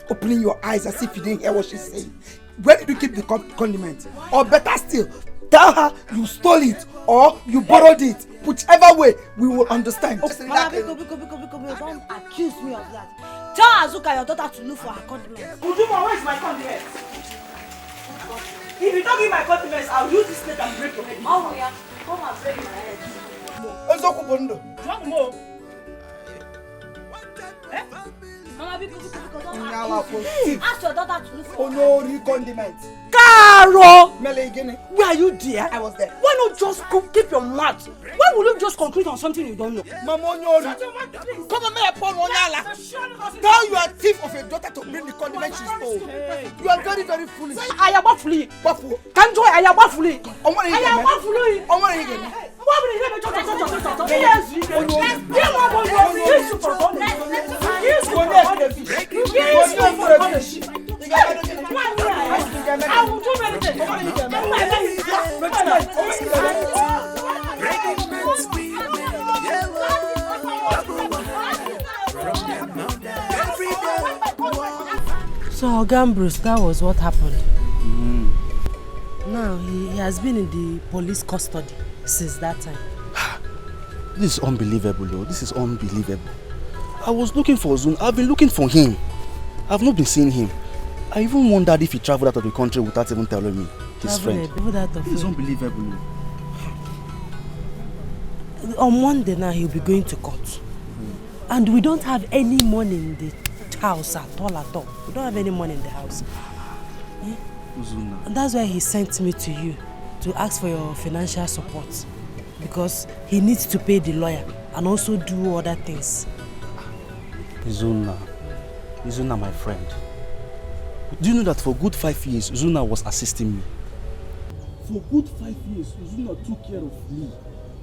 Opening your eyes as if you didn't hear what she's saying. Where did you keep the condiment? Or better still, tell her you stole it or you borrowed it. Whichever way, we will understand. Mama, Biko, don't accuse me of that. Tell Azuka your daughter to look for her condiments. Ujuma, where is my condiments? If you don't give my condiments, I'll use this plate and break your head. Oh yeah, come and break my head. Drunk more. Eh? Mama, Biko, don't Ask your daughter to look for Onori condiments. Caro! Where are you there? I was there. Why not just keep your mouth? Why will you just conclude on something you don't know? Mama Onyori, come on, tell your thief of a daughter to bring the condiment she stole. You are very, very foolish. I am not foolish. Can't joy, I am not foolish. I am not foolish. I will do anything. So, Gambros, that was what happened. Now, he has been in the police custody since that time. This is unbelievable, though. This is unbelievable. I was looking for Zun. I've been looking for him. I've not been seeing him. I even wondered if he traveled out of the country without even telling me. His friend. This is unbelievable. On Monday now, he'll be going to court. And we don't have any money in the house at all. We don't have any money in the house. And that's why he sent me to you to ask for your financial support. Because he needs to pay the lawyer and also do other things. Zuna, my friend. Do you know that for good 5 years, Zuna was assisting me? For good 5 years, Uzuna took care of me.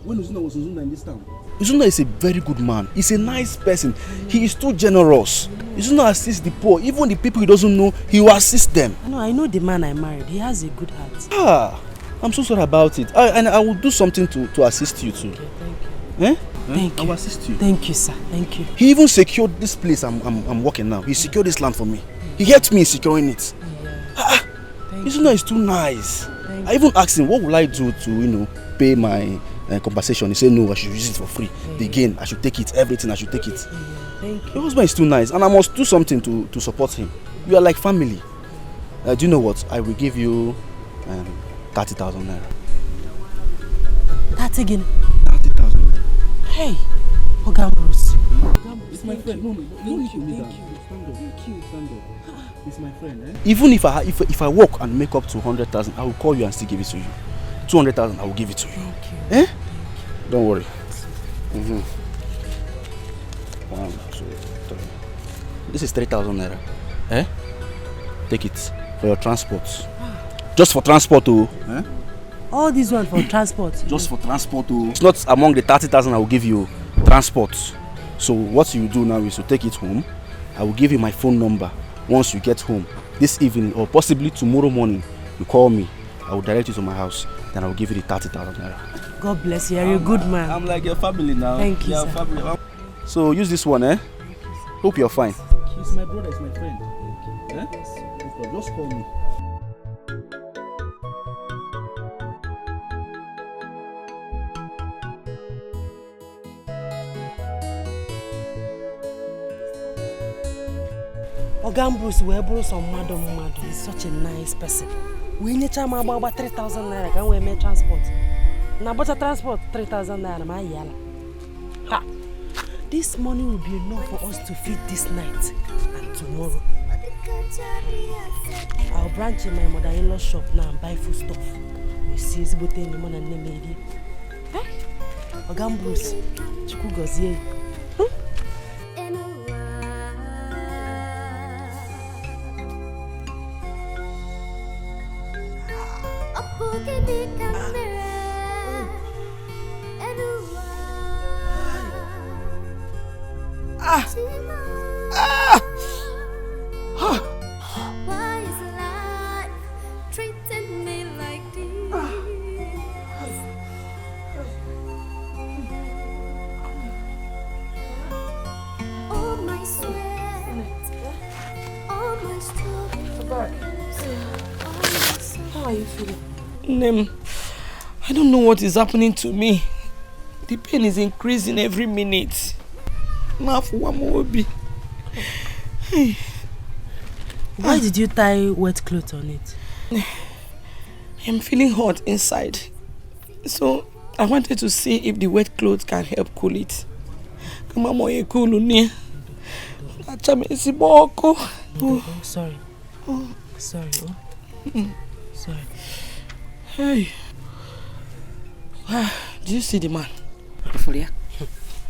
When Uzuna was Uzuna in this town. Uzuna is a very good man. He's a nice person. He is too generous. Uzuna assists the poor. Even the people he doesn't know, he will assist them. I know the man I married. He has a good heart. I'm so sorry about it. And I will do something to assist you too. Okay, thank you. Thank you. I will assist you. Thank you, sir. Thank you. He even secured this place I'm working now. He secured this land for me. He helped me in securing it. Uzuna is too nice. I even asked him, what will I do to, pay my compensation? He said, no, I should use it for free. The gain, I should take it. Everything, I should take it. Thank you. Your husband is too nice, and I must do something to support him. You are like family. Do you know what? I will give you 30,000 naira. That again? 30,000 naira. Hey, Oga Bruce. It's my friend. No, thank you. Stand up. It's my friend. Even if I work and make up to 100,000, I will call you and still give it to you. 200,000, I will give it to you. Thank you. Don't worry. 1, 2, 3. This is 3,000 naira. Take it for your transport. Just for transport, All this one for transport. Just for transport, It's not among the 30,000 I will give you. Transport. So what you do now is to take it home. I will give you my phone number. Once you get home this evening or possibly tomorrow morning, you call me. I will direct you to my house. Then I will give you the 30,000 naira. God bless you. You're a good man. I'm like your family now. Thank you, sir. Family. So use this one, Hope you're fine. He's my brother, he's my friend. Just call me. Oga Bruce wee bụrụ sọ mmadụ. He's such a nice person. We nyecha m agba 3,000 naira ka m wee mee transport. Na bọcha transport 3,000 naira ma yala. This money will be enough for us to feed this night and tomorrow. I'll branch in my mother-in-law's shop now and buy food stuff. You see, it's about any money and name. Oga Bruce, Chukwu gozie. Why is life treating me like this? All my sweat, all my struggles. How are you feeling? Nem, I don't know what is happening to me. The pain is increasing every minute. Now for one more be. Why did you tie wet clothes on it? I'm feeling hot inside. So I wanted to see if the wet clothes can help cool it. Come on, cool near. Sorry. Sorry. Sorry. Hey. Did you see the man?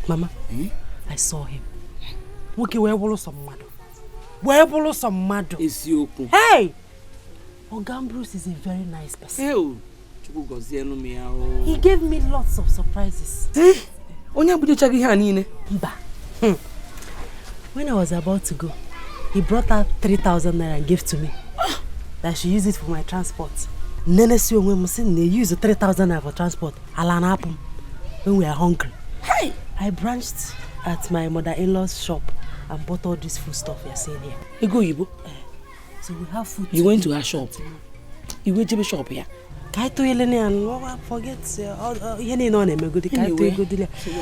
Mama, I saw him. Okay, where will some mado? Where will some mado? Is you? Hey! Oga Bruce is a very nice person. He gave me lots of surprises. When I was about to go, he brought out 3,000 naira and gave to me. That I should use it for my transport. Nene si when we use the 3,000 naira for transport. When we are hungry. Hey! I branched at my mother-in-law's shop and bought all this food stuff you're seeing here. You go, Ibo? So we have food. You went to her shop? You went to the shop here? Forget.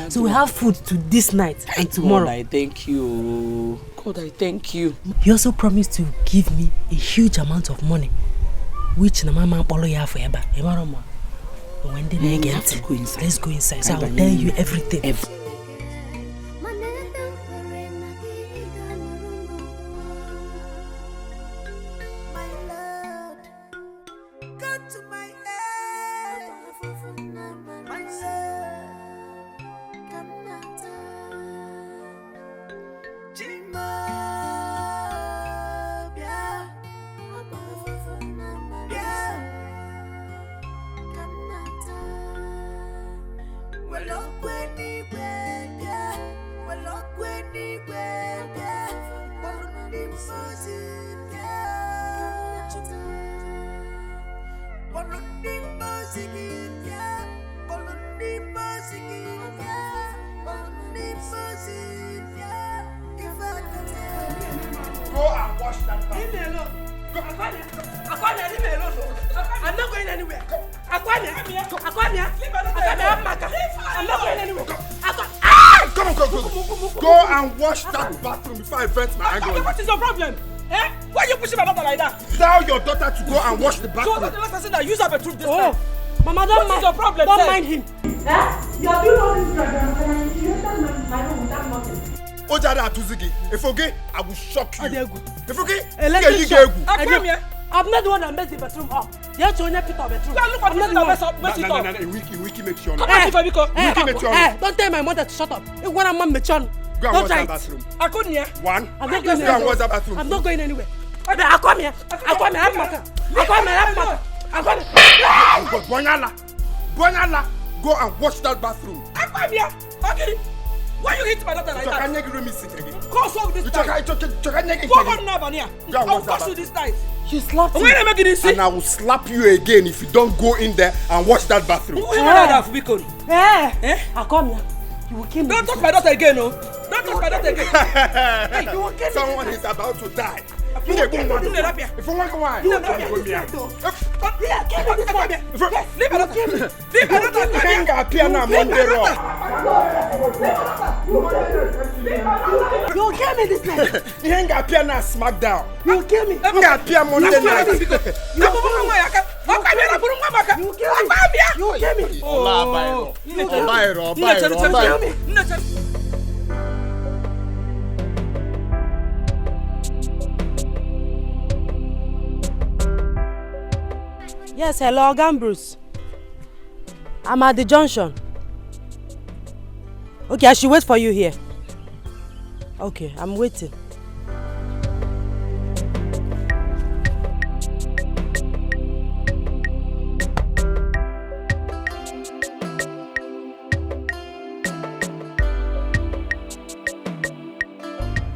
So we have food to this night and tomorrow. God, I thank you. God, I thank you. He also promised to give me a huge amount of money, which Mama follow you forever. When they get, let's go inside. So I will tell you everything. and wash that back. Leave me alone. Aquamia, leave me alone. I'm not going anywhere. Aquamia, I'm not going anywhere. Come on. Go and wash that bathroom before I vent my anger. What is your problem? Eh? Why are you pushing my daughter like that? Tell your daughter to go and wash the bathroom. So that's the last person that use her bedroom this time. Mama, don't mind. What is your problem? Don't mind him. You are doing all this program and you enter my room without nothing. Ojada Atuzigi, if okay, I will shock you. If okay, I'm not the one that messed the bedroom up. You have to only pick up bedroom. Look at the that mess it up. Wiki make sure. Don't tell my mother to shut up. You want a man mechon. Go and wash that bathroom. I couldn't hear. One. I'm not going anywhere. Go and wash that bathroom. I'm not going anywhere. I come here. Bonyala, go and wash that bathroom. I come here. Okay. Why you hit my daughter like that? Go solve this time. Go on now, Vania. I'll force you this time. She slapped you. And I will slap you again if you don't go in there and wash that bathroom. I come here. You will kill me. Don't touch my daughter again, no. Don't touch my daughter again. Hey, you will kill me. Someone is about to die. If you want to go on, you will kill me this night. You ain't got piano smackdown. You will kill me. You got piano Monday night. You will kill me. Oh, Yes, hello, Bruce. I'm at the junction. Okay, I should wait for you here. Okay, I'm waiting.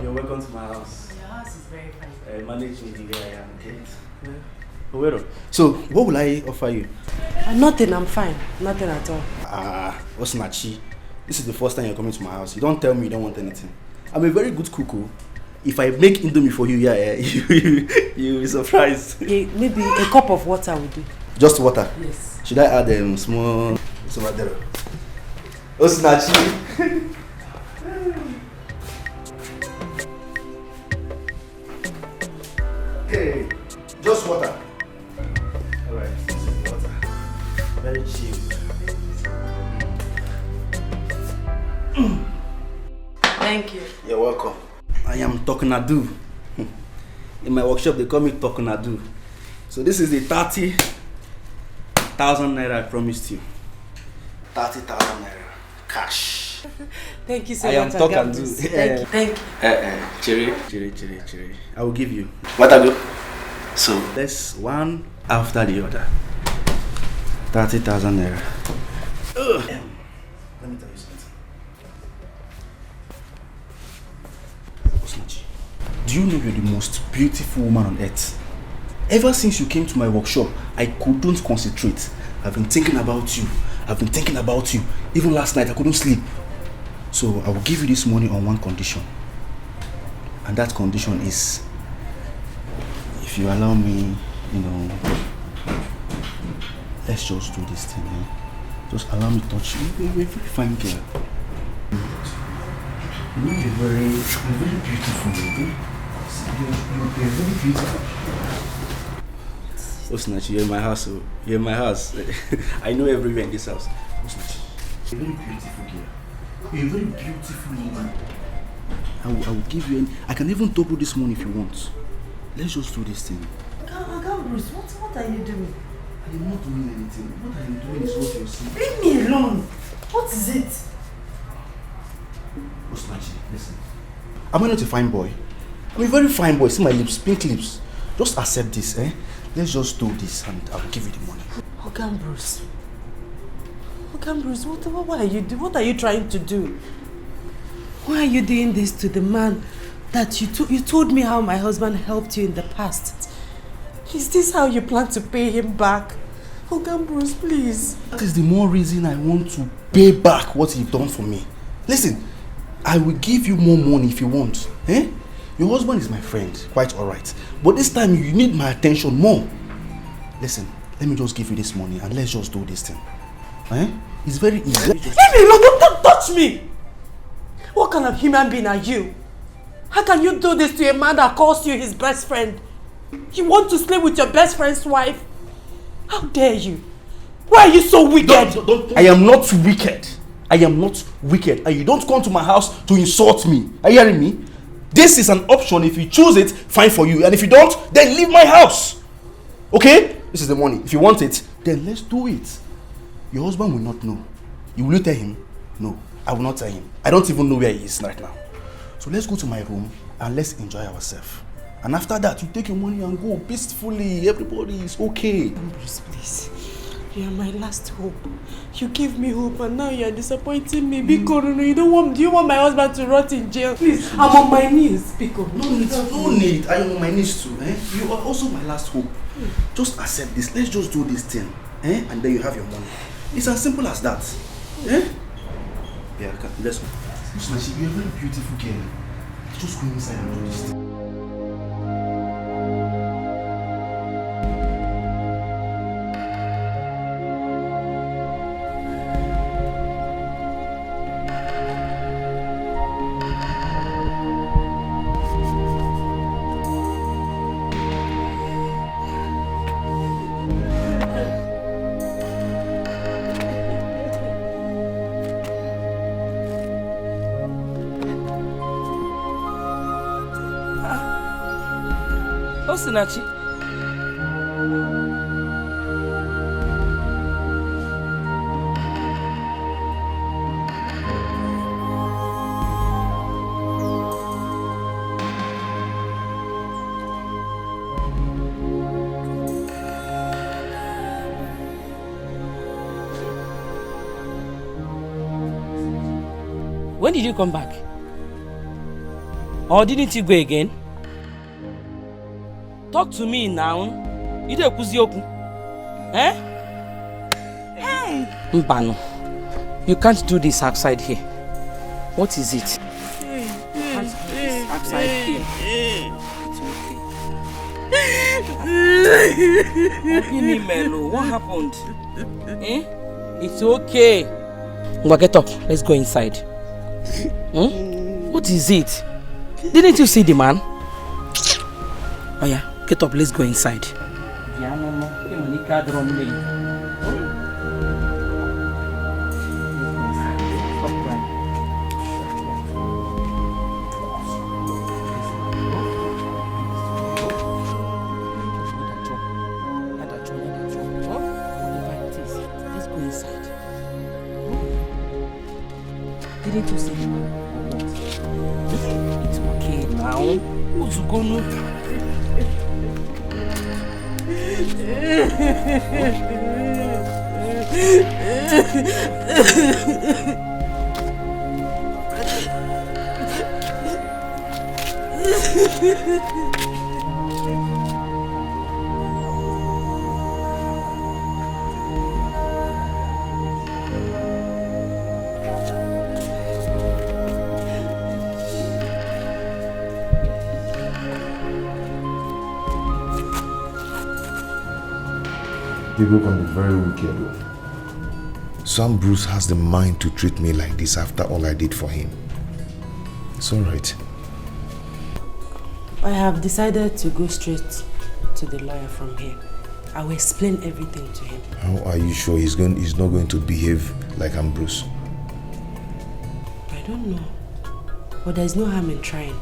You're welcome to my house. Your house is very fine. I manage the way I am, okay? Yeah. So, what will I offer you? Nothing, I'm fine. Nothing at all. Osinachi, this is the first time you're coming to my house. You don't tell me you don't want anything. I'm a very good cook. If I make indomie for you, you'll be surprised. Maybe a cup of water will do. Just water? Yes. Should I add small... Osinachi. Okay, just water. Alright, this is the water. Very cheap. Thank you. You're welcome. I am Tokunadu. In my workshop, they call me Tokunadu. So this is the 30,000 naira I promised you. 30,000 naira. Cash. Thank you so much. I am Tokunadu. Thank you. Cherry. I will give you. What I do? So let's one after the other. 30,000 naira. Let me tell you something. Osinachi, do you know you're the most beautiful woman on earth? Ever since you came to my workshop, I couldn't concentrate. I've been thinking about you. Even last night, I couldn't sleep. So I will give you this money on one condition. And that condition is, if you allow me, let's just do this thing, Just allow me to touch you. You're a very fine girl. You're very beautiful, You're very beautiful. Osinachi, you're in my house. You're in my house. I know everywhere in this house. Osinachi, you're a very beautiful girl. You're a very beautiful woman. I will give you I can even double this money if you want. Let's just do this thing. Bruce, what are you doing? I am not doing anything. What I am doing is what you're seeing. Leave me alone. What is it? Osinachi, listen. Am I not a fine boy? I'm a very fine boy. See my lips, pink lips. Just accept this, Let's just do this and I will give you the money. Bruce. Okay, Bruce, what are you trying to do? Why are you doing this to the man that you told me how my husband helped you in the past? Is this how you plan to pay him back? Okay, Bruce, please. That is the more reason I want to pay back what you've done for me. Listen, I will give you more money if you want. Eh? Your husband is my friend, quite alright. But this time you need my attention more. Listen, let me just give you this money and let's just do this thing. Eh? It's very easy. Leave me alone, don't touch me! What kind of human being are you? How can you do this to a man that calls you his best friend? You want to sleep with your best friend's wife? How dare you? Why are you so wicked? I am not wicked. I am not wicked. And you don't come to my house to insult me. Are you hearing me? This is an option. If you choose it, fine for you. And if you don't, then leave my house. Okay? This is the money. If you want it, then let's do it. Your husband will not know. Will you tell him? No, I will not tell him. I don't even know where he is right now. So let's go to my room and let's enjoy ourselves. And after that, you take your money and go peacefully. Everybody is okay. Bruce, please. You are my last hope. You gave me hope and now you are disappointing me. Biko, no, do you want my husband to rot in jail? Please, I'm on my knees. Biko. No need. I am on my knees too. Eh? You are also my last hope. Just accept this. Let's just do this thing. Eh? And then you have your money. It's as simple as that. Eh? Yeah, let's go. Listen, you're a very beautiful girl. Just go inside and do this thing. Osinachi. When did you come back? Or didn't you go again? Talk to me now. You don't kuzioku. Eh? Hey! Mbano, you can't do this outside here. What is it? You can't do this outside here. It's okay. What happened? Eh? It's okay. Ngwa, get up. Let's go inside. What is it? Didn't you see the man? Oh yeah, get up, let's go inside. Didn't you see the man? It's okay now. Who's gonna? People can be very wicked. Some Bruce has the mind to treat me like this after all I did for him. It's alright. I have decided to go straight to the lawyer from here. I will explain everything to him. How are you sure he's not going to behave like I'm Bruce? I don't know. But there's no harm in trying.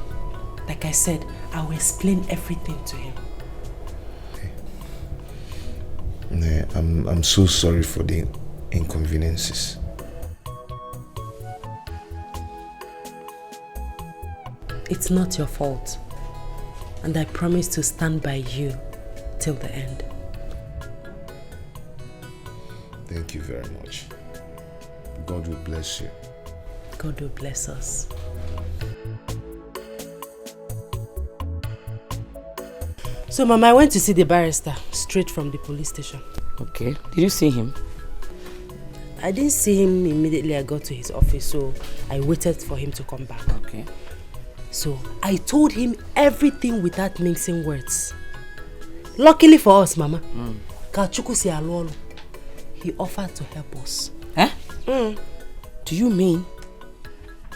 Like I said, I will explain everything to him. I'm so sorry for the inconveniences. It's not your fault. And I promise to stand by you till the end. Thank you very much. God will bless you. God will bless us. So, Mama, I went to see the barrister straight from the police station. Okay. Did you see him? I didn't see him immediately I got to his office, so I waited for him to come back. Okay. So, I told him everything without mixing words. Luckily for us, Mama, he offered to help us. Eh? Do you mean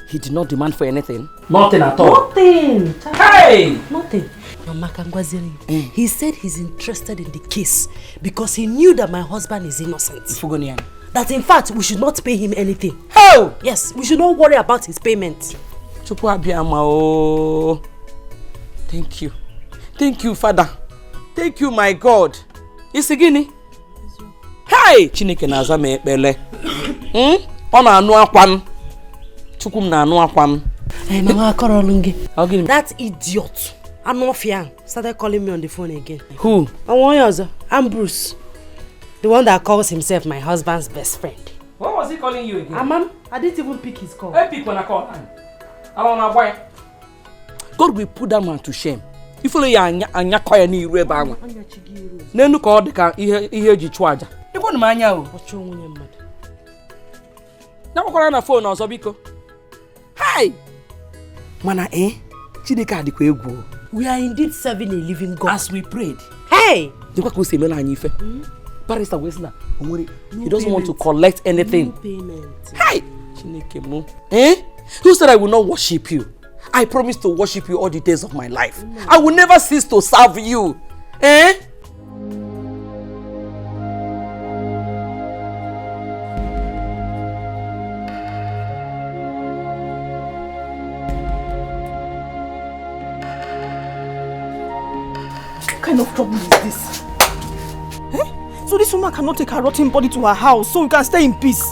he did not demand for anything? Nothing at all? Nothing! Hey! Nothing. Mama Kangwaziri, he said he's interested in the case because he knew that my husband is innocent. That in fact, we should not pay him anything. How? Yes, we should not worry about his payment. Thank you. Thank you, Father. Thank you, my God. Isigini. Hey! Chineke na-aza m ekpele. Ọ na-anụ akwa m. Chukwu m na-anụ akwa m. Hey, Mama Korolungi. That idiot, Anofian, started calling me on the phone again. Who? I'm Bruce. The one that calls himself my husband's best friend. What was he calling you again? Mom, I didn't even pick his call. I pick when I call. God will put that man to shame. If only anya kwaya ni iru ebe anwa. Nenu ka ọ dị ka ihe eji chụọ aja. Ịkwọ na anya o. Ọchụ nwunye mmadụ. Na gbakwara na phone ọzọ biko. Hi. Mana Chineke adịkwa egwu. We are indeed serving a living God. As we prayed. Hey! Dịkwa ka o si emela anyị ife. Barrister Wesna, he doesn't want to collect anything. No payment. Hi! Chineke mo. Who said I will not worship you? I promise to worship you all the days of my life. I will never cease to serve you. What kind of trouble is this? So this woman cannot take her rotten body to her house so we can stay in peace.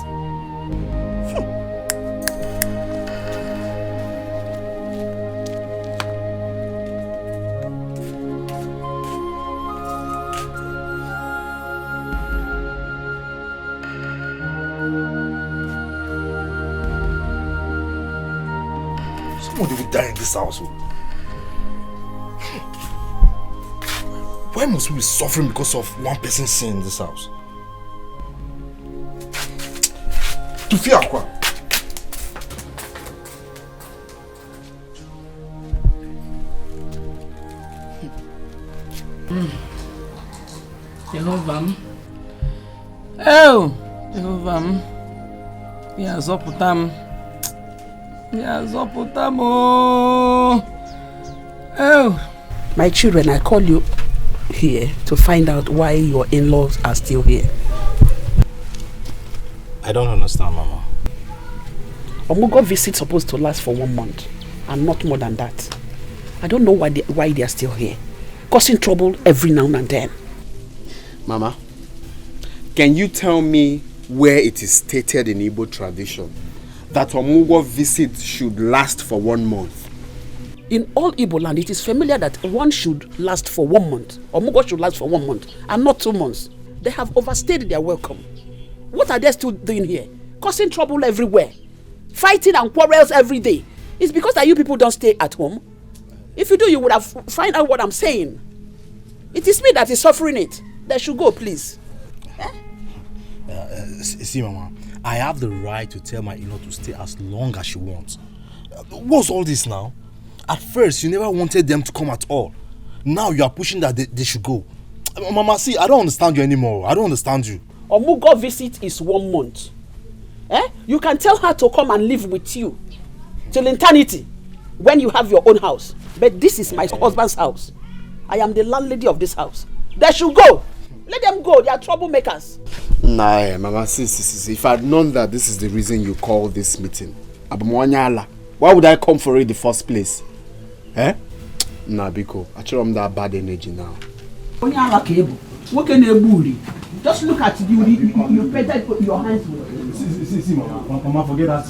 Somebody will die in this house. Why must we be suffering because of one person's sin in this house? To fear Aqua. Jehovah. Oh, Jehovah. Yazoputam. Oh. My children, I call you here to find out why your in-laws are still here. I don't understand, Mama. Omugo visit supposed to last for 1 month and not more than that. I don't know why they are still here, causing trouble every now and then. Mama, can you tell me where it is stated in Igbo tradition that Omugo visit should last for 1 month? In all Igbo land, it is familiar that one should last for 1 month. Omugo should last for 1 month and not 2 months. They have overstayed their welcome. What are they still doing here? Causing trouble everywhere. Fighting and quarrels every day. It's because that you people don't stay at home. If you do, you would have find out what I'm saying. It is me that is suffering it. They should go, please. See, Mama, I have the right to tell my in-law to stay as long as she wants. What's all this now? At first, you never wanted them to come at all. Now you are pushing that they should go. Mama, see, I don't understand you anymore. I don't understand you. Omugo visit is 1 month. You can tell her to come and live with you till eternity when you have your own house. But this is my husband's house. I am the landlady of this house. They should go. Let them go. They are troublemakers. Nah, Mama, see. If I had known that this is the reason you call this meeting, why would I come for it in the first place? Nah, Biko, I show them that bad energy now. Just look at you painted your hands with. See, Mama, forget that.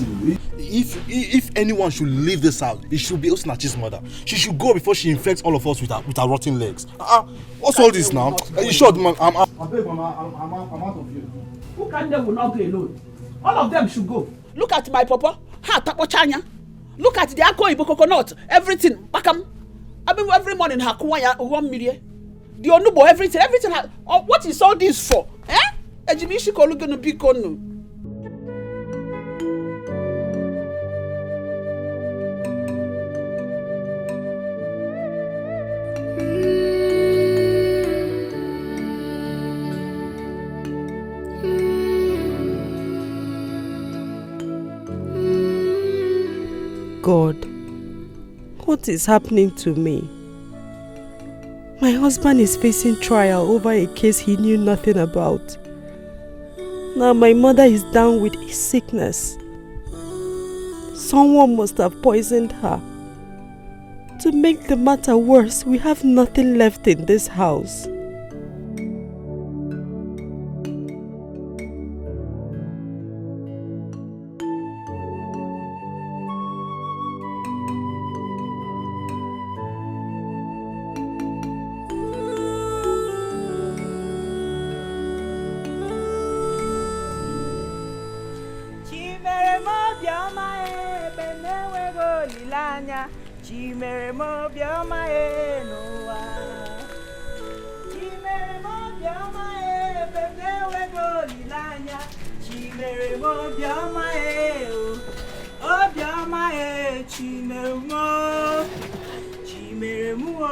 If anyone should leave this house, it should be Osinachi's mother. She should go before she infects all of us with her rotten legs. What's all this now? You sure, man? I'm out of here. Who can they will not go alone? All of them should go. Look at my papa. Ha tapochanya. Look at the Ako Ibo coconut. Everything. Bakam. I mean every morning hakuwaya 1 million. The onubo everything. What is all this for? Eh? Ejibishi kolu gonna be kono. God, what is happening to me? My husband is facing trial over a case he knew nothing about. Now my mother is down with a sickness. Someone must have poisoned her. To make the matter worse, we have nothing left in this house. Chimere mo bioma e noa. Chimere mo bioma e benewe go lilanya. Chimere mo bioma e o bioma e chimere mo. Chimere mo.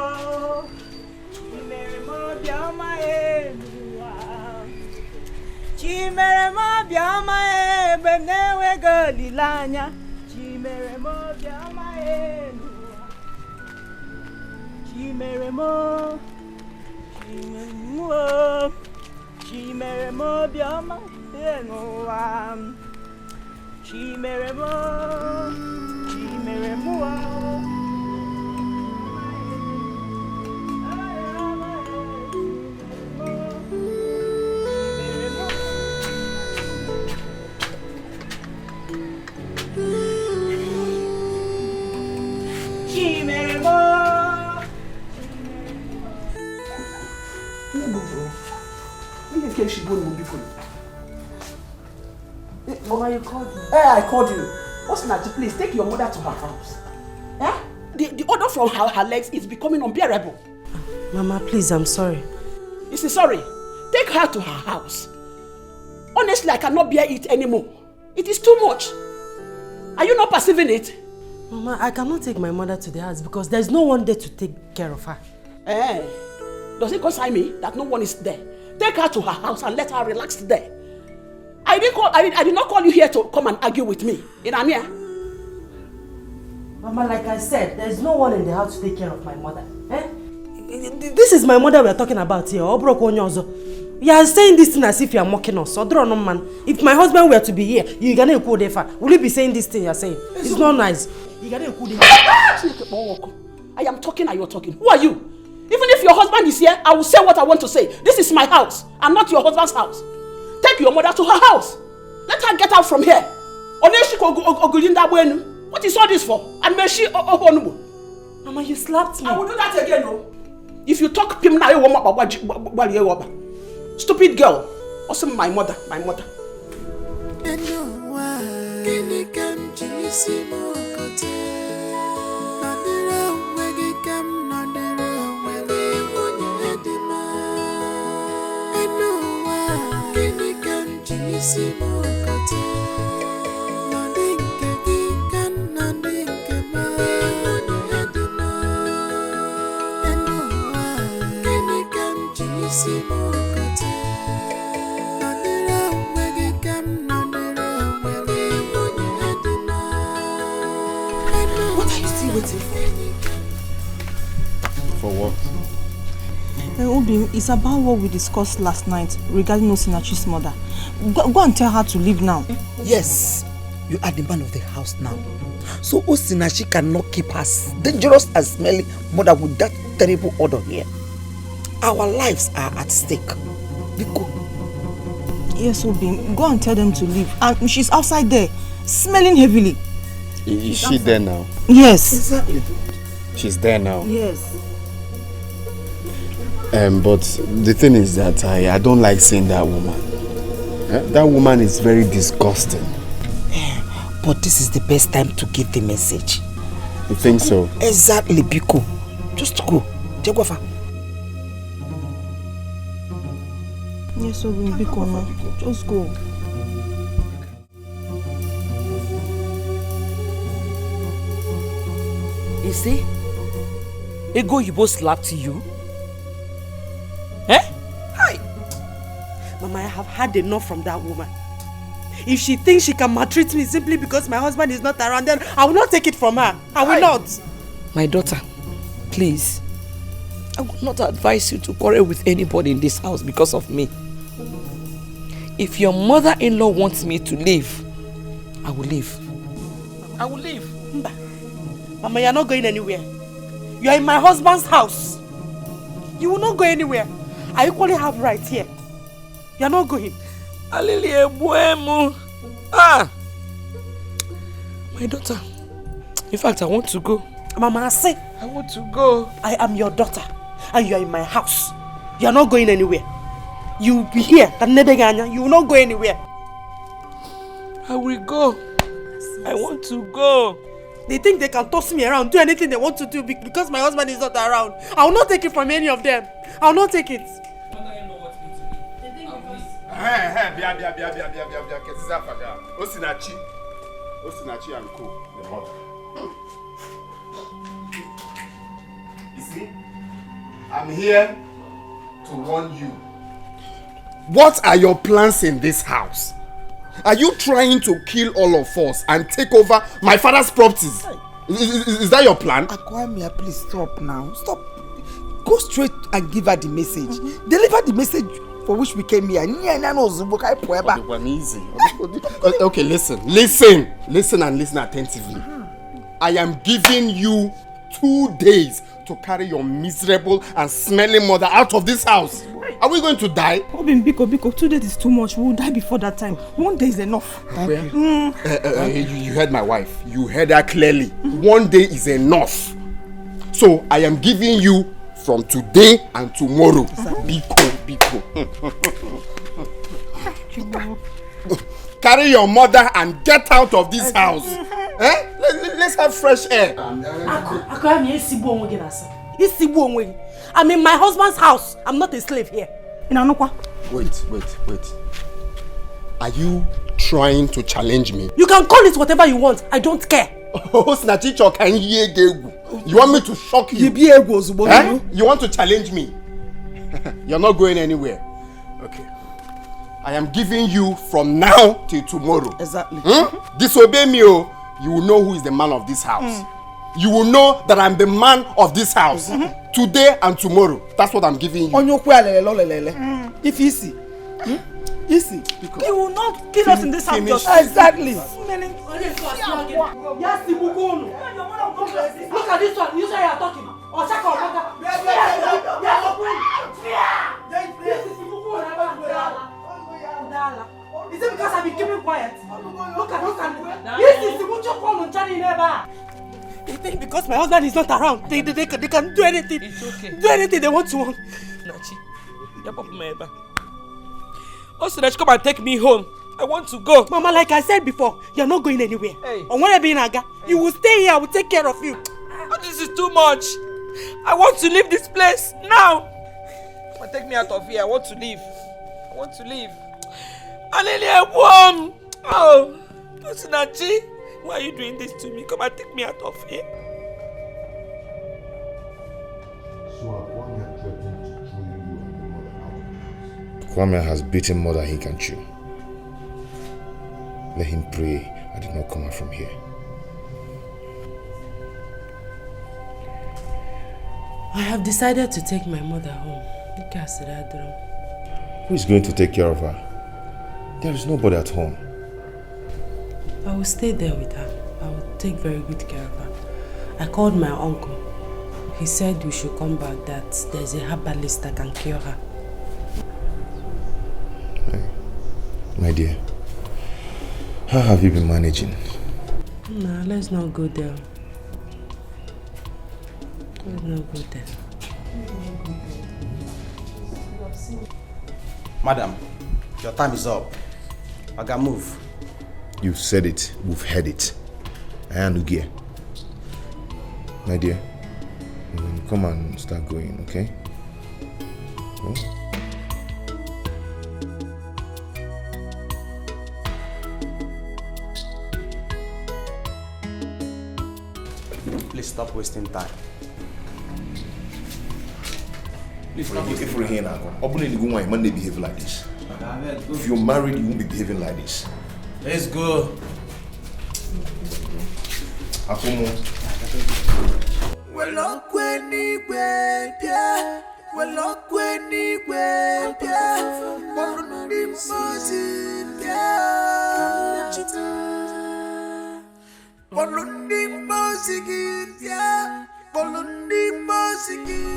Chimere mo bioma e noa. Chimere mo bioma e benewe go lilanya. Chimere mo bioma e noa. Chimere mo bioma enoa. Chimere mo. Mama, you called me. I called you. What's Naji, please take your mother to her house. Eh? The odor from her legs is becoming unbearable. Mama, please, I'm sorry. You see, sorry. Take her to her house. Honestly, I cannot bear it anymore. It is too much. Are you not perceiving it? Mama, I cannot take my mother to the house because there's no one there to take care of her. Eh? Does it concern me that no one is there? Take her to her house and let her relax there. I did not call you here to come and argue with me. In Amia. Mama, like I said, there's no one in the house to take care of my mother. Eh? This is my mother we're talking about here. You are saying this thing as if you are mocking us. If my husband were to be here, you're gonna go there. Will you be saying this thing you're saying? It's not nice. I am talking and you're talking. Who are you? Even if your husband is here, I will say what I want to say. This is my house and not your husband's house. Take your mother to her house. Let her get out from here. What is all this for? And may she Mama, you slapped me. I will do that again, no? If you talk him now, stupid girl. Also my mother. What are you still waiting for? For what? Obim, it's about what we discussed last night regarding Osinachi's mother. Go and tell her to leave now. Yes, you are the man of the house now. So Osinachi cannot keep her dangerous and smelly mother with that terrible odor here. Our lives are at stake. Biko. Yes, Obim, go and tell them to leave. And she's outside there, smelling heavily. Is she there now? Yes. Exactly. She's there now? Yes. But the thing is that I don't like seeing that woman. That woman is very disgusting. But this is the best time to give the message. You think so? Exactly, Biko. Just go. Jaguafa. Yes, Biko, no. Just go. You see? Ego Yibo slapped you? Eh? Hi. Mama, I have had enough from that woman. If she thinks she can maltreat me simply because my husband is not around, then I will not take it from her. I will not. My daughter, please. I would not advise you to quarrel with anybody in this house because of me. If your mother-in-law wants me to leave, I will leave. I will leave. Mba. Mama, you are not going anywhere. You are in my husband's house. You will not go anywhere. I equally have rights here. You are not going. Ah! My daughter. In fact, I want to go. Mama, I say. I want to go. I am your daughter. And you are in my house. You are not going anywhere. You will be here. You will not go anywhere. I will go. I want to go. They think they can toss me around, do anything they want to do because my husband is not around. I will not take it from any of them. I will not take it. Osinachi and Co. The mother. You see, I'm here to warn you. What are your plans in this house? Are you trying to kill all of us and take over my father's properties? Is that your plan? Akwamia, please stop now. Stop. Go straight and give her the message. Deliver the message for which we came here. Okay, listen and listen attentively. I am giving you 2 days to carry your miserable and smelling mother out of this house. Are we going to die? Biko, 2 days is too much. We will die before that time. 1 day is enough. You heard my wife. You heard her clearly. 1 day is enough. So I am giving you from today and tomorrow. Biko. Carry your mother and get out of this house. Let's have fresh air. I'm in my husband's house. I'm not a slave here. Wait. Are you trying to challenge me? You can call it whatever you want. I don't care. You want me to shock you? You want to challenge me? You're not going anywhere. Okay. I am giving you from now till tomorrow. Exactly. Disobey me, you will know who is the man of this house. You will know that I'm the man of this house. Today and tomorrow. That's what I'm giving you. If easy. Easy. You will not kill us in this house. Exactly. Look at this one. You say you are talking. Is it because I've been keeping quiet? Look at this is the mutual phone on Charlie never. They think because my husband is not around, they can do anything. It's okay. Do anything they want to. Nachi, Nachi, come and take me home. I want to go. Mama, like I said before, you're not going anywhere. Hey. On when I be in Aga, you will stay here. I will take care of you. Oh, this is too much. I want to leave this place now. Come and take me out of here. I want to leave. Alelia, warm. Oh, Nachi, why are you doing this to me? Come and take me out of here. Kwame has beaten more than he can chew. Let him pray I did not come out from here. I have decided to take my mother home. Who is going to take care of her? There is nobody at home. I will stay there with her. I will take very good care of her. I called my uncle. He said we should come back, that there's a herbalist that can cure her. My dear, how have you been managing? Nah, let's not go there. Let's not go there. Madam, your time is up. I can move. You've said it. We've heard it. I am Nugia. My dear, come and start going, okay? Oh. Please stop wasting time. If you're here now, you might behave like this. If you're married, you won't be behaving like this. Let's go. Akumo.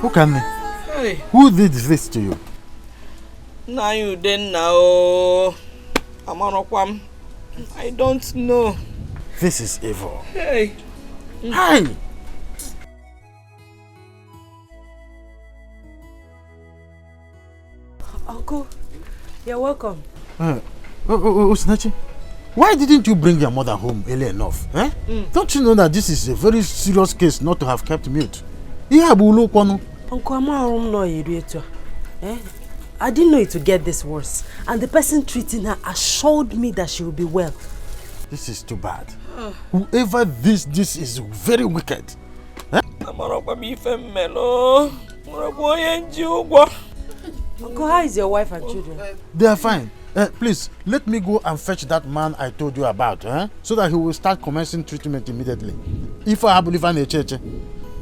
Who can me? Hey. Who did this to you? Now you then now. Amanokwam. I don't know. This is evil. Hey. Hi. Uncle, you're welcome. Osinachi, why didn't you bring your mother home early enough? Eh? Don't you know that this is a very serious case not to have kept mute? Uncle, I didn't know it would get this worse. And the person treating her assured me that she will be well. This is too bad. Whoever this is very wicked. Eh? Uncle, how is your wife and children? They are fine. Please, let me go and fetch that man I told you about, so that he will start commencing treatment immediately. If I believe in a church,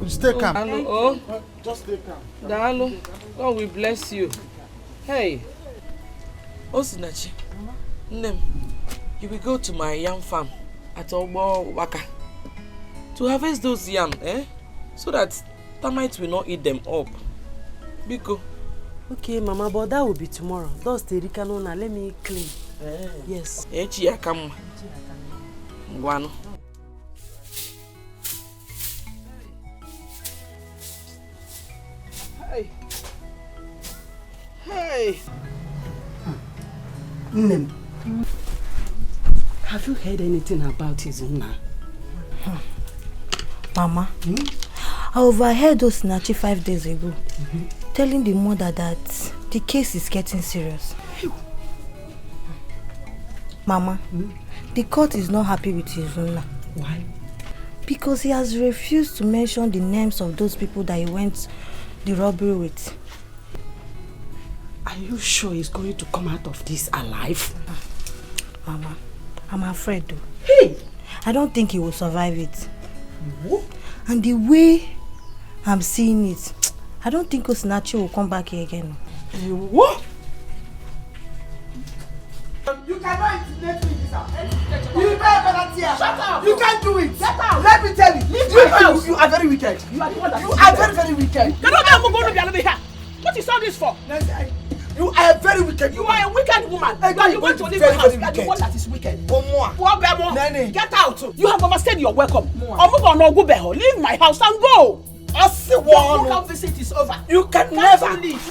stay calm. Just stay calm. Dalo, God will bless you. Hey, Osinachi, Nem, you will go to my yam farm at Ogbo Waka to harvest those yam, so that termites will not eat them up. Biko. Okay, Mama, but that will be tomorrow. Those Terikano, let me clean. Yes. Echiakam. Guano. Hey. Hey. Nem. Have you heard anything about his owner? Mama, I overheard Osinachi 5 days ago. Telling the mother that the case is getting serious. Mama, the court is not happy with his owner. Why? Because he has refused to mention the names of those people that he went the robbery with. Are you sure he's going to come out of this alive? Mama, I'm afraid though. Hey! I don't think he will survive it. What? And the way I'm seeing it, I don't think Osinachi will come back here again. What? You cannot intimidate me in this house. You better here. Shut up. You can't do it. Get out. Let me tell you. Leave my house. You are very wicked. You are the one that you are very, very wicked. What is all this for? You are a very wicked woman. You are a wicked woman. You want to leave my house. You are the one that is wicked. Get out. You have overstayed your welcome. Leave my house and go. Your local visit is over. You can never leave.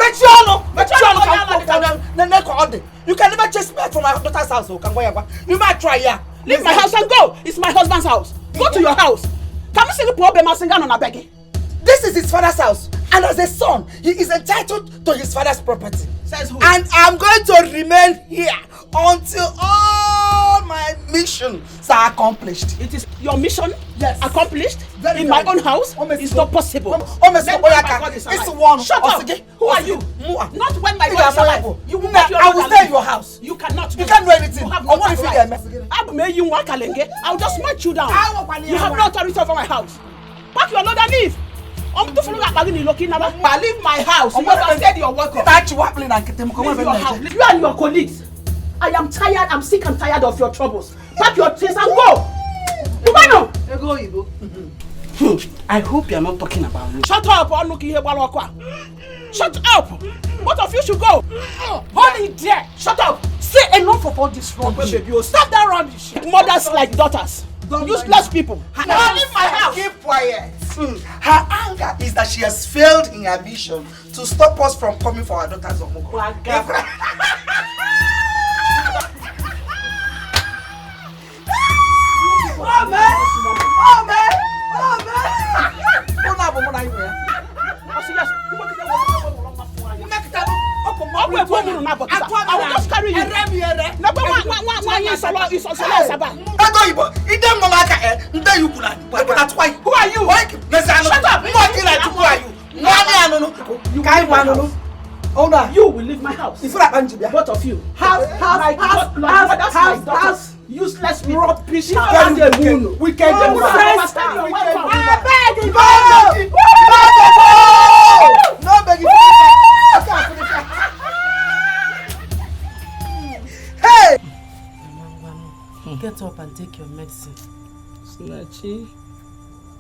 You can never chase me from my daughter's house. You might try here. Leave my house and go. It's my husband's house. Go to your house. Can you see the problem I'm on a begging? This is his father's house. And as a son, he is entitled to his father's property. Says who? And I'm going to remain here until all my missions are accomplished. It is your mission? Yes. Accomplished? Very in my own house? It's not possible. It's one. Shut up! Who are you? Not when my God is alive. You will not. I will stay in your house. You cannot. You can't do anything. You have no right. I'll just smash you down. You have no authority over my house. Pack your load and leave. Leave my house. You overstayed your welcome. Leave your house. You and your colleagues. I am tired. I'm sick and tired of your troubles. Pack your things and go. I hope you are not talking about me. Shut up! Shut up! Both of you should go. Hold it there. Shut up. Say enough of all this rubbish. Stop that rubbish. Mothers like daughters. Useless people. Leave my house. Keep quiet. Her anger is that she has failed in her mission to stop us from coming for our daughter's omugo. Who are you? Shut up! Who are you? You will leave my house. Both of you. House. Useless rubbish. We can go. No begging. Hey! Get up and take your medicine. Snatchy,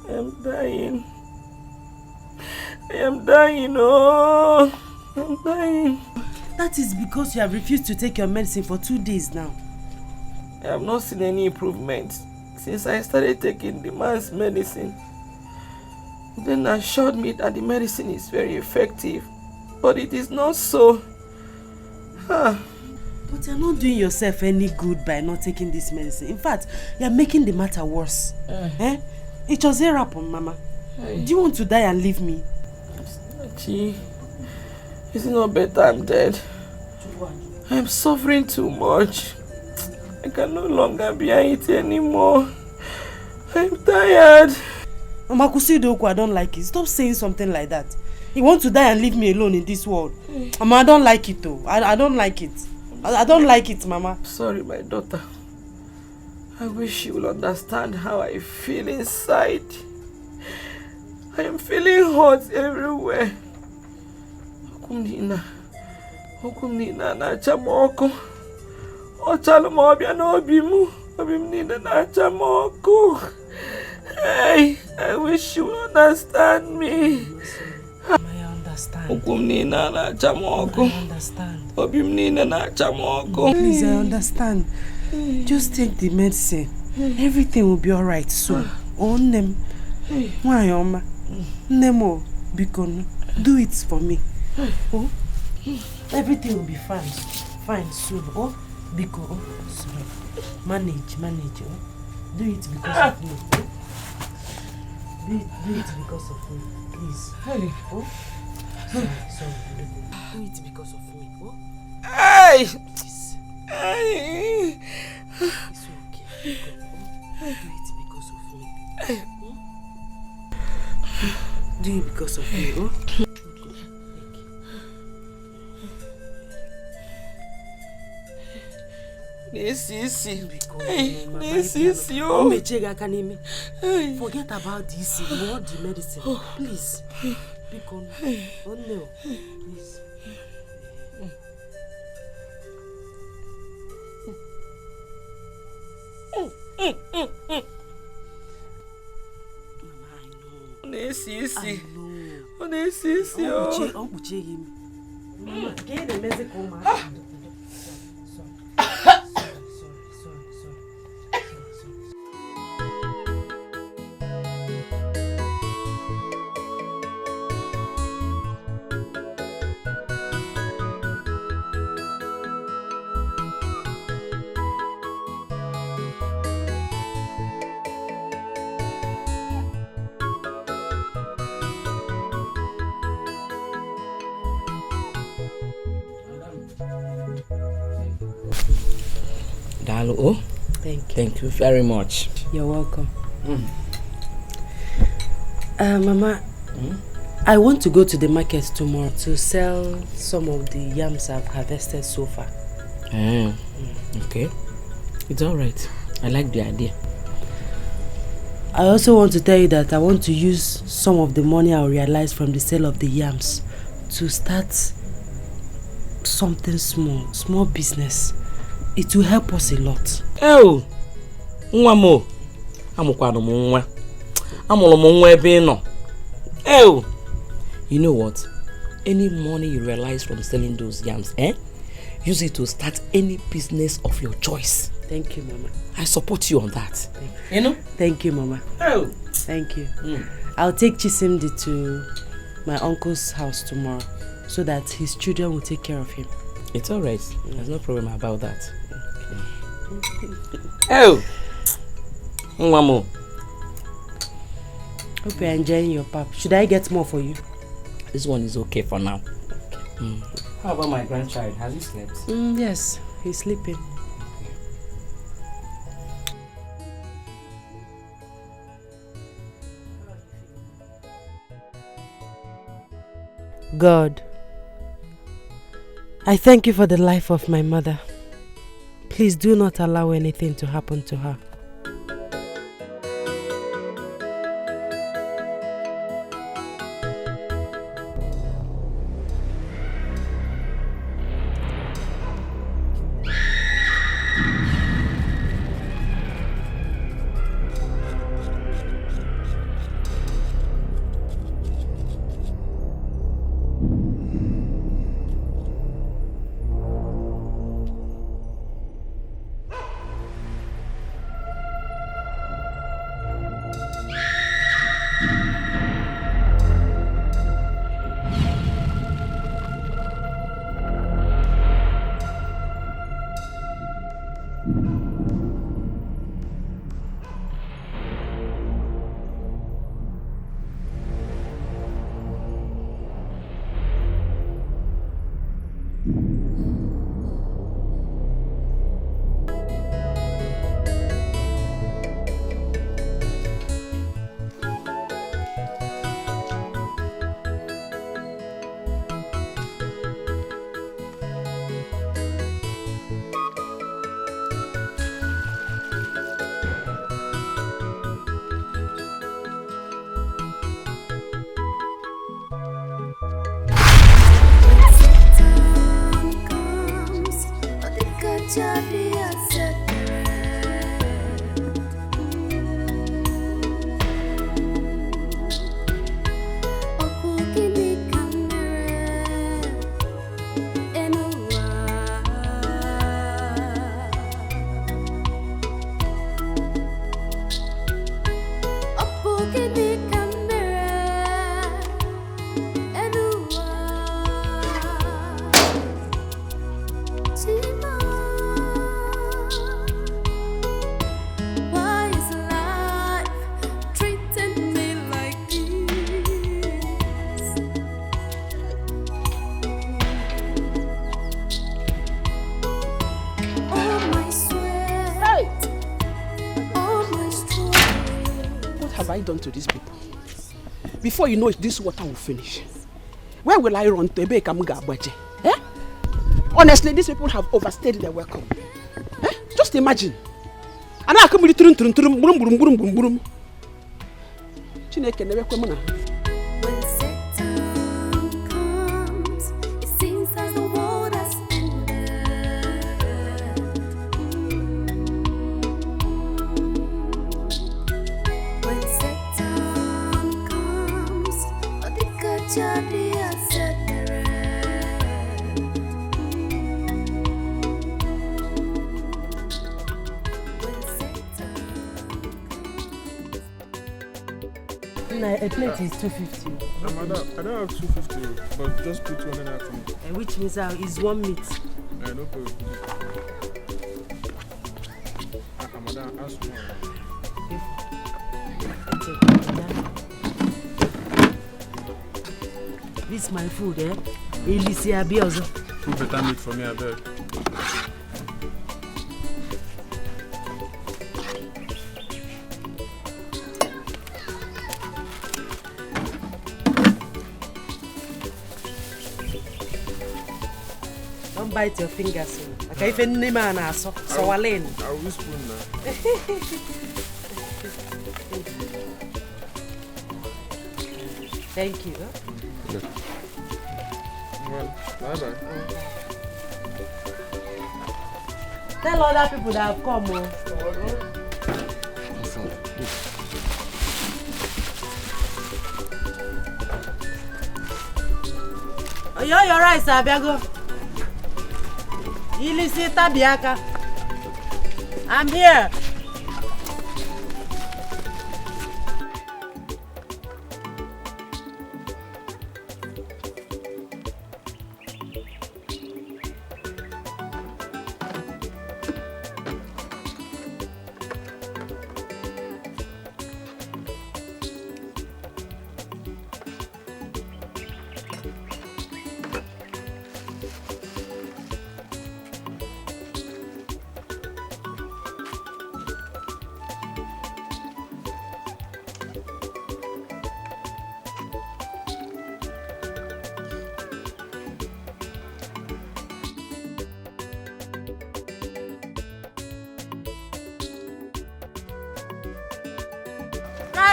I am dying. I am dying, oh! I'm dying. That is because you have refused to take your medicine for 2 days now. I have not seen any improvement since I started taking the man's medicine. Then assured me that the medicine is very effective, but it is not so. But you're not doing yourself any good by not taking this medicine. In fact, you're making the matter worse. It was a rap on Mama. Do you want to die and leave me? Gee, it's not better I'm dead. I'm suffering too much. I can no longer bear it anymore. I'm tired. Mama Kusidoku, I don't like it. Stop saying something like that. You want to die and leave me alone in this world. Mama, I don't like it though. I don't like it. I don't like it, Mama. Sorry, my daughter. I wish you will understand how I feel inside. I am feeling hot everywhere. Okumnina na chamoko. Ochalmo obia no obimu. Obimnina na chamoko. Hey, I wish you will understand me. I understand. Okumnina na chamoko. I understand. Obimnina na chamoko. Please, I understand. Just take the medicine. Everything will be alright soon. On them. Why, Oma? Nemo, Bikon, do it for me. Oh, everything will be fine. Fine soon. Oh, Biko, oh, sorry. Manage. Oh, do it because of me. Do it because of me, please. Oh, sorry. Do it because of me. Oh, hey! Hey! It's okay. Do it because of me. Do it because of me. Oh. This forget about this. You want the medicine. Please. Because oh no. Please. Dalu, thank you very much. You're welcome. Mama, I want to go to the market tomorrow to sell some of the yams I've harvested so far. Okay, it's all right. I like the idea. I also want to tell you that I want to use some of the money I'll realize from the sale of the yams to start something small business. It will help us a lot. Oh, Nwamo, amukwano mwa, amolo mwa ebe no. Oh, you know what? Any money you realize from selling those yams, use it to start any business of your choice. Thank you, Mama. I support you on that. You know? Thank you, Mama. Oh, thank you. I'll take Chisimdi to my uncle's house tomorrow so that his children will take care of him. It's all right. There's no problem about that. Oh, Mamo. Hope you're enjoying your pap. Should I get more for you? This one is okay for now. How about my grandchild? Has he slept? Yes, he's sleeping. God, I thank you for the life of my mother. Please do not allow anything to happen to her. Done to these people. Before you know it, this water will finish. Where will I run to? Eh? Honestly, these people have overstayed their welcome. Eh? Just imagine. And I come with the Chineke never come. A plate is 250. Madam, I don't have 250, but just put one in after me. Which means is one meat. No problem. Madam, ask more. This is my food, eh? Elisia Biozo. Put better meat for me, I beg. Bite your fingers. Okay, if any man has so Walen. I will spoon now. Thank you. Yeah. Well, bye-bye. Tell other people that have come. Oh, you're right, Sabiago. Ilisita Biaka. I'm here.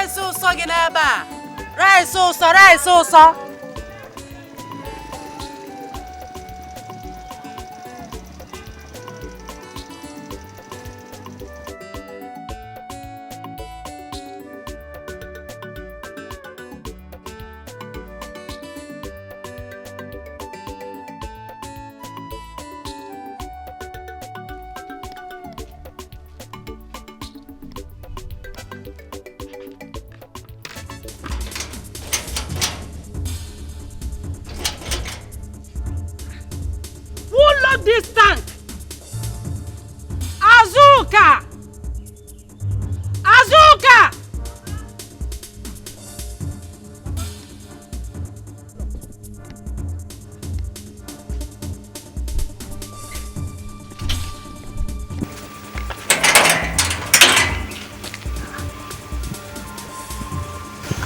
Rice ụsọ gị n'ebe a. Rice ụsọ. This tank. Azuka.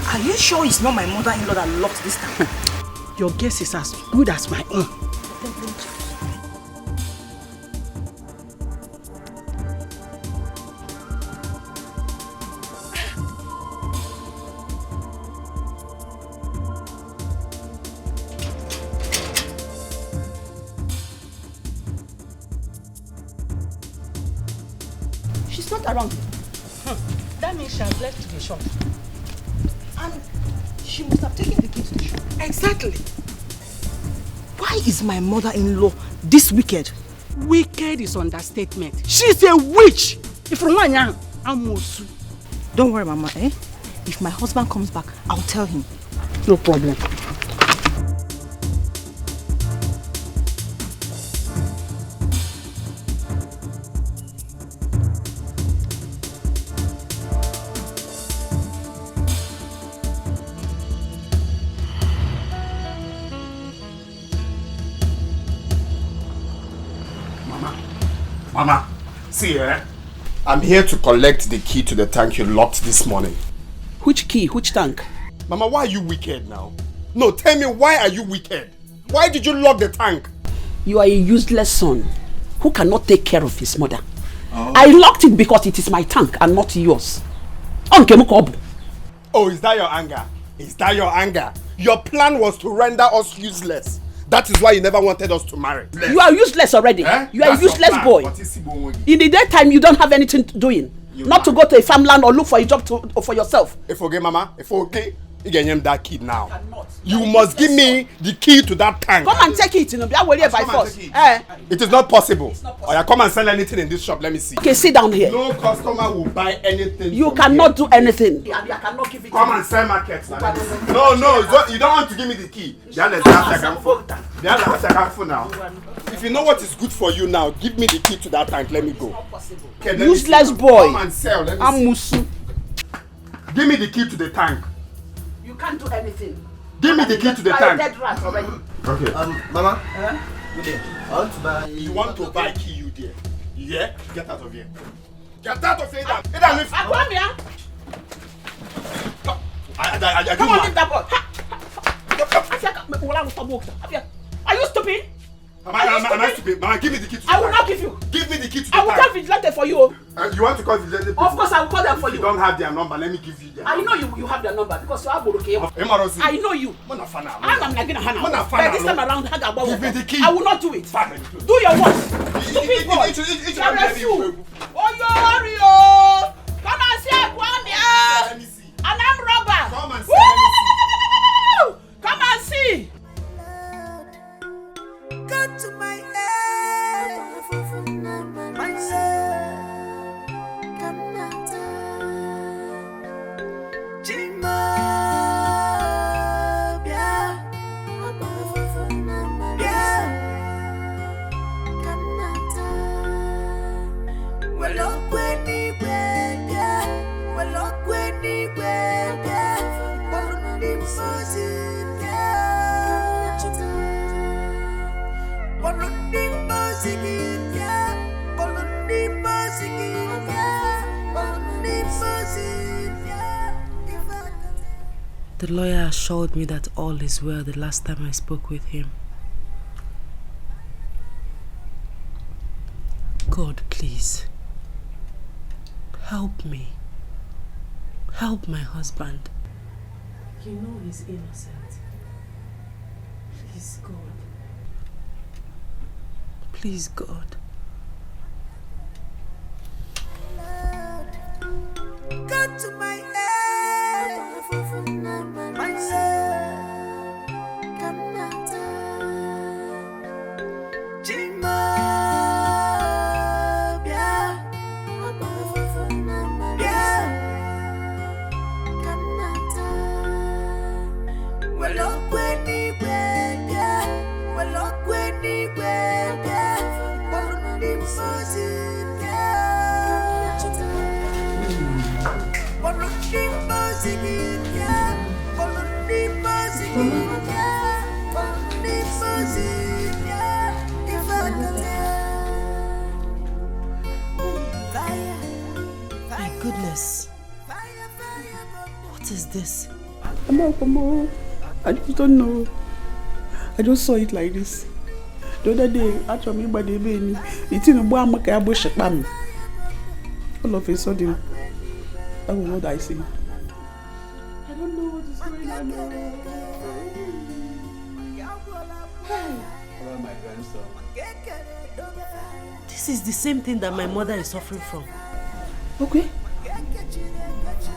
Are you sure it's not my mother-in-law that locked this tank? Your guess is as good as my own. She's not around. That means she has left the shop. And she must have taken the key to the shop. Exactly. Why is my mother-in-law this wicked? Wicked is understatement. She's a witch. If you're one young, I'm also. Don't worry, Mama. If my husband comes back, I'll tell him. No problem. Mama, see I'm here to collect the key to the tank you locked this morning. Which key? Which tank? Mama, why are you wicked now? No, tell me, why are you wicked? Why did you lock the tank? You are a useless son who cannot take care of his mother. Oh. I locked it because it is my tank and not yours. Oh, is that your anger? Is that your anger? Your plan was to render us useless. That is why you never wanted us to marry. You are useless already. You are a useless boy. In the daytime, you don't have anything doing. Not to go to a farmland or look for a job for yourself. If okay, Mama, if okay, you can name that kid now. You must give me the key to that tank. Come and take it. By force. It is not possible. Or you come and sell anything in this shop. Let me see. Okay, sit down here. No customer will buy anything. You cannot do anything. Come and sell markets. No, you don't want to give me the key. Now. If you know what is good for you now, give me the key to that tank. Let me go. Okay, useless boy. Come and sell. Let me see. Give me the key to the tank. You can't do anything. Give me the key to the tank. Dead rat already. Okay. Mama. I want to buy. You want to buy key, you dear? Yeah? Get out of here. Get out of here. Come here. Come on, leave that boy. Are you stupid? Am I stupid? Mama, give me the key to the tank. I will not give you. Give me the key to the tank. I will call vigilante for you. You want to call vigilante? Of course, I will call them for you. You don't have their number. Let me give you their number. I know you have their number because you have Boroke. I know you. I'm not going to handle it. This time around, give me the key. I will not do it. Do your work. Stupid boy. Oh, you come and see Kwame. And I'm robber. Come and see. Come and see. Got to my head, myself, come out, Jima, come out, well, up when he went, well, up when he went, but him The lawyer assured me that all is well the last time I spoke with him. God, please, help me. Help my husband. You know he's innocent. Please, God. Please, God. Go to my head, my soul, come not Jima, yeah, come not well up when he went, yeah, well up when he went, yeah, well he was in, yeah. My goodness. What is this? I just don't know. I just saw it like this. The other day, actually, by the baby, it's in a bar, all of a sudden, I don't know what I see. I don't know what is going on. Hello, my grandson. This is the same thing that my mother is suffering from. Okay.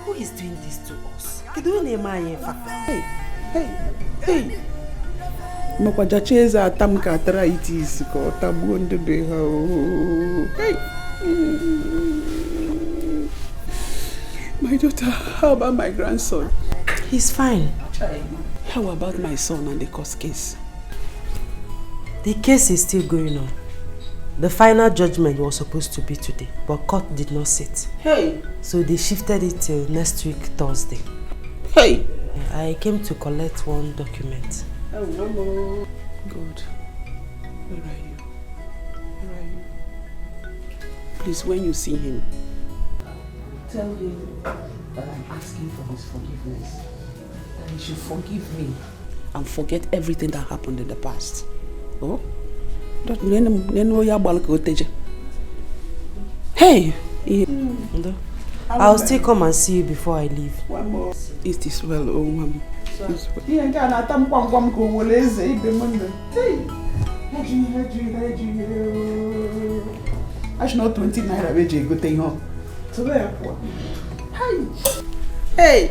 Who is doing this to us? Hey. Makwajacheza atamka arthritis ko tabuonde beha. Hey. My daughter, how about my grandson? He's fine. How about my son and the court case? The case is still going on. The final judgment was supposed to be today, but court did not sit. Hey! So they shifted it till next week, Thursday. Hey! I came to collect one document. Oh, Mama. God. Where are you? Where are you? Please, when you see him, tell him that I'm asking for his forgiveness. That he should forgive me and forget everything that happened in the past. Oh? Hey! I'll still come and see you before I leave. One more. Is this well, oh ma'am? I should not 20 naira which you go take home. So where Hey!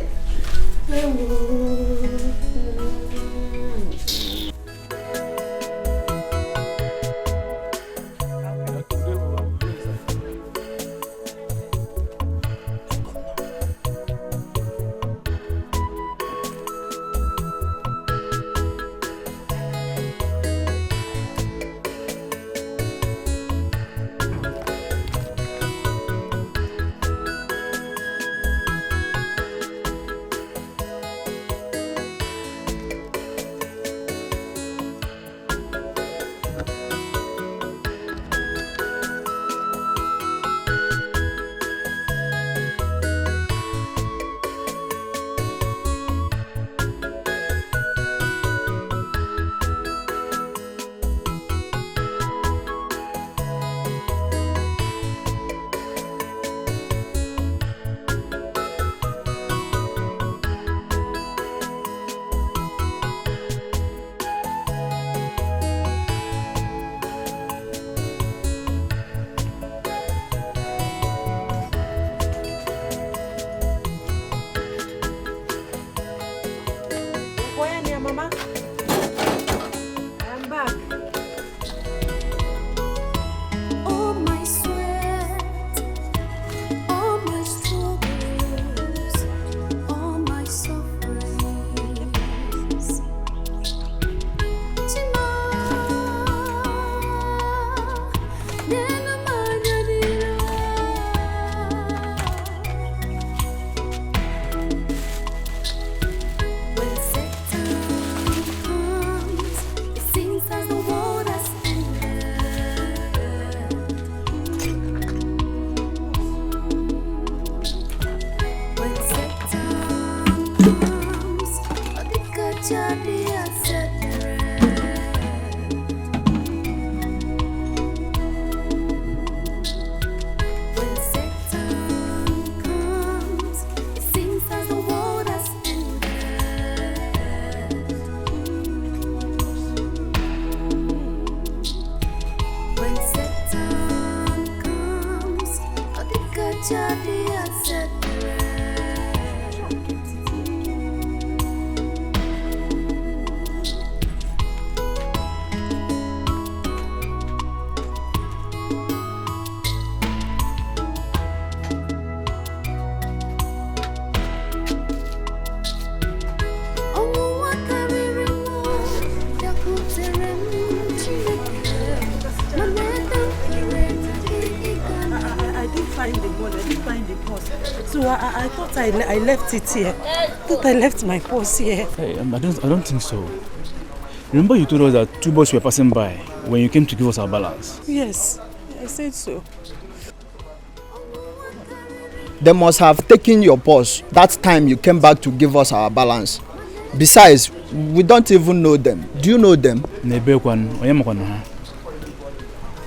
No, I thought I left it here. I thought I left my purse here. Hey, I don't think so. Remember you told us that 2 boys were passing by when you came to give us our balance? Yes, I said so. They must have taken your purse that time you came back to give us our balance. Besides, we don't even know them. Do you know them?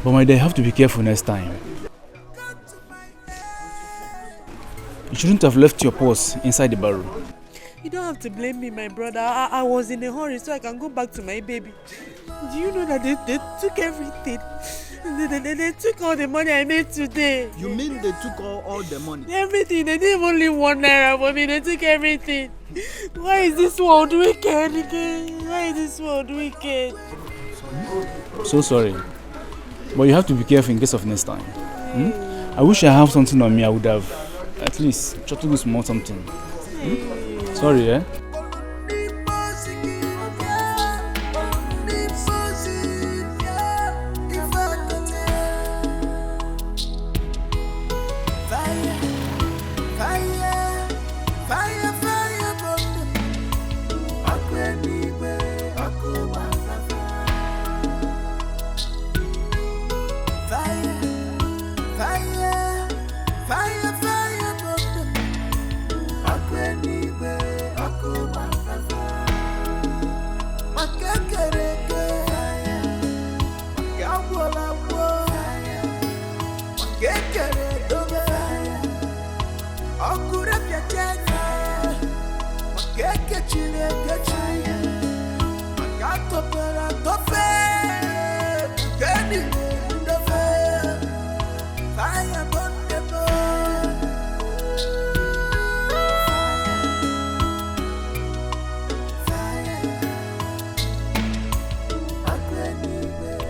But my dear, you have to be careful next time. You shouldn't have left your purse inside the barrel. You don't have to blame me, my brother. I was in a hurry so I can go back to my baby. Do you know that they took everything? They took all the money I made today. You mean they took all the money? Everything. They didn't even leave 1 naira for me. They took everything. Why is this world wicked again? Why is this world wicked? So sorry. But you have to be careful in case of next time. I wish I have something on me. I would have at least tried to do small something. Sorry, eh?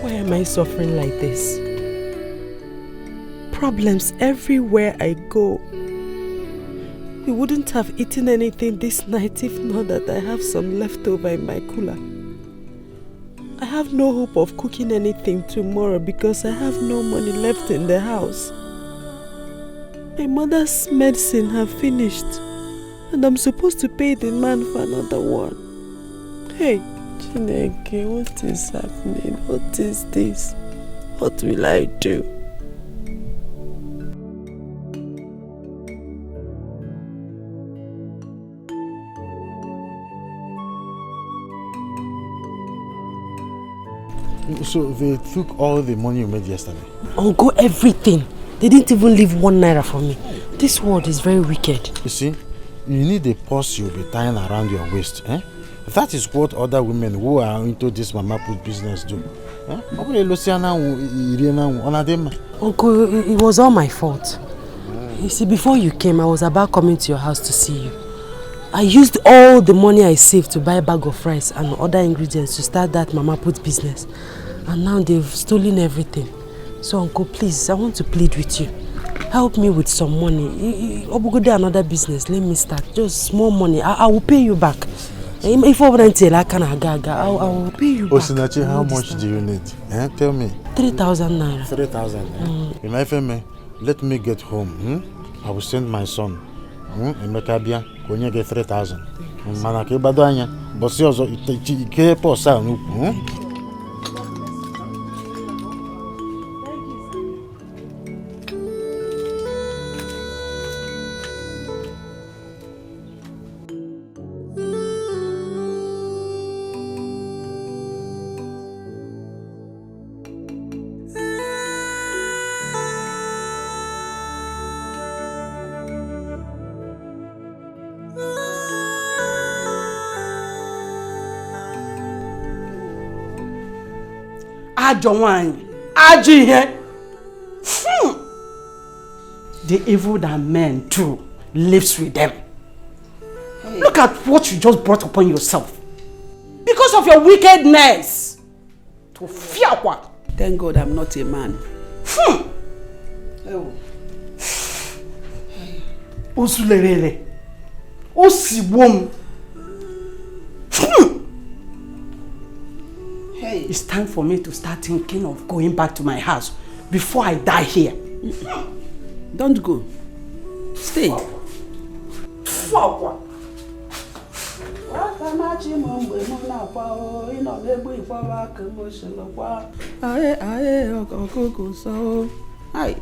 Why am I suffering like this? Problems everywhere I go. We wouldn't have eaten anything this night if not that I have some leftover in my cooler. I have no hope of cooking anything tomorrow because I have no money left in the house. My mother's medicine have finished and I'm supposed to pay the man for another one. Hey, Chineke, what is happening? What is this? What will I do? So they took all the money you made yesterday? Uncle, everything. They didn't even leave 1 naira for me. This world is very wicked. You see, you need a purse you'll be tying around your waist. Eh? That is what other women who are into this mama put business do. Eh? Uncle, it was all my fault. You see, before you came, I was about coming to your house to see you. I used all the money I saved to buy a bag of rice and other ingredients to start that mama put business. And now they've stolen everything. So uncle, please, I want to plead with you. Help me with some money. Go do another business, let me start. Just small money. I will pay you back. If I wouldn't tell, I will pay you back. Osinachi, how much do you need? Eh? Tell me. 3,000 naira. 3,000. In FM, let me get home. I will send my son. Emeka bia, konye get 3,000. Mana ke bado anya, bosi ozo ike po sa nuku. The evil that men do lives with them. Hey. Look at what you just brought upon yourself. Because of your wickedness. To fear what? Thank God I'm not a man. Osulerele. Osiwom. Hey, it's time for me to start thinking of going back to my house before I die here. Don't go. Stay. Fuck. Wakanachi mumbe muna kwao ino nebu ikwawa kemoshelo kwa aye okoko so ai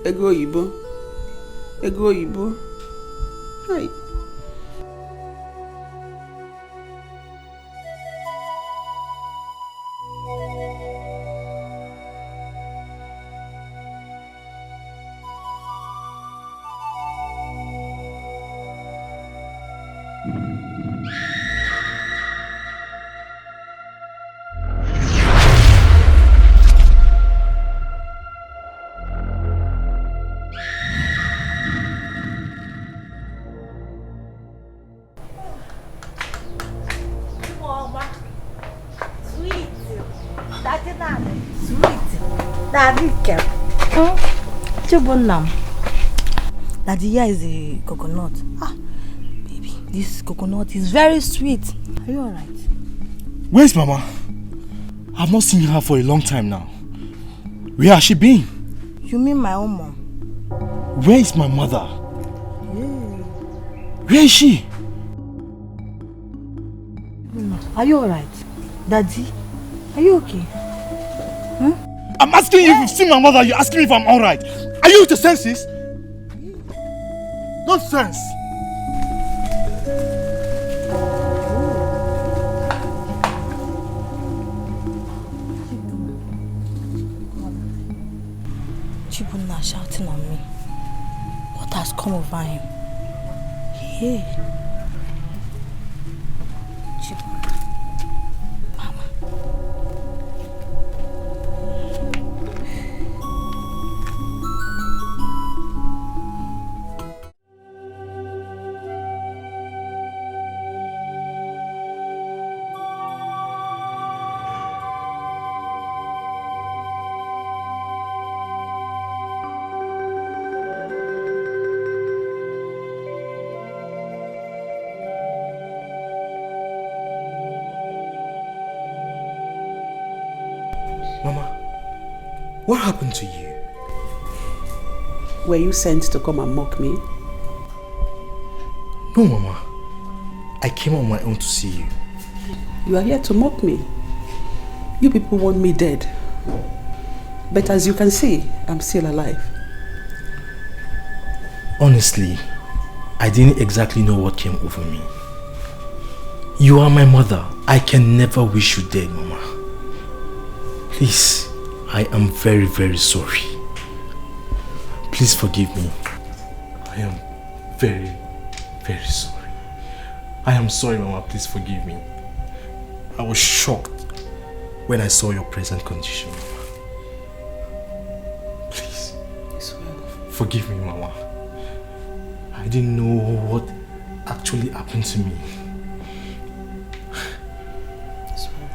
ego yibo ai Daddy, here is a coconut. Baby, this coconut is very sweet. Are you alright? Where's Mama? I've not seen her for a long time now. Where has she been? You mean my own mom? Where is my mother? Yeah. Where is she? Are you alright? Daddy, are you okay? I'm asking you if you've seen my mother. You're asking me if I'm alright. Are you with your senses? Nonsense! Chibunna shouting on me. What has come over him? Yeah. What happened to you? Were you sent to come and mock me? No, Mama. I came on my own to see you. You are here to mock me. You people want me dead. But as you can see, I'm still alive. Honestly, I didn't exactly know what came over me. You are my mother. I can never wish you dead, Mama. Please, I am very, very sorry. Please forgive me. I am very, very sorry. I am sorry, Mama. Please forgive me. I was shocked when I saw your present condition, Mama. Please, forgive me, Mama. I didn't know what actually happened to me.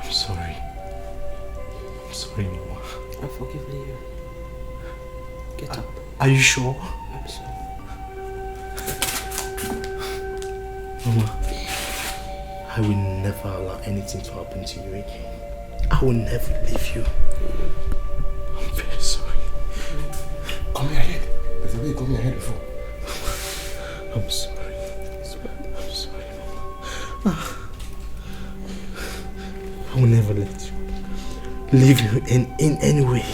I'm sorry. I'm sorry, Mama. I've forgiven you. Get up. Are you sure? I'm sure. Mama, I will never allow anything to happen to you again. I will never leave you. I'm very sorry. Come here ahead. There's a way, come here ahead before. I'm sorry. I'm sorry, Mama. I will never let you leave you in any way.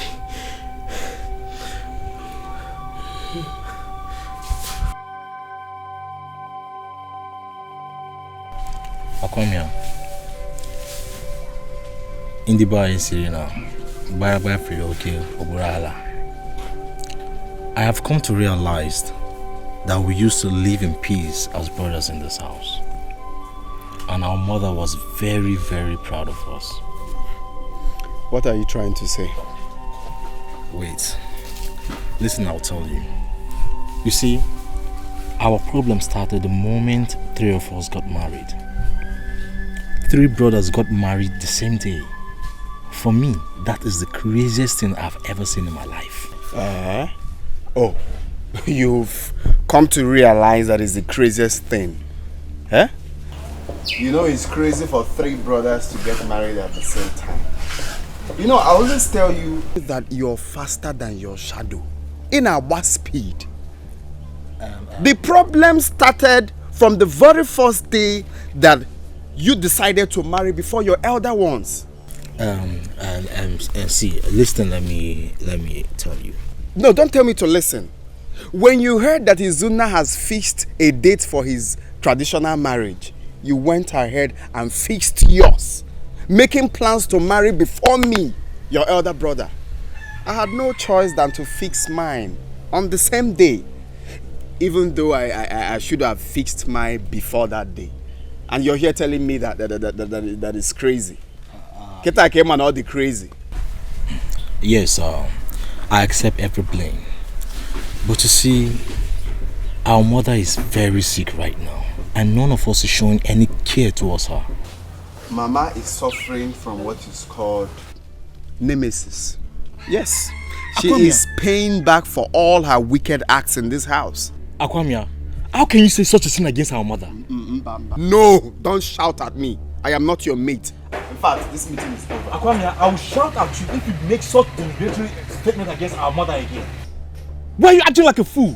Akomia. In the bar in Serena, by free okay, Oburala. I have come to realize that we used to live in peace as brothers in this house. And our mother was very, very proud of us. What are you trying to say? Wait. Listen, I'll tell you. You see, our problem started the moment 3 of us got married. 3 brothers got married the same day. For me, that is the craziest thing I've ever seen in my life. Oh, you've come to realize that is the craziest thing. Eh? You know it's crazy for 3 brothers to get married at the same time. You know, I always tell you that you're faster than your shadow. In our speed. The problem started from the very first day that you decided to marry before your elder ones. See, listen, let me tell you. No, don't tell me to listen. When you heard that Izuna has fixed a date for his traditional marriage, you went ahead and fixed yours, making plans to marry before me, your elder brother. I had no choice than to fix mine on the same day, even though I should have fixed mine before that day. And you're here telling me that is crazy. Keta came and all the crazy. Yes, I accept every blame. But you see, our mother is very sick right now, and none of us is showing any care towards her. Mama is suffering from what is called nemesis. Yes, she is paying back for all her wicked acts in this house. Akwamia, how can you say such a thing against our mother? No, don't shout at me. I am not your mate. In fact, this meeting is over. Akwamia, I will shout at you if you make such a derogatory statement against our mother again. Why are you acting like a fool?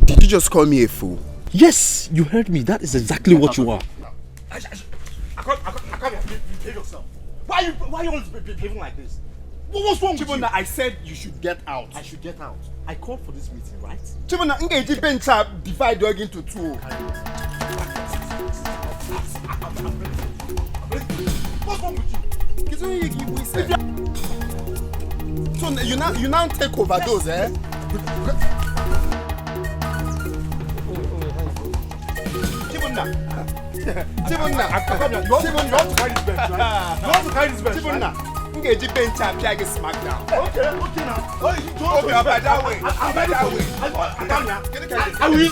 Did you just call me a fool? Yes, you heard me. That is exactly what you are. Akwamia, behave yourself. Why are you always behaving like this? What's wrong with you? I said you should get out. I should get out. I called for this meeting, right? Chibona, Ngeji Bencha divide dog into two. What's wrong with you? So you now take over those, eh? Chibona. Chibona, you want to carry this bench, right? You want to carry this bench, right? Ngeji bench up here get smacked down. Okay now. Oh, you don't go by that way. I'm by that way. I will.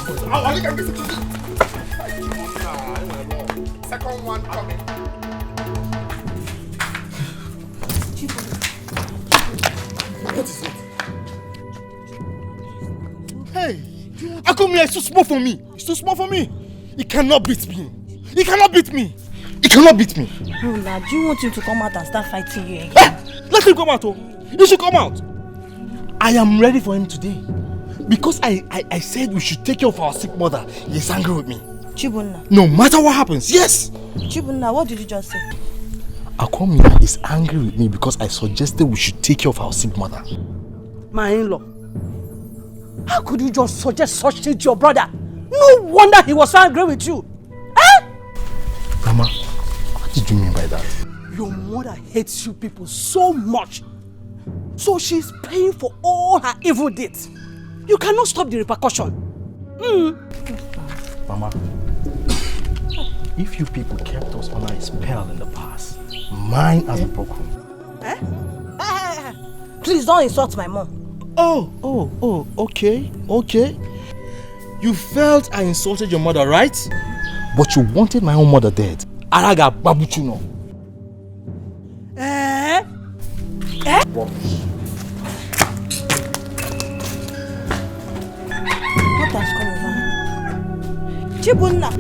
Second one coming. What is it? Hey, Akumia is too small for me. It's too small for me. He cannot beat me. He cannot beat me. He cannot beat me. Rula, do you want him to come out and start fighting you again? Let him come out, oh. He should come out. I am ready for him today. Because I said we should take care of our sick mother. He is angry with me. Chibunna. No matter what happens, yes. Chibunna, what did you just say? Akwamia is angry with me because I suggested we should take care of our sick mother. My in-law, how could you just suggest such thing to your brother? No wonder he was so angry with you. Eh? Mama, what did you mean by that? Your mother hates you people so much. So she's paying for all her evil deeds. You cannot stop the repercussion. Mama, if you people kept us under a spell in the past, mine has been broken. Please don't insult my mom. Oh, okay. You felt I insulted your mother, right? But you wanted my own mother dead. Araga babuchuno. Rubbish. What has come over? Chibunna.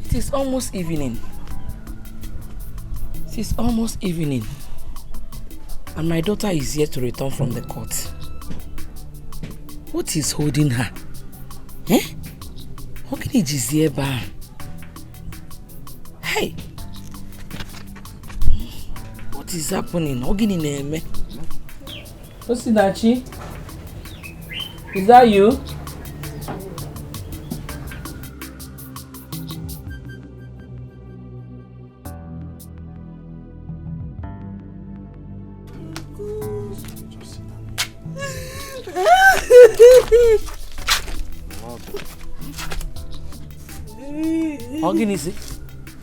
It is almost evening. And my daughter is yet to return from the court. What is holding her? How can he just hear back? Hey! What is happening? Osinachi? Is that you?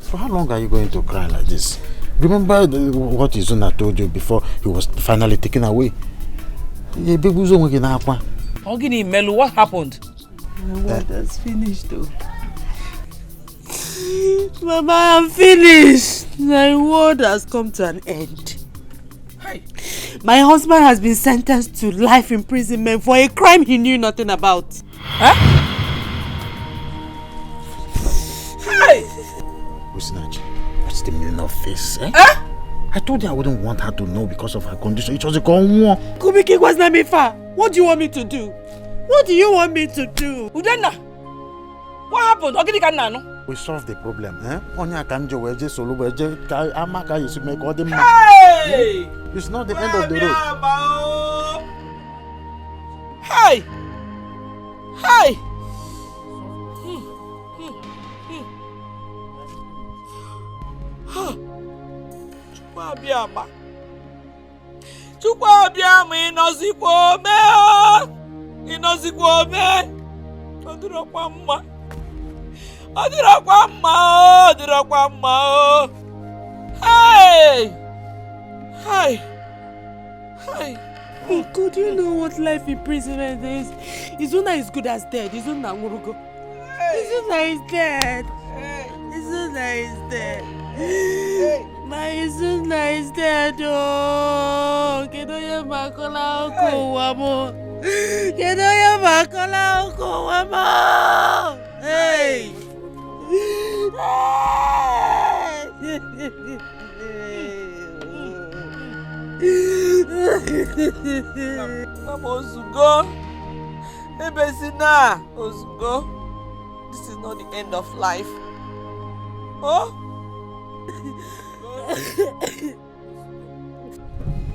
For how long are you going to cry like this? Remember what Izuna told you before he was finally taken away? Ogini Melu, what happened? My word has finished though. Mama, I'm finished. My world has come to an end. Hey. My husband has been sentenced to life imprisonment for a crime he knew nothing about. Huh? Hey! Usinachi, what's the meaning of this? Eh? Huh? I told you I wouldn't want her to know because of her condition. It was a gone war. Kubiki was not me far. What do you want me to do? What do you want me to do? Udenna, what happened? We solved the problem. Eh? Hey! It's not the end of the road. Hey! Hey! Chukwu abịama ịnọzikwa ome ịnọzikwa ome ọ dịrọkwa mma ọ dịrọkwa mma ọ dịrọkwa mma o hey hey hey. Oh God, you know what life imprisonment is? Izuna is good as dead. Izuna Ngurugo. Izuna is dead. Izuna is dead. My Izuna is dead. Oh, Kedoya Makola Oko Wamo. Kedoya Makola Oko Wamo. Hey. Mama Ozugo, Ebesina Ozugo, this is not the end of life. Oh?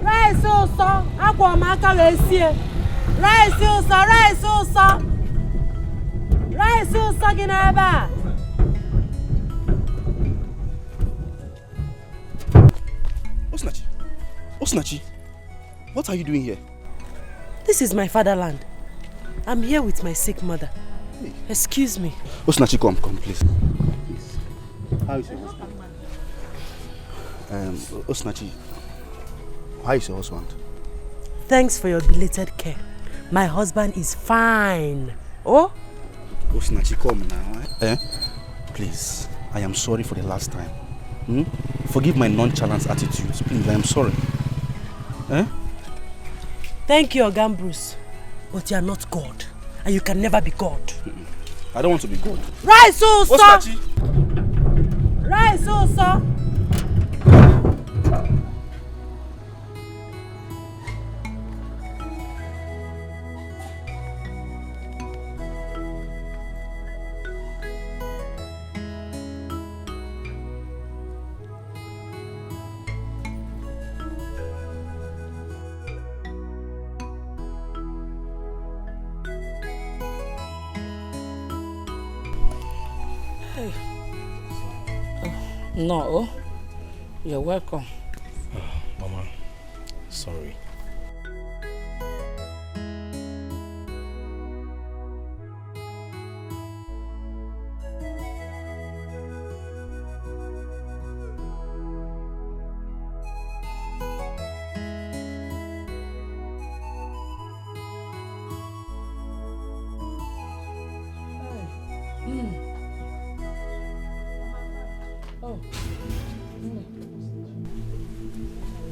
Rice also, agwa maka lesie. Rice also, rice also. Rice also ginaba. Osinachi, what are you doing here? This is my fatherland. I'm here with my sick mother. Excuse me. Osinachi, come, please. How is your husband? Osinachi, how is your husband? Thanks for your belated care. My husband is fine. Oh? Osinachi, come now. Eh? Please, I am sorry for the last time. Forgive my nonchalant attitudes. Please, I am sorry. Eh? Thank you, Ogan Bruce. But you are not God. And you can never be God. I don't want to be God. Right, so, sir! Right, so, sir! No, you're welcome. Mama, sorry.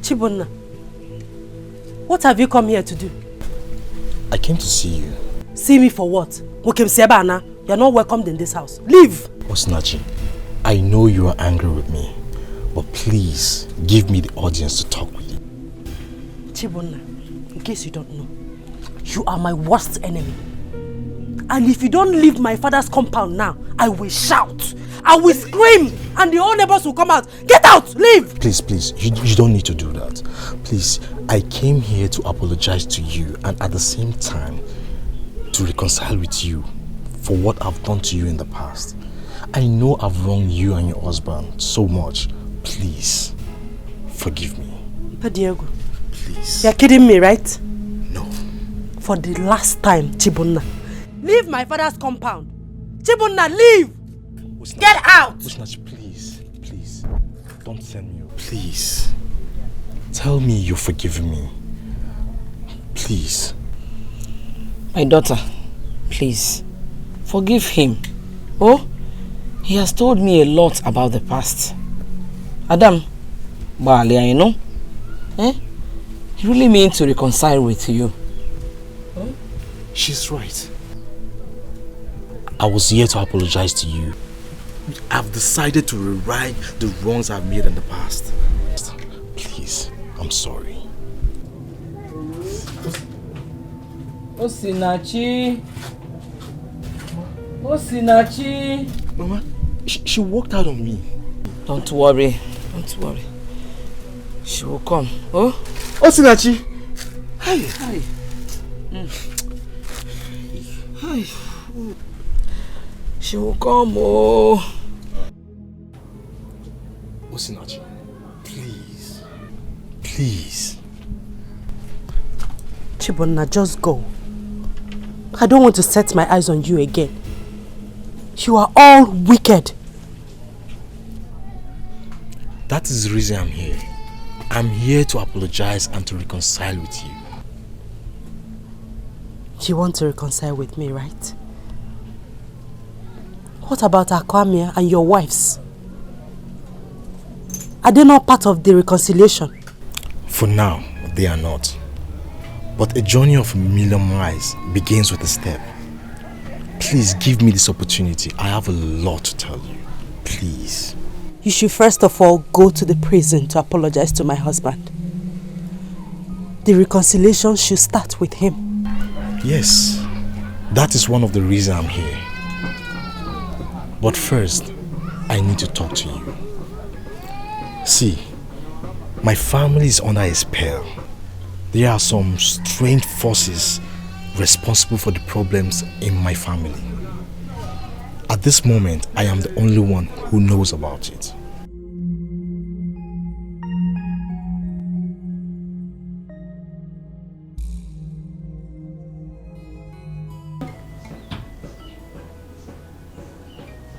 Chibunna, what have you come here to do? I came to see you. See me for what? Sebana, you're not welcomed in this house. Leave! Osinachi, I know you are angry with me, but please give me the audience to talk with you. Chibunna, in case you don't know, you are my worst enemy. And if you don't leave my father's compound now, I will shout. I will scream. And the whole neighbors will come out. Get out! Leave! Please, you don't need to do that. Please, I came here to apologize to you and at the same time to reconcile with you for what I've done to you in the past. I know I've wronged you and your husband so much. Please, forgive me. But Diego, please. You're kidding me, right? No. For the last time, Chibunna, leave my father's compound. Chibunna, leave! Usinachi, get out! Usinachi, please, don't send me. Please, tell me you're forgiving me. Please. My daughter, please, forgive him. Oh, He has told me a lot about the past. Adam, Balia, you know? He really means to reconcile with you. She's right. I was here to apologize to you. I've decided to rewrite the wrongs I've made in the past. Please, I'm sorry. Osinachi. Osinachi. Mama, she walked out on me. Don't worry. Don't worry. She will come. Oh? Osinachi. Hi. Hi. Hi. She will come. Oh. Osinachi, please. Please. Chibonna, just go. I don't want to set my eyes on you again. You are all wicked. That is the reason I'm here. I'm here to apologize and to reconcile with you. You want to reconcile with me, right? What about Akwamia and your wives? Are they not part of the reconciliation? For now, they are not. But a journey of a million miles begins with a step. Please give me this opportunity. I have a lot to tell you. Please. You should first of all go to the prison to apologize to my husband. The reconciliation should start with him. Yes, that is one of the reasons I'm here. But first, I need to talk to you. See, my family is under a spell. There are some strange forces responsible for the problems in my family. At this moment, I am the only one who knows about it.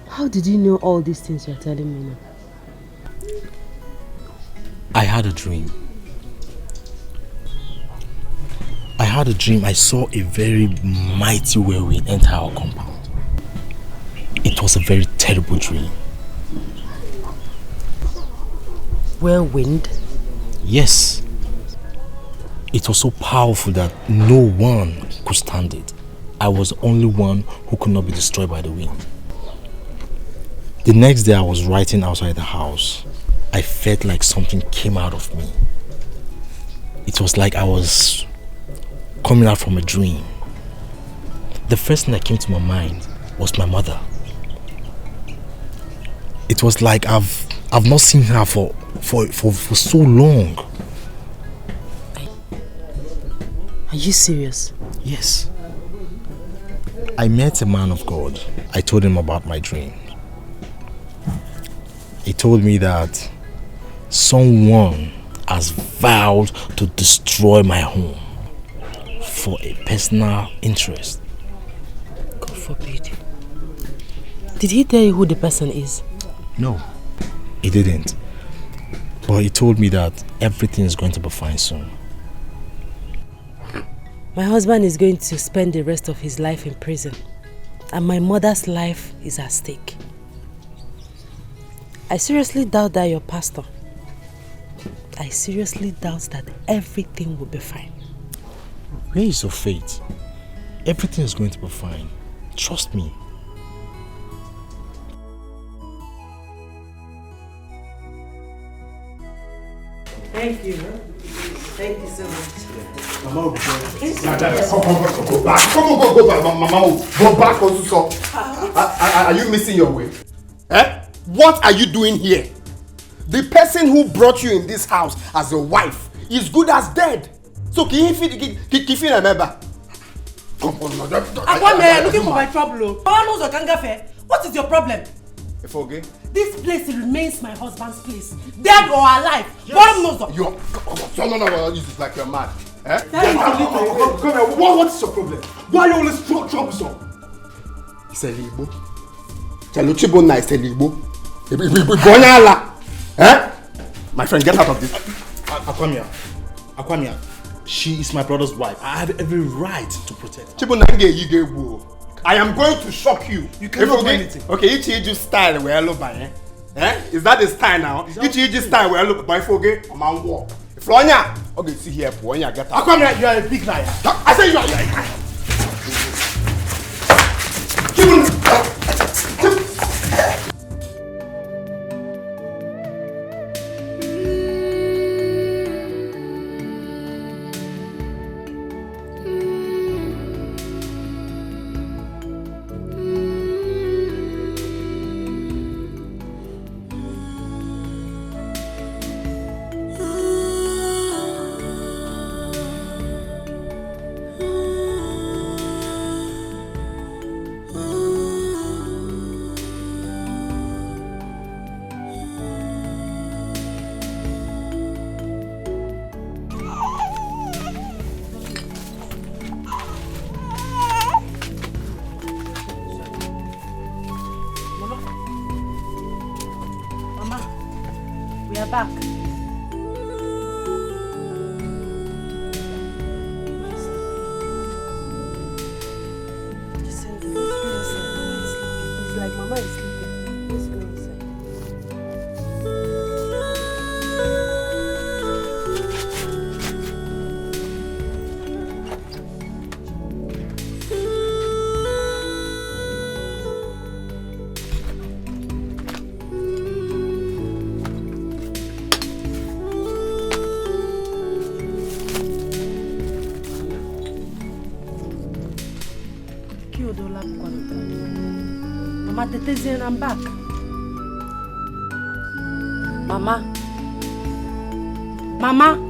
How did you know all these things you're telling me now? I had a dream. I saw a very mighty whirlwind enter our compound. It was a very terrible dream. Whirlwind? Yes. It was so powerful that no one could stand it. I was the only one who could not be destroyed by the wind. The next day I was writing outside the house. I felt like something came out of me. It was like I was coming out from a dream. The first thing that came to my mind was my mother. It was like I've not seen her for so long. Are you serious? Yes. I met a man of God. I told him about my dream. He told me that someone has vowed to destroy my home for a personal interest. God forbid. Did he tell you who the person is? No, he didn't. But he told me that everything is going to be fine soon. My husband is going to spend the rest of his life in prison, and my mother's life is at stake. I seriously doubt that you're pastor. I seriously doubt that everything will be fine. Where is your faith? Everything is going to be fine. Trust me. Thank you. Thank you so much. Mama will be Go back. Go back. Mama, go back also. Are you missing your way? What are you doing here? The person who brought you in this house as a wife is good as dead. So can you remember? Come on, Akwame, looking for my trouble. What is your problem? Okay. This place remains my husband's place, dead or alive. Yes. No, this is like you're mad. Come here. What is your problem? Why are you always troublesome? It's a Ligbo. Chaluchibona is a Ligbo. My friend, get out of this. Akwamia, she is my brother's wife. I have every right to protect her. Chibona you get woo. I am going to shock you. You cannot do anything. Okay, you style where I look by, eh? Is that the style now? You style where I look by forget a man walk. Flonya, okay, see here, Flonya, get up. Come here, you are a big liar. I say you are. Back. It's like Mama is sleeping. Let's go inside. Mama, Tetezi, I'm back. Mama. Mama.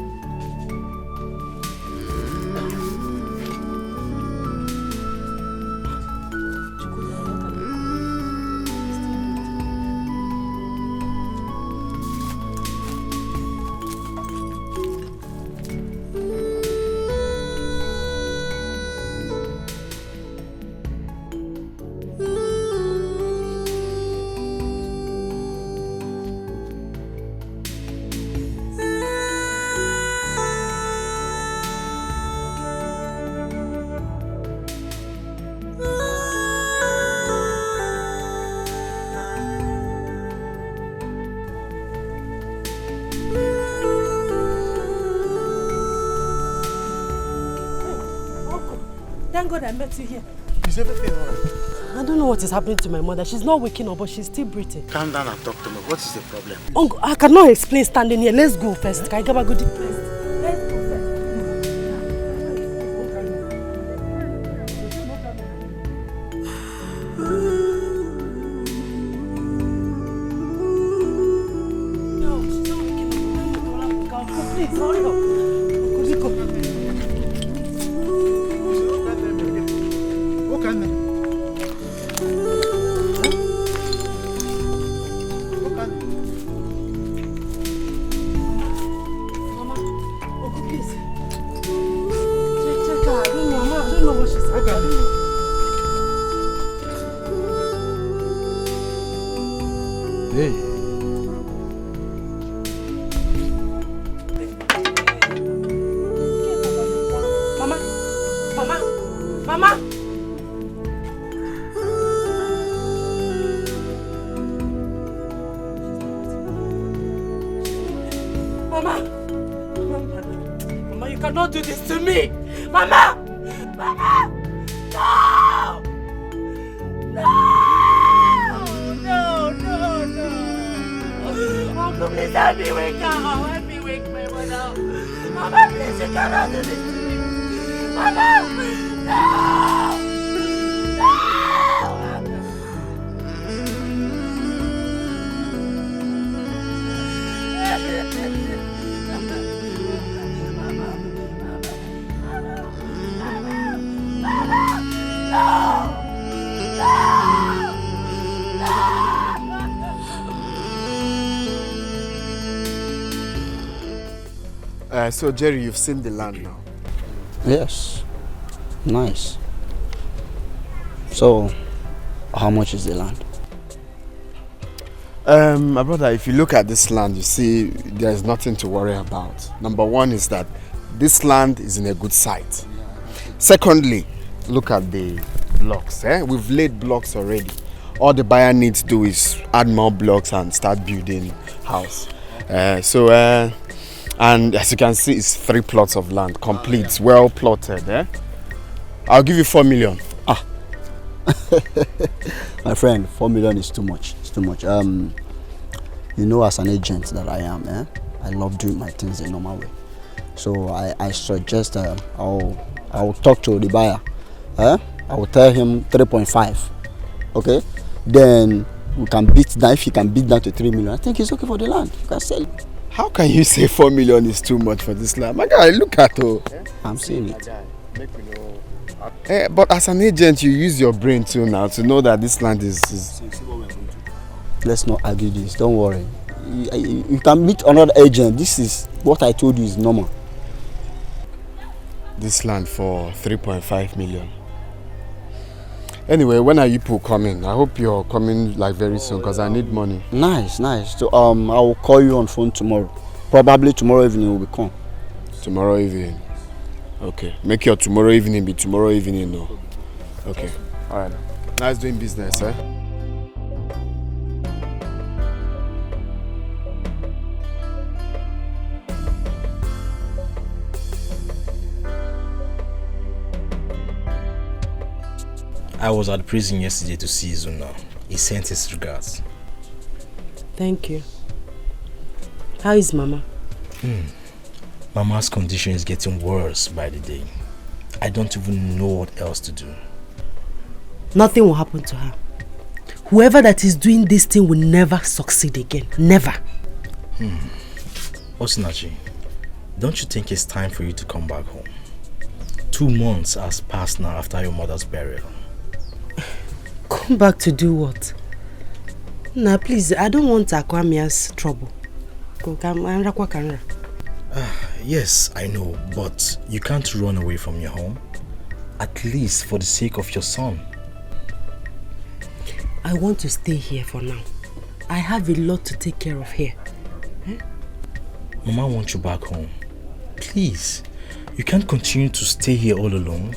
Thank God I met you here. Is everything alright? I don't know what is happening to my mother. She's not waking up, but she's still breathing. Calm down and talk to me. What is the problem? Uncle, I cannot explain standing here. Let's go first. Can I get a good place? Let's go first. No, she's not waking up. Please, hurry up. Do this to me! Mama! Mama! No! No! No, no, no! Uncle, please help me wake up! Help me wake my mother up! Mama, please, you cannot do this to me! Mama! No! So Jerry, you've seen the land now? Yes. Nice. So, how much is the land? My brother, if you look at this land, you see there's nothing to worry about. Number one is that this land is in a good site. Secondly, look at the blocks. We've laid blocks already. All the buyer needs to do is add more blocks and start building house. And as you can see, it's 3 plots of land, complete, well plotted. I'll give you 4 million. My friend, 4 million is too much. It's too much. You know, as an agent that I am, I love doing my things the normal way. So I suggest I'll talk to the buyer. I will tell him 3.5. Okay? Then we can beat down. If he can beat down to 3 million, I think it's okay for the land. You can sell it. How can you say 4 million is too much for this land? My guy, look at it. I'm saying it. But as an agent, you use your brain too now to know that this land is... Let's not argue this. Don't worry. You can meet another agent. This is what I told you is normal. This land for 3.5 million. Anyway, when are you people coming? I hope you're coming like very soon because I need money. Nice. So I will call you on phone tomorrow. Probably tomorrow evening we will come. Tomorrow evening. Okay. Make your tomorrow evening be tomorrow evening, no. Okay. Alright. Nice doing business, I was at the prison yesterday to see Zuna. He sent his regards. Thank you. How is Mama? Mama's condition is getting worse by the day. I don't even know what else to do. Nothing will happen to her. Whoever that is doing this thing will never succeed again. Never. Osinachi, don't you think it's time for you to come back home? 2 months has passed now after your mother's burial. Come back to do what? Nah, please, I don't want Akwamia's trouble. Yes, I know, but you can't run away from your home. At least for the sake of your son. I want to stay here for now. I have a lot to take care of here. Mama wants you back home. Please, you can't continue to stay here all alone.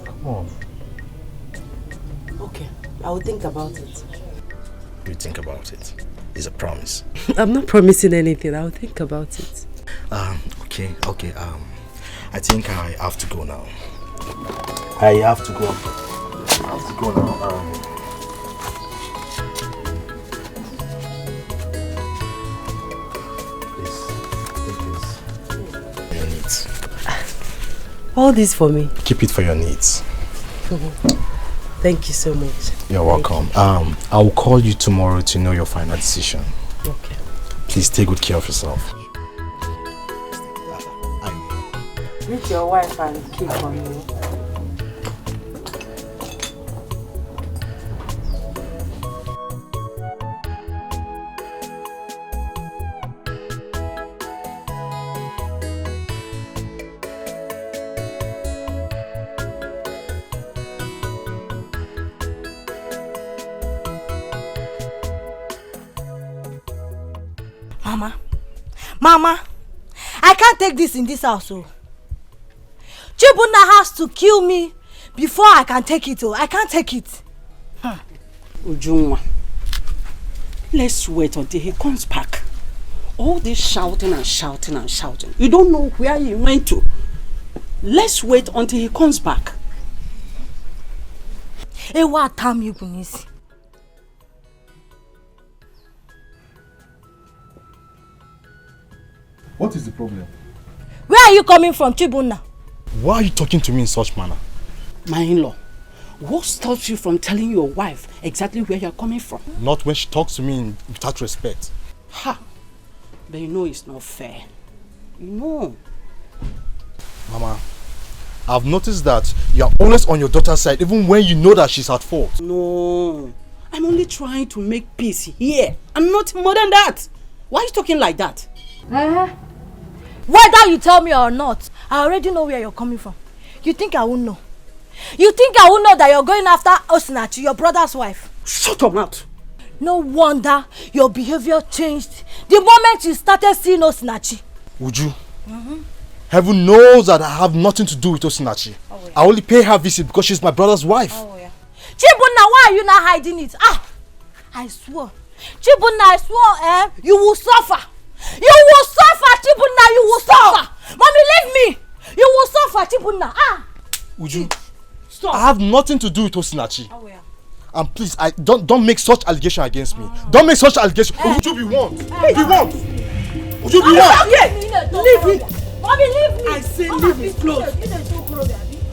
Come on. Okay, I will think about it. You think about it. It's a promise. I'm not promising anything. I will think about it. Okay. I think I have to go now. I have to go now. Your needs. All this for me? Keep it for your needs. Thank you so much. You're welcome. I will call you tomorrow to know your final decision. Okay. Please take good care of yourself. Meet your wife and keep on you. Mama, I can't take this in this house. Chibuna has to kill me before I can take it. I can't take it. Ujunwa, let's wait until he comes back. All this shouting and shouting and shouting. You don't know where he went to. Let's wait until he comes back. What time you can see? What is the problem? Where are you coming from, Chibuna? Why are you talking to me in such manner? My in-law, what stops you from telling your wife exactly where you're coming from? Not when she talks to me without respect. Ha! But you know it's not fair. You know. Mama, I've noticed that you're always on your daughter's side even when you know that she's at fault. No. I'm only trying to make peace here. I'm not more than that. Why are you talking like that? Whether you tell me or not, I already know where you're coming from. You think I won't know? You think I won't know that you're going after Osinachi, your brother's wife? Shut up, mouth. No wonder your behavior changed the moment you started seeing Osinachi. Would you? Heaven knows that I have nothing to do with Osinachi. I only pay her visit because she's my brother's wife. Chibunna, why are you not hiding it? I swore. Chibunna, I swore, you will suffer. You will suffer, Chibunna, you will suffer. Mommy, leave me. You will suffer, Chibunna. Uju, stop. I have nothing to do with Osinachi. And please, don't make such allegation against me. Don't make such allegation. Uju, be warned. Be warned. Uju, be warned. Leave it. Mommy, leave me. I say leave his clothes.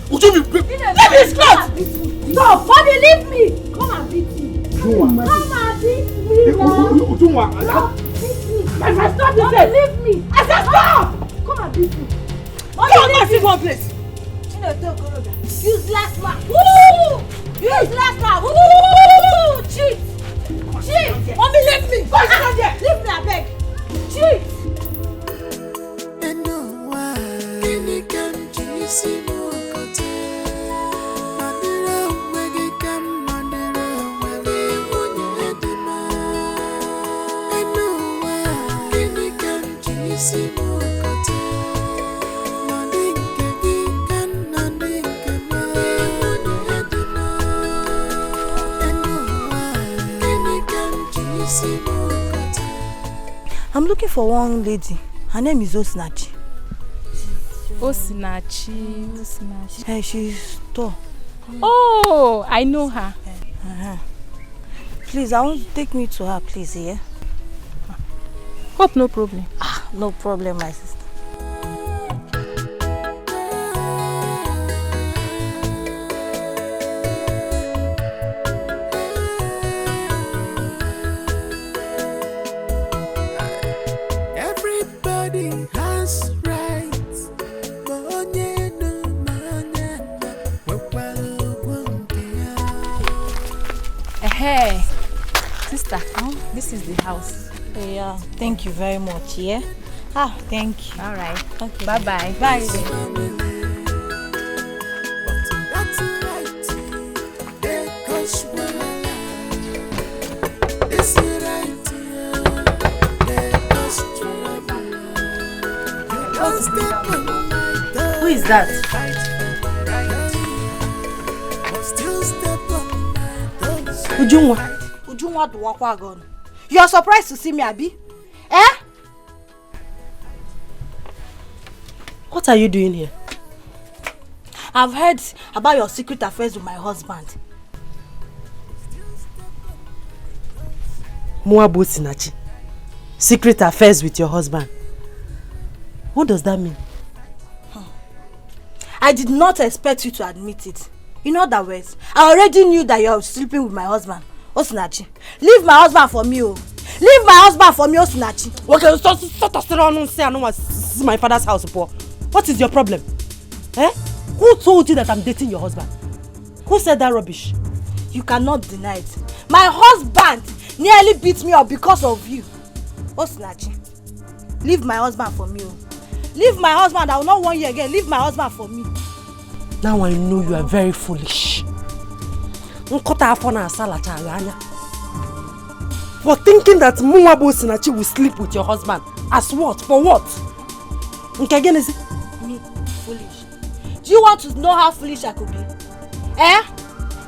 Uju, leave his clothes. Stop. Mommy, leave me. Come and beat me. Come and beat me. Stop. If I stop this, leave me. I said stop. Come and beat me. Mommy, leave me one place. Useless man. Woo! Useless man. Woo! Cheat. Cheat. Mommy, leave me. Leave me, I beg. Cheat. I'm looking for one lady. Her name is Osinachi. Osinachi. Hey, she's tall. Oh, I know her. Please, I want to take me to her, please, yeah? Hope no problem. No problem, my sister. Everybody has rights. Hey, sister, this is the house. Yeah, thank you very much, yeah? Thank you. All right. Okay. Bye-bye. Bye. Who is that? Ujunwa do wakwa gon. You are surprised to see me, Abi? Eh? What are you doing here? I've heard about your secret affairs with my husband. Muabu Sinachi. Secret affairs with your husband. What does that mean? I did not expect you to admit it. In other words, I already knew that you are sleeping with my husband. Osinachi, leave my husband for me, oh. Leave my husband for me, Osinachi. Okay, stop around and say I don't want to see my father's house, Paul. What is your problem? Eh? Who told you that I'm dating your husband? Who said that rubbish? You cannot deny it. My husband nearly beat me up because of you. Osinachi, leave my husband for me, oh. Leave my husband. I will not want you again. Leave my husband for me. Now I know you are very foolish. For thinking that Muabu Sinachi will sleep with your husband. As what? For what? Me, foolish. Do you want to know how foolish I could be? Eh?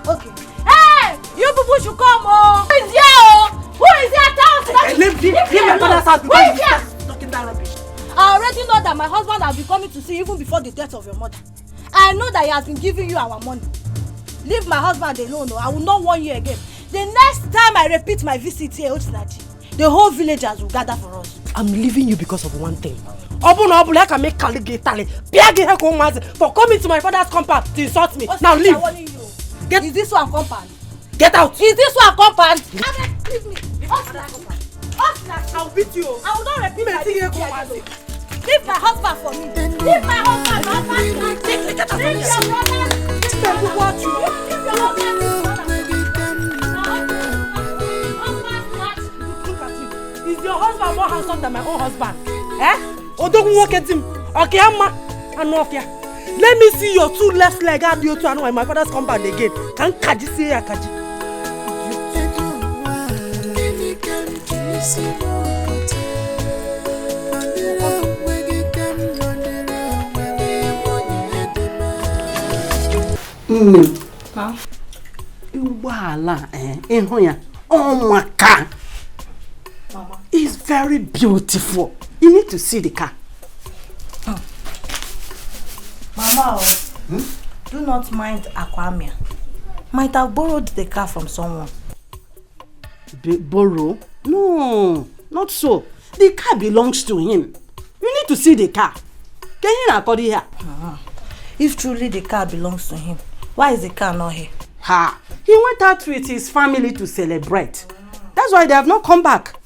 Okay. Hey! You people should come, oh! Who is here, oh? Who is here? Leave my father's house because you're talking that rubbish. I already know that my husband has been coming to see you even before the death of your mother. I know that he has been giving you our money. Leave my husband alone, I will not want you again. The next time I repeat my visit here, Osinachi, the whole villagers will gather for us. I'm leaving you because of one thing. I can make for coming to my father's compound to insult me. Osinachi, now leave. Is this one compound? Get out. Is this one compound? Leave me. Osinachi, I'll beat you. I will not repeat my visit here. Leave my husband for me. Leave my husband. Leave your brother. Is your husband more handsome than my own husband? Eh? Odogun walk at him. Okay, Amma. Let me see your two left leg and you two in my father's compound again. Can Kaji see ya, Kaji? Oh my car. Mama. It's very beautiful. You need to see the car. Mama, do not mind Aquamia. Might have borrowed the car from someone. Borrow? No, not so. The car belongs to him. You need to see the car. Can you not put it here? If truly the car belongs to him, why is the car not here? He went out with his family to celebrate. That's why they have not come back.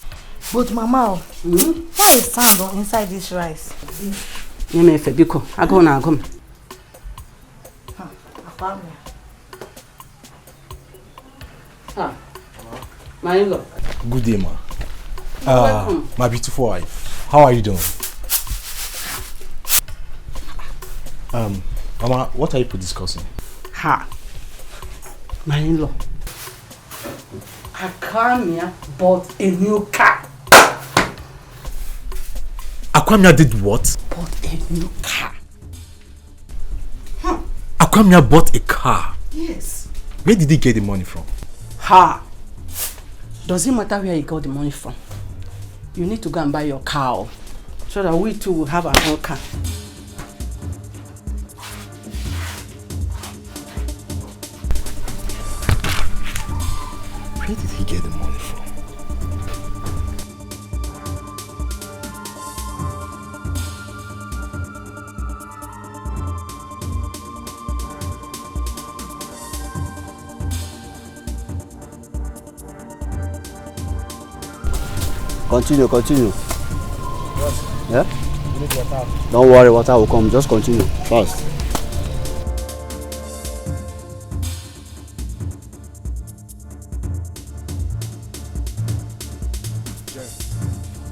But Mama, why is sand inside this rice? My in-law. Good day, ma. Welcome. My beautiful wife. How are you doing? Mama, what are you discussing? My in-law. Akamia bought a new car. Aquamia did what? Bought a new car. Aquamia bought a car. Yes. Where did he get the money from? Does it matter where you got the money from? You need to go and buy your car so that we too will have our own car. Where did he get the money from? Continue. Yeah? You need water. Don't worry, water will come. Just continue. Fast.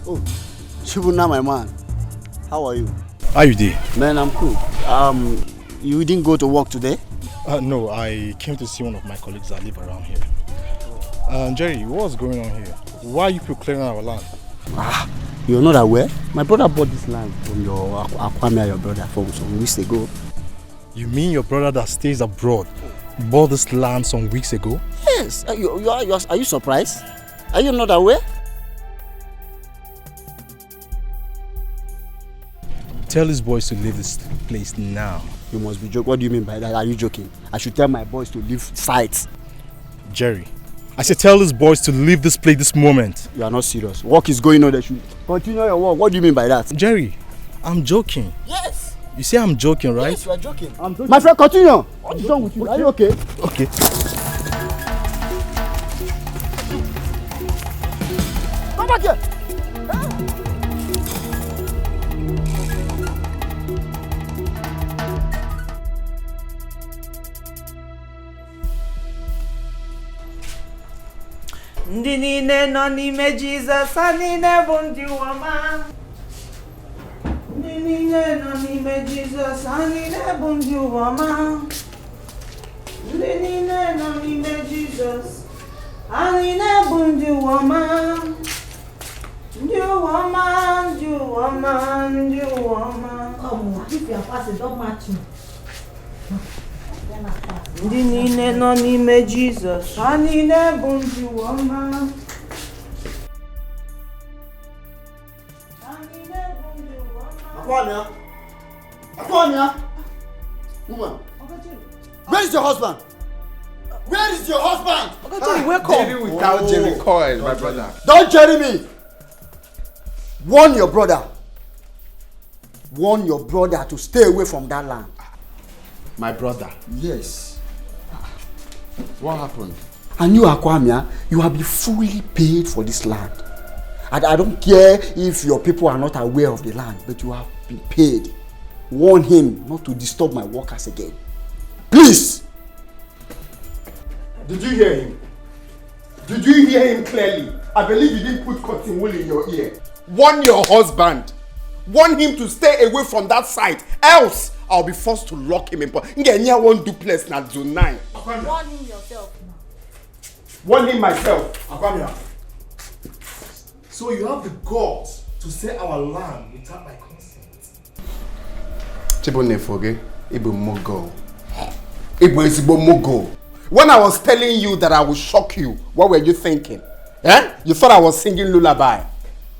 Oh, Shibuna, my man. How are you? How you doing? Man, I'm cool. You didn't go to work today? No, I came to see one of my colleagues that live around here. Jerry, what's going on here? Why are you people clearing our land? You're not aware? My brother bought this land from your Aquamia, your brother, from some weeks ago. You mean your brother that stays abroad bought this land some weeks ago? Yes. Are you surprised? Are you not aware? Tell his boys to leave this place now. You must be joking. What do you mean by that? Are you joking? I should tell my boys to leave sites. Jerry, I said tell his boys to leave this place this moment. You are not serious. Work is going on. They should continue your work. What do you mean by that? Jerry, I'm joking. Yes. You say I'm joking, right? Yes, you are joking. I'm joking. My friend, continue. What is wrong with you? Are you okay? Okay. Come back here. Ndị niile nọ n'ime Jizọs, ha niile bụ ndị ụwa. Ndị niile nọ n'ime Jizọs, ha niile bụ ndị ụwa. Ndị niile nọ n'ime Jizọs, ha niile bụ ndị ụwa. Ndị ụwa, ndị ụwa, ndị ụwa. Come, if you are passing, don't match me. Ndị niile nọ n'ime Jizọs, ha niile bụ ndị ụwa. Aquamia! Woman! Where is your husband? Where is your husband? Jerry without Jerry Coil, my brother. Don't Jerry me! Warn your brother. Warn your brother to stay away from that land. My brother? Yes. What happened? And you, Aquamia, you have been fully paid for this land. And I don't care if your people are not aware of the land, but you have been paid. Warn him not to disturb my workers again. Please! Did you hear him? Did you hear him clearly? I believe you didn't put cotton wool in your ear. Warn your husband. Warn him to stay away from that site. Else, I'll be forced to lock him in. Ngenya won't do place na zone 9. Warn him yourself. Warn him myself. Aquamia. So you have the guts to sell our land without my consent? Chibone Foge, Ibu Mogul. When I was telling you that I would shock you, what were you thinking? Eh? You thought I was singing lullaby.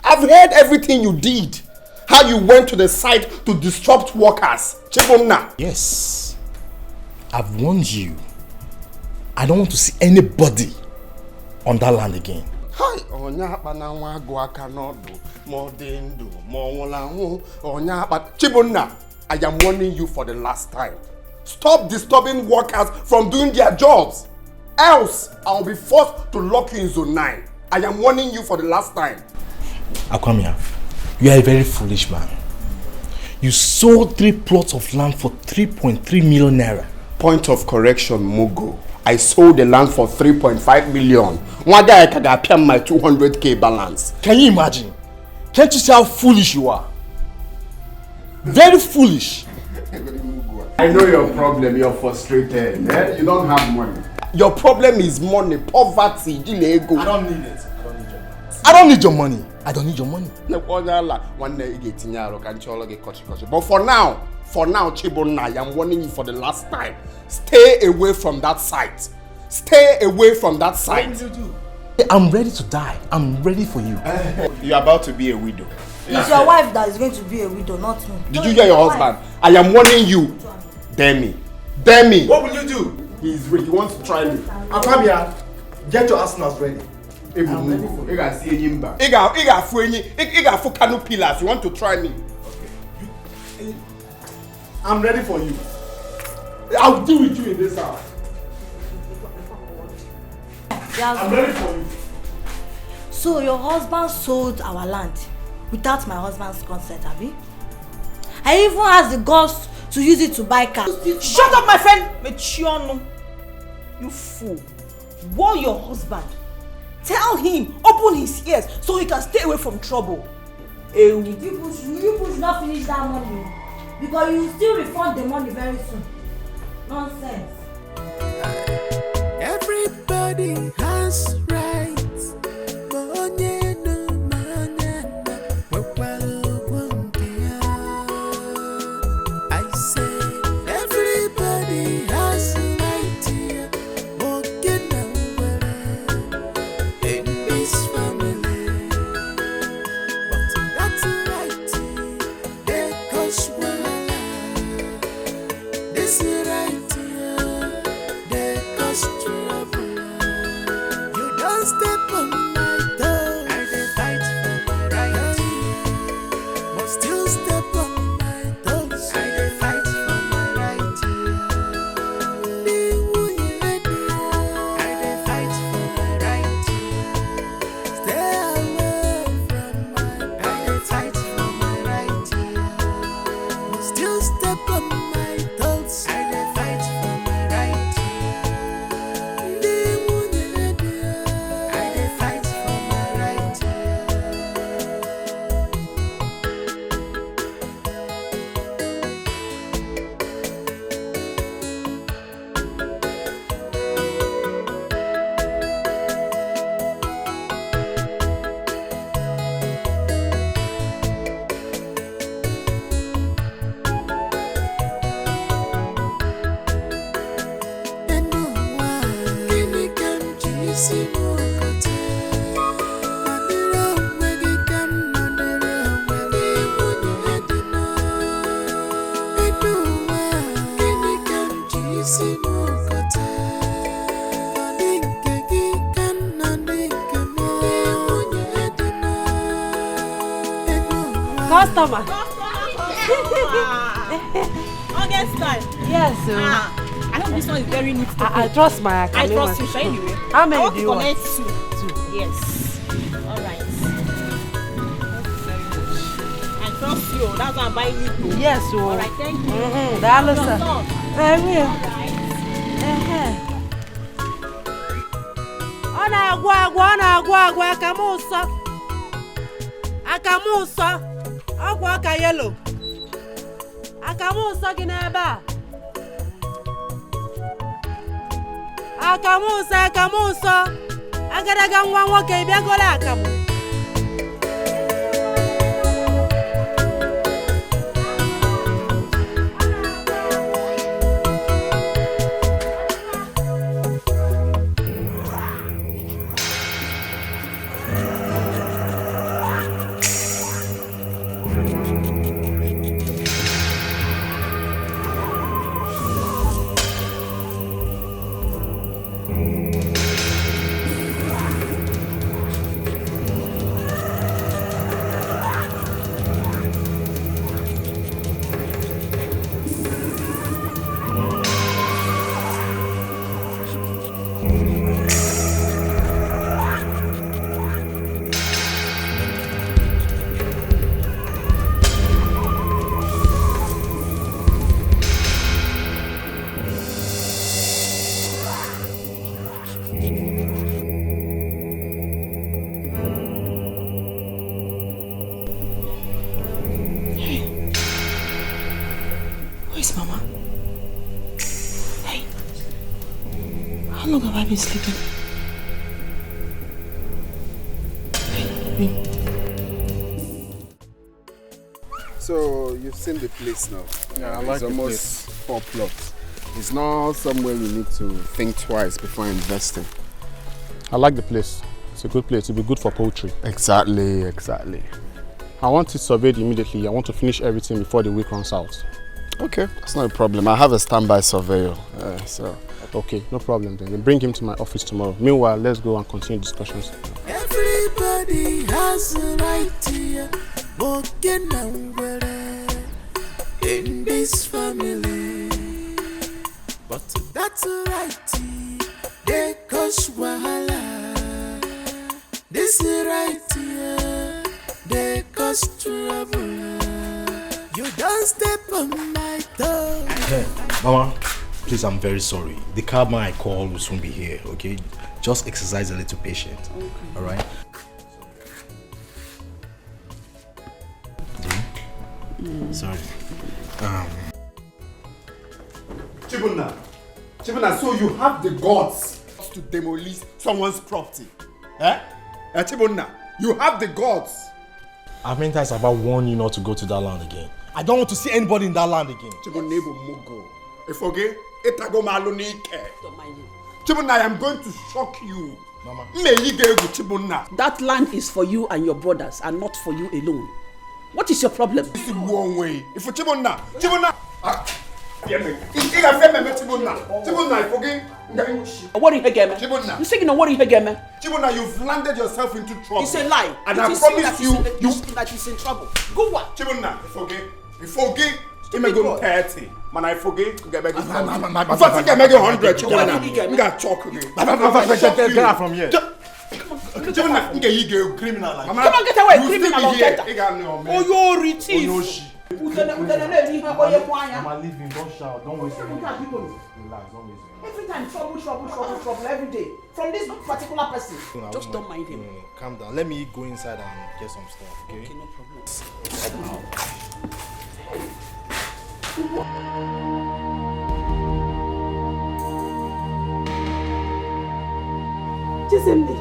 I've heard everything you did. How you went to the site to disrupt workers. Chibumna. Yes. I've warned you. I don't want to see anybody on that land again. Hi. Chibunna, I am warning you for the last time. Stop disturbing workers from doing their jobs. Else, I'll be forced to lock you in zone 9. I am warning you for the last time. Akwamia, you are a very foolish man. You sold 3 plots of land for 3.3 million naira. Point of correction, Mogo. I sold the land for 3.5 million. One day I can appear my 200k balance. Can you imagine? Can't you see how foolish you are? Very foolish. I know your problem, you're frustrated. Eh? You don't have money. Your problem is money, poverty, ego. I don't need it. I don't need your money. I don't need your money. But for now, Chibunna, I am warning you for the last time. Stay away from that site. Stay away from that site. What will you do? I'm ready to die. I'm ready for you. You're about to be a widow. It's your wife that is going to be a widow, not me. Did you hear your husband? I am warning you. Dare me. Dare me. What will you do? He wants to try me. Akwamia, get your arsenals ready. I'm ready for you. You got canoe pillars. You want to try me? Okay. I'm ready for you. I'll deal with you in this house. I'm ready for you. So your husband sold our land without my husband's consent, Abi? I even has the guts to use it to buy cars. Shut up, my friend! Mechionu. You fool. Warn your husband. Tell him, open his ears so he can stay away from trouble. You people should not finish that money. Because you will still refund the money very soon. Nonsense. Everybody has rights. I say everybody has right here. Walking in this family. But that's right. They cause this right here. They cause trouble. You don't step on my toe. I dey fight for my right. But still step on my toes. I dey fight for my right. I dey fight for my right. Stay away from my. I dey fight for my right. But still step on my toes. I dey fight for my right. I dey fight for my right. Customer. August time. Yes, sir. I know this one is very neat. I trust my I account. trust you, so anyway. How many I want do to you want? connect two. Yes. Alright. I trust you. That's why I'm buying you. Yes, sir. Alright, thank you. That looks I will. Ọ na-agwụ agwụ akamu nsọ ọgwụ ọka yelo akamu nsọ gị n'ebe a akamu nsọ agadaga nwa nwoke bịagola akamu Where's Mama? Hey. How long have I been sleeping? Hey. So you've seen the place now. Yeah, I like it's the almost 4 plots. It's not somewhere we need to think twice before investing. I like the place. It's a good place. It'll be good for poultry. Exactly, exactly. I want it surveyed immediately. I want to finish everything before the week runs out. Okay, that's not a problem. I have a standby surveyor, so... Okay, no problem then. Then bring him to my office tomorrow. Meanwhile, let's go and continue discussions. Everybody has a right to walking in this family, but that's a right. They cause wahala. This is right. They cause trouble. You don't step on my toe. Hey, Mama, please, I'm very sorry. The cabman I called will soon be here, okay? Just exercise a little patience, okay. All right? Sorry. Chibunna, so you have the guts to demolish someone's property? Eh? Chibunna, you have the guts. How many times have I warned you not to go to that land again? I don't want to see anybody in that land again. Chibunna, I am going to shock you. Mama. That land is for you and your brothers and not for you alone. What is your problem? This is one way. If you Chibunna, you say you know what again? Chibunna, you've landed yourself into trouble. It's a lie. And I promise you, that is in trouble. Go what? Chibunna, you forget. You may go 30. Man, I forget. You get back 100. Chibunna, you got chalk again. Get out from here. Chibunna, you criminal. Come on, get away, criminal. Oh, you're rich. Mama, leave him. Don't shout. Don't waste your time. Relax. Don't waste your time. Every time trouble every day from this particular person. Just don't mind him. Calm down. Let me go inside and get some stuff. Okay. Okay, no problem. Chisimdi.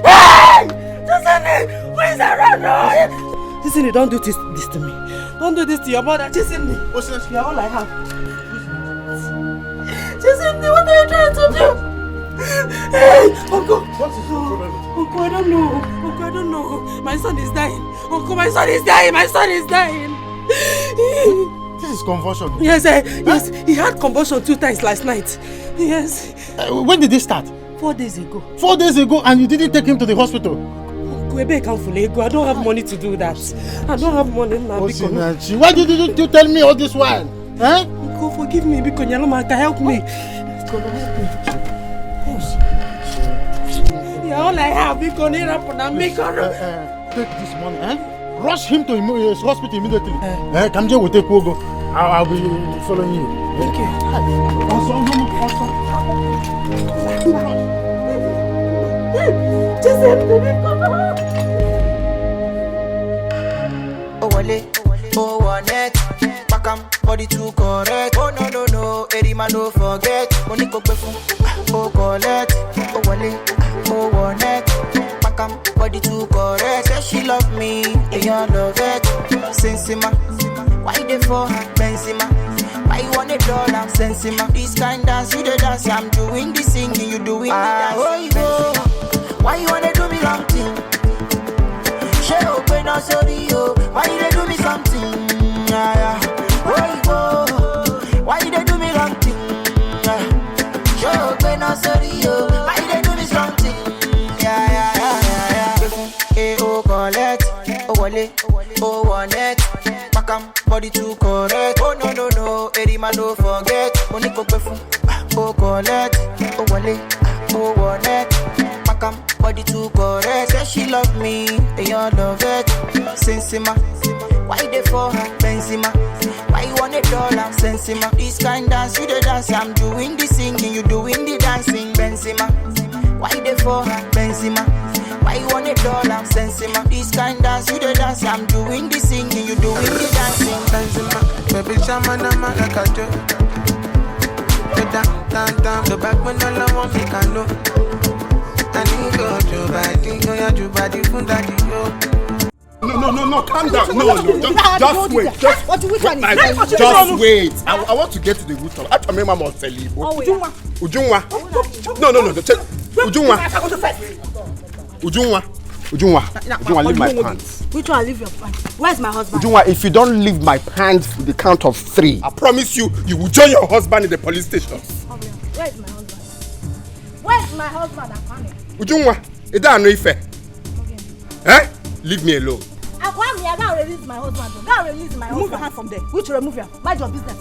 Hey! Chisimdi, please around. Chisimdi, don't do this to me. Don't do this to your mother, Chisimdi. You're all I have. Chisimdi, what are you trying to do? Hey, Uncle. What is the problem? Uncle, I don't know. Uncle, I don't know. My son is dying. Uncle, my son is dying. My son is dying. This is convulsion. Yes, yes. He had convulsion 2 times last night. Yes. When did this start? 4 days ago. 4 days ago, and you didn't take him to the hospital? Uncle, I don't have money to do that. I don't have money now. Why did you tell me all this while? Huh? Uncle, forgive me because Nyaloma can help me. Yeah, all I have is going to make take this money, eh? Rush him to his hospital immediately. Kamje will take Pogo. I'll be following you. Thank you. Oh, wale, oh, one net. Pakam, body too correct. Oh, no, Erima, no forget. Money go before. Oh, collect. Oh, wale, oh, one net. Pakam, body too correct. Say she love me, and you love it. Sensima, why they for her? Benzima, why you want $1? Sensima, this kind dance, you the dance. I'm doing the singing, you doing the dance. Why you wanna do me wrong thing? She open up, sorry, yo. Why you do me something? Why you do me wrong thing? She open up, sorry, yo. Why you do me something? Oh, collect, oh, wale, oh, one net. Pakam, body too correct. Oh, no, Erima, no forget. Money go perfume, oh, collect, oh, wale, oh, one net. Pakam, body too correct. Say she love me, and you love it. Sensima, why they for her? Benzima, why you want $1? Sensima, this kind dance, you the dance. I'm doing the singing, you doing the dancing. Benzima, why they for her? Benzima, why I want a dollar. Sensima, this kind dance, you the dance. I'm doing the singing, you doing the dancing. Sensima, baby, shaman, I'm like a joke. Down, the back when all I want me can know. I need go to body, go ya to body, fun daddy, yo. No, calm down. No, just wait. Just wait. I want to get to the root of it. I remember Mama tell you. Ujunwa. No. Ujunwa, leave my pants. Which one leave your pants? Where's my husband? Ujunwa, if you don't leave my pants with the count of 3, I promise you will join your husband in the police station. Where's my husband? Where's my husband? Ujunwa, is that no ife? Eh? Leave me alone. I gotta release my husband. Remove your hand from there. Which remove your? Mind your business.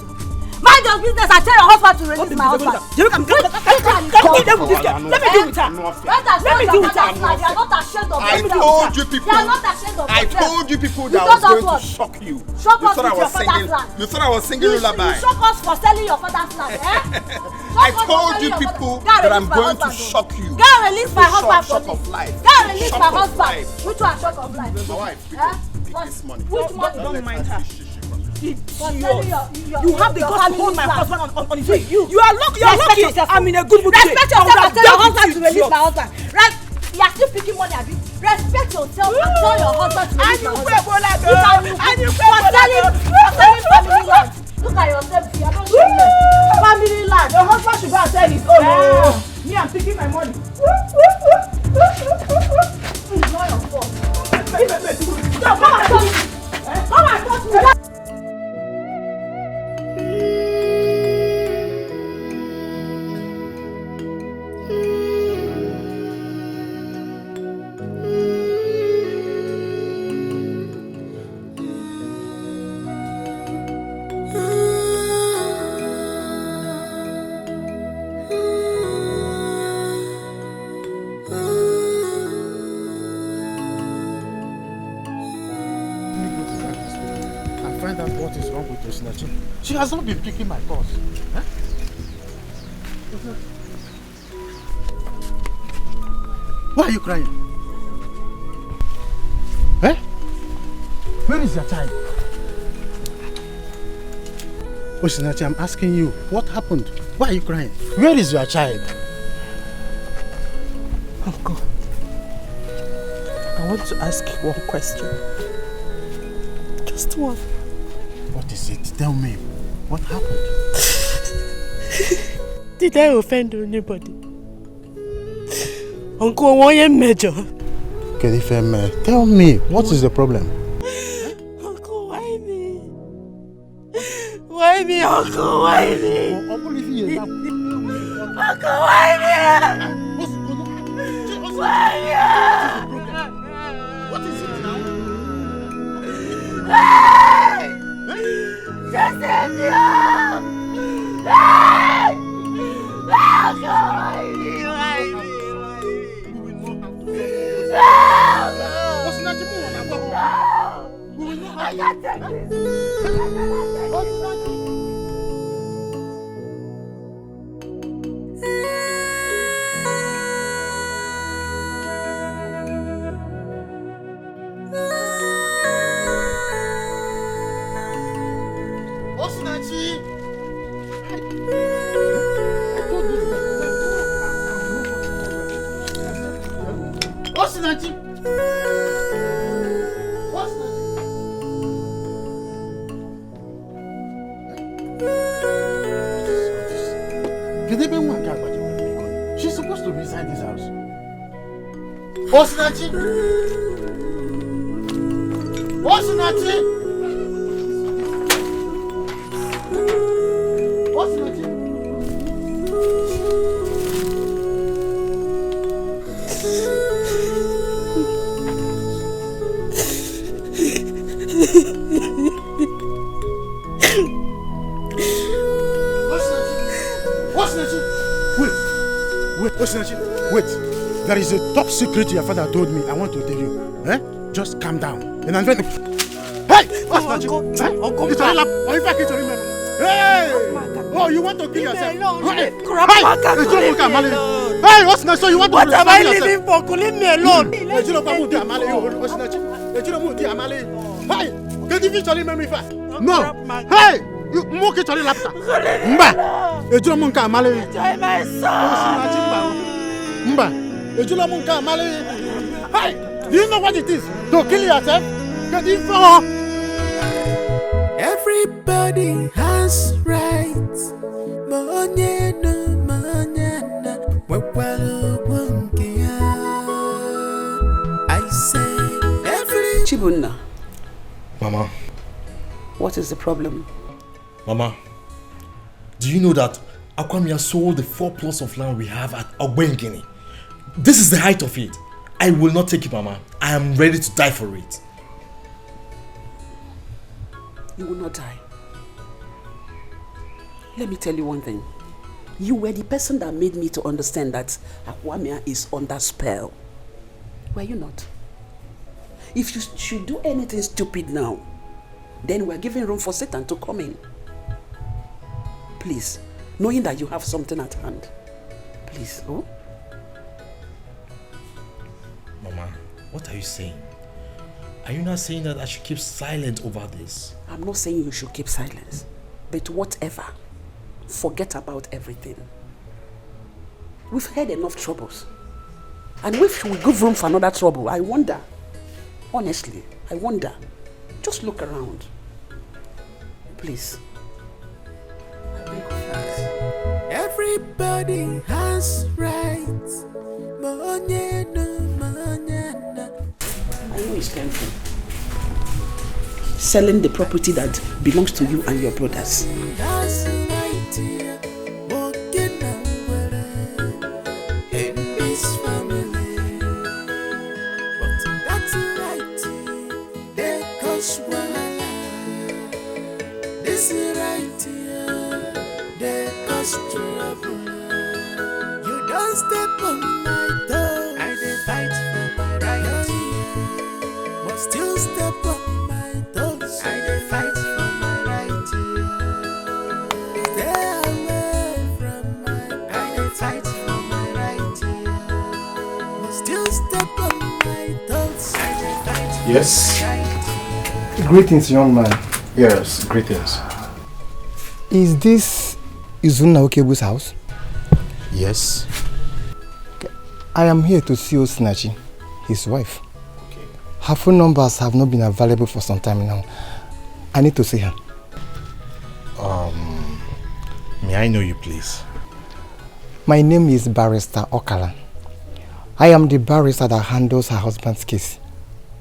Mind your business. I tell your husband to release my husband. Let me deal with her. Let me deal with her. You are not ashamed of I told you people. You are not ashamed of I told you people that I was going to shock you. Shock us with your father's land. You thought I was singing lullaby. You shock us for selling your father's land, I told you people that I'm going to shock you. Go and release my husband for Shock of life. Go and release my husband. Which one shock of life? My wife. This money. Which money? Don't mind her. You have the guts to hold my husband on his way. You are lucky. Yourself. I'm in a good mood today. Respect yourself and tell your husband to release my husband. Right? You are still picking money, Abi. Respect yourself and tell your husband to release my husband. For selling family land. Look at yourself. You are not shameless. Family land. Your husband should go and sell his own. Me, I'm picking my money. It's not your fault. Come and touch me. Come and touch me. She has not been picking my calls. Huh? Why are you crying? Eh? Where is your child? Osinachi, I'm asking you, what happened? Why are you crying? Where is your child? Uncle, I want to ask you one question. Just one. What is it? Tell me. What happened? Did I offend anybody? Uncle, why am major? Kedifeme, tell me, what is the problem? Uncle, why me? Why me, Uncle? Why me? Uncle, why me? Why me? What is it now? Just let me up! Hey! Why me? I can't take this! Osinachi! She's supposed to be inside this house. Osinachi! Osinachi! Wait, there is a top secret your father told me. I want to tell you. Eh? Just calm down. And I'm very... Hey! Uncle! It's a lap. Or if I get your Hey! Oh, you want to kill yourself? Hey! Hey, what's next? So you want to What am I living yourself? for? Leave me alone. Hey, get eventually make me fast. No. Hey, you mock it on the laptop. Mba, Ejula Munka Mali. Enjoy my son. Mba, Ejula Munka Mali. Hey, do you know what it is to kill yourself? Get it for. Everybody has rights. I say every Chibunna. Mama. What is the problem? Mama, do you know that Akwamia sold the 4 plots of land we have at Ogbengini? This is the height of it. I will not take it, Mama. I am ready to die for it. You will not die. Let me tell you one thing. You were the person that made me to understand that Akwamia is under spell. Were you not? If you should do anything stupid now, then we're giving room for Satan to come in. Please, knowing that you have something at hand. Please, oh? Mama, what are you saying? Are you not saying that I should keep silent over this? I'm not saying you should keep silence, but whatever. Forget about everything. We've had enough troubles. And if we give room for another trouble, I wonder. Honestly, I wonder. Just look around. Please. everybody has rights. I know it's painful. Selling the property that belongs to you and your brothers. You don't step on my toe. I dey fight for my right, but still step on my toes. I dey fight for my right. Stay away from my. I dey fight for my right, but still step on my toes. I dey fight for Yes. my right. Greetings, young man. Yes, greetings. Is this Izuna Okebu's house? Yes. Okay. I am here to see Osinachi, his wife. Okay. Her phone numbers have not been available for some time now. I need to see her. May I know you, please? My name is Barrister Okala. I am the barrister that handles her husband's case.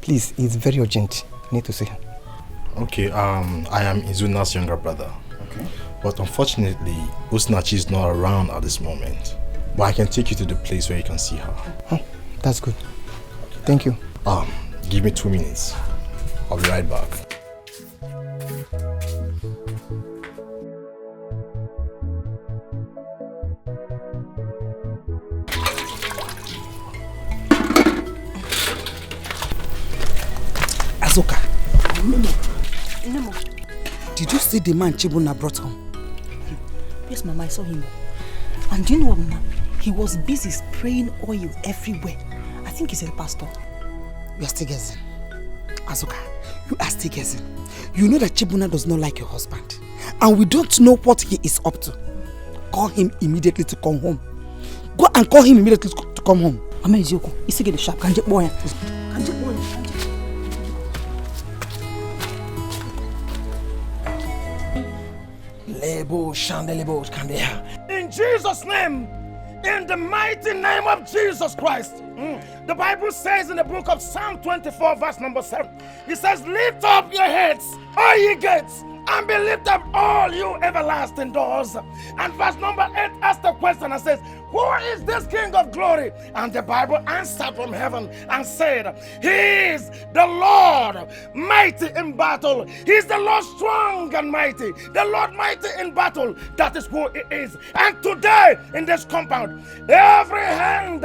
Please, it's very urgent. I need to see her. Okay, I am Izuna's younger brother. Okay. But unfortunately, Osinachi is not around at this moment. But I can take you to the place where you can see her. Oh, that's good. Thank you. Give me 2 minutes. I'll be right back. Azoka. Nemo. Did you see the man Chibuna brought home? Yes, Mama, I saw him. And do you know what, Mama? He was busy spraying oil everywhere. I think he's a pastor. You are still guessing. Azoka, you are still guessing. You know that Chibuna does not like your husband. And we don't know what he is up to. Call him immediately to come home. Go and call him immediately to come home. Mama Izioko, you see get the sharp. Can't you boy? In Jesus' name, in the mighty name of Jesus Christ. The Bible says in the book of Psalm 24 verse number 7, it says, lift up your heads, all ye gates, and be lifted up all you everlasting doors. And verse number 8 asks the question and says, who is this King of glory? And the Bible answered from heaven and said, he is the Lord mighty in battle. He is the Lord strong and mighty. The Lord mighty in battle. That is who he is. And today in this compound, every hand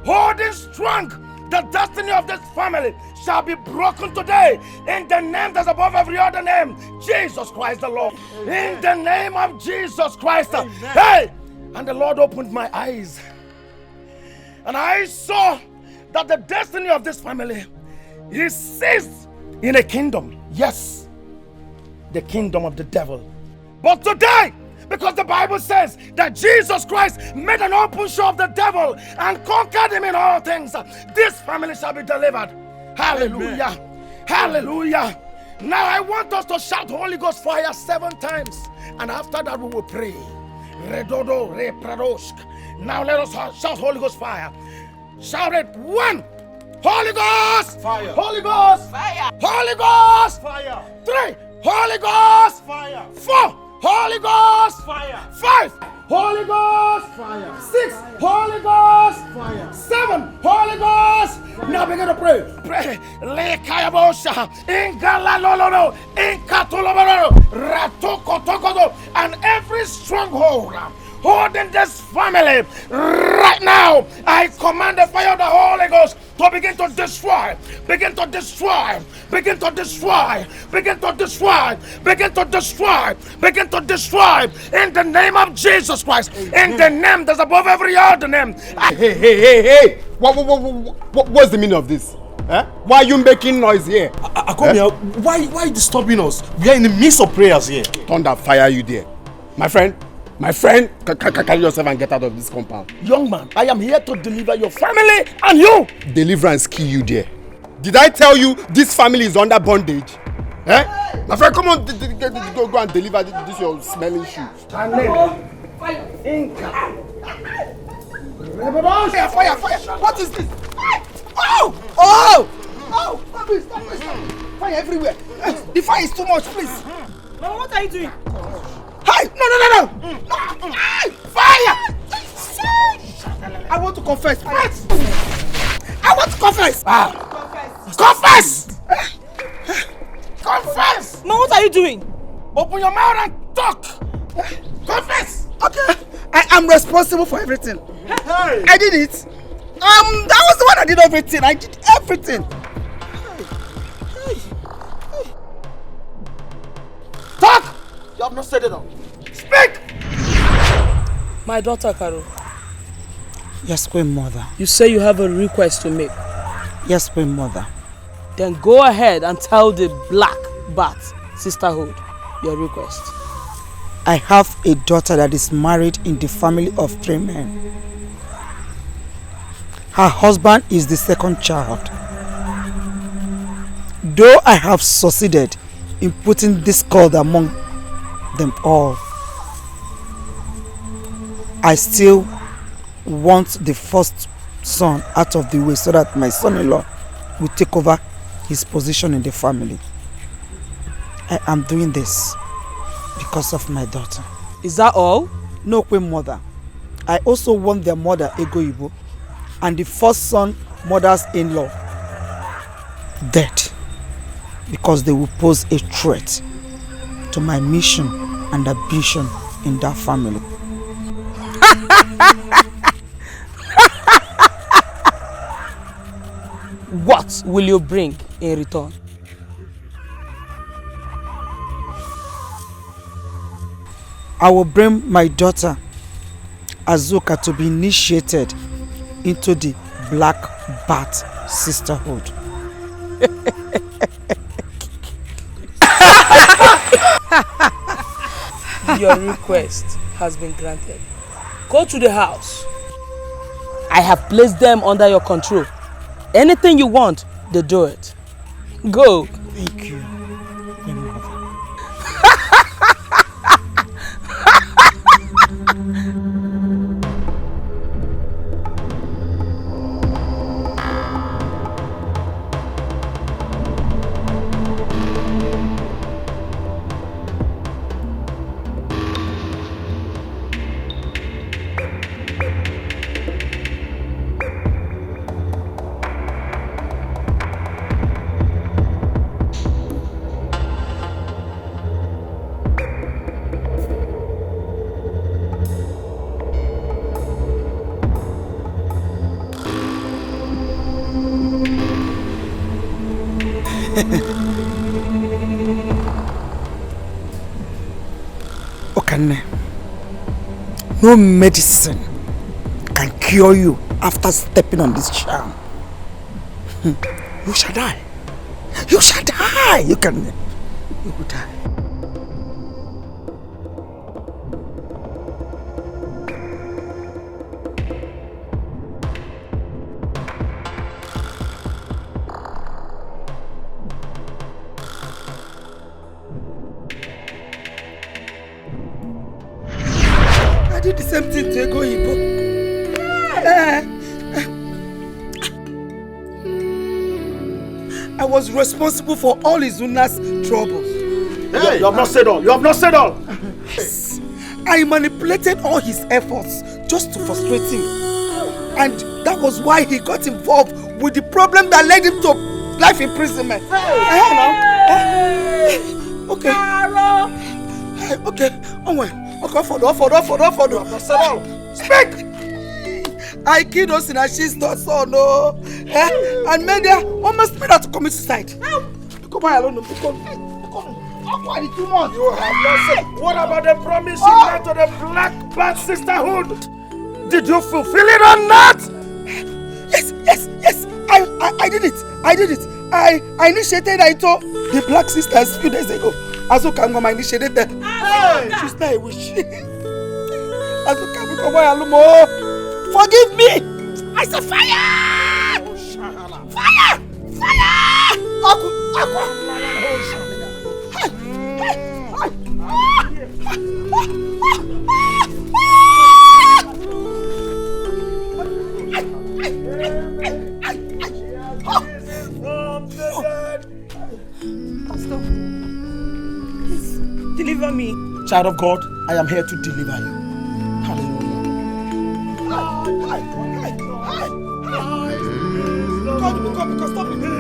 holding strong the destiny of this family shall be broken today in the name that's above every other name, Jesus Christ the Lord. Amen. In the name of Jesus Christ. Amen. Hey! And the Lord opened my eyes And I saw that the destiny of this family is seized in a kingdom. Yes, the kingdom of the devil. But today, because the Bible says that Jesus Christ made an open show of the devil and conquered him in all things, this family shall be delivered. Hallelujah. Amen. Hallelujah. Now I want us to shout Holy Ghost fire 7 times. And after that we will pray. Redodo, repradoshk. Now let us shout Holy Ghost fire. Shout it. 1. Holy Ghost. Fire. Holy Ghost. Fire. Holy Ghost. Fire. 3. Holy Ghost. Fire. 4. Holy Ghost. Fire. 5. Holy Ghost. Fire. 6. Holy Ghost. Fire. 7. Holy Ghost. Fire. Now begin to pray. Pray. Lekayabosha. Ingalalolo. Inkatuloboro. Ratokotokodo. And every stronghold holding this family right now, I command the fire of the Holy Ghost to begin to destroy, begin to destroy, begin to destroy, begin to destroy, begin to destroy, begin to destroy in the name of Jesus Christ. In the name that's above every other name. Hey! What's the meaning of this? Eh? Why are you making noise here? Akomia, why are you disturbing us? We are in the midst of prayers here. Thunder fire you there. My friend, carry yourself and get out of this compound. Young man, I am here to deliver your family and you. Deliverance kill you there. Did I tell you this family is under bondage? Eh? My friend, come on, go and deliver this your smelling shoe. Fire! What is this? Oh! Stop it! Fire everywhere. The fire is too much, please. Mama, what are you doing? Hey! No! Fire! I want to confess. I want to confess. Confess! Confess! Mama, what are you doing? Open your mouth and talk. Confess. Okay. I am responsible for everything. Hey. I did it. That was the one I did everything. I did everything. Talk! You have not said it all. Speak! My daughter, Carol. Yes, Queen Mother. You say you have a request to make. Yes, Queen Mother. Then go ahead and tell the Black Bat Sisterhood your request. I have a daughter that is married in the family of 3 men. Her husband is the second child. Though I have succeeded in putting discord among them all, I still want the first son out of the way so that my son-in-law will take over his position in the family. I am doing this because of my daughter. Is that all? No, Queen Mother. I also want their mother, Ego Ibo, and the first son, mother's-in-law, dead, because they will pose a threat to my mission and ambition in that family. What will you bring in return? I will bring my daughter Azuka to be initiated into the Black Bat Sisterhood. Your request has been granted. Go to the house. I have placed them under your control. Anything you want, they do it. Go. Thank you. Okane, no medicine can cure you after stepping on this charm, you shall die. You shall die. You will die. I did the same thing to Ego Ibo. I was responsible for all Izuna's troubles. Hey, you have not said all. You have not said all. Yes. I manipulated all his efforts just to frustrate him. And that was why he got involved with the problem that led him to life imprisonment. Okay. Okay. Okay, for speak! I killed us in a she's not so no. And made her almost made her to commit suicide. Come on, alone. You have not said. What about the promise you made to the Black Bat Sisterhood? Did you fulfill it or not? Yes. I did it. I initiated Aito, the Black Sisters, a few days ago. Azukangoma initiated them. She's not a witch. Azukangoma, forgive me! I said fire! Fire! Stop. Please, deliver me. Child of God, I am here to deliver you. Hallelujah.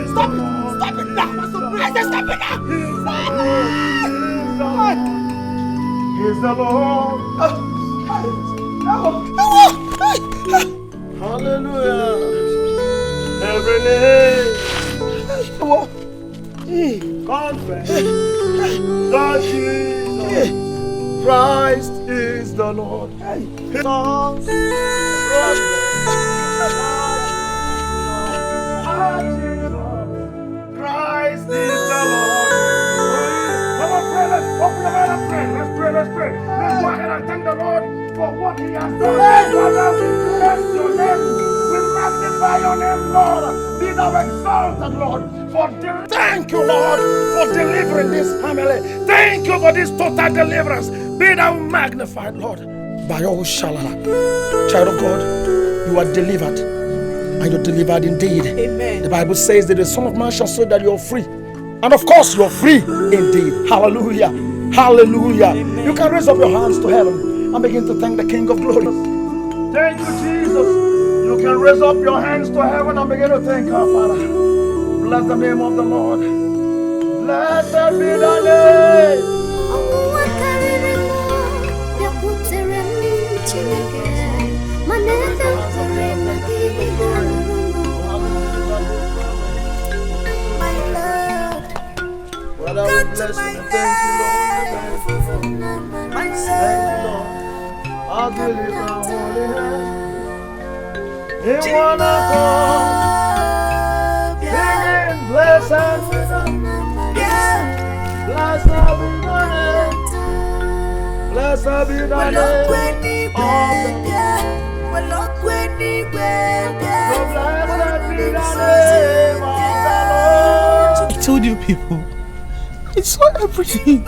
Stop it now. I said stop it now. He's the Lord. Hallelujah. Every name confess that Jesus Christ is the Lord. Christ is the Lord. Come on, pray. Let's open your mouth and pray. Let's pray. Let's go ahead and thank the Lord for what He has done. Father, we bless your name. We magnify your name, Lord. Be thou exalted, Lord. Thank you, Lord, for delivering this family. Thank you for this total deliverance. Be thou magnified, Lord. By all shalala. Child of God, you are delivered. And you're delivered indeed. Amen. The Bible says that the Son of Man shall show that you're free. And of course, you're free indeed. Hallelujah. Hallelujah. Amen. You can raise up your hands to heaven and begin to thank the King of Glory. Thank you, Jesus. You can raise up your hands to heaven and begin to thank our Father. Bless the name of the Lord. Blessed be the name. Well, I will bless you and thank you, Lord. Thank you, Lord. I'll believe my holy hand. In one accord, singing, blessed be the name. Blessed be the name. Blessed be the name of I told you people, I saw everything,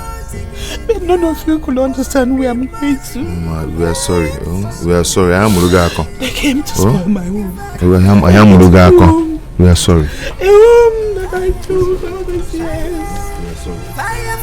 but none of you could understand where I'm going to. We are sorry. We are sorry. I am Murugako. They came to spoil my home. I am Murugako. We are sorry. A home that I told all these years. We are sorry. Fire,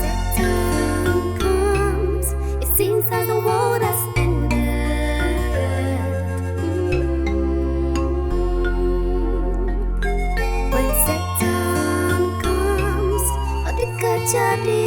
Satan comes, it seems that the world has ended. When Satan comes, all the good jadi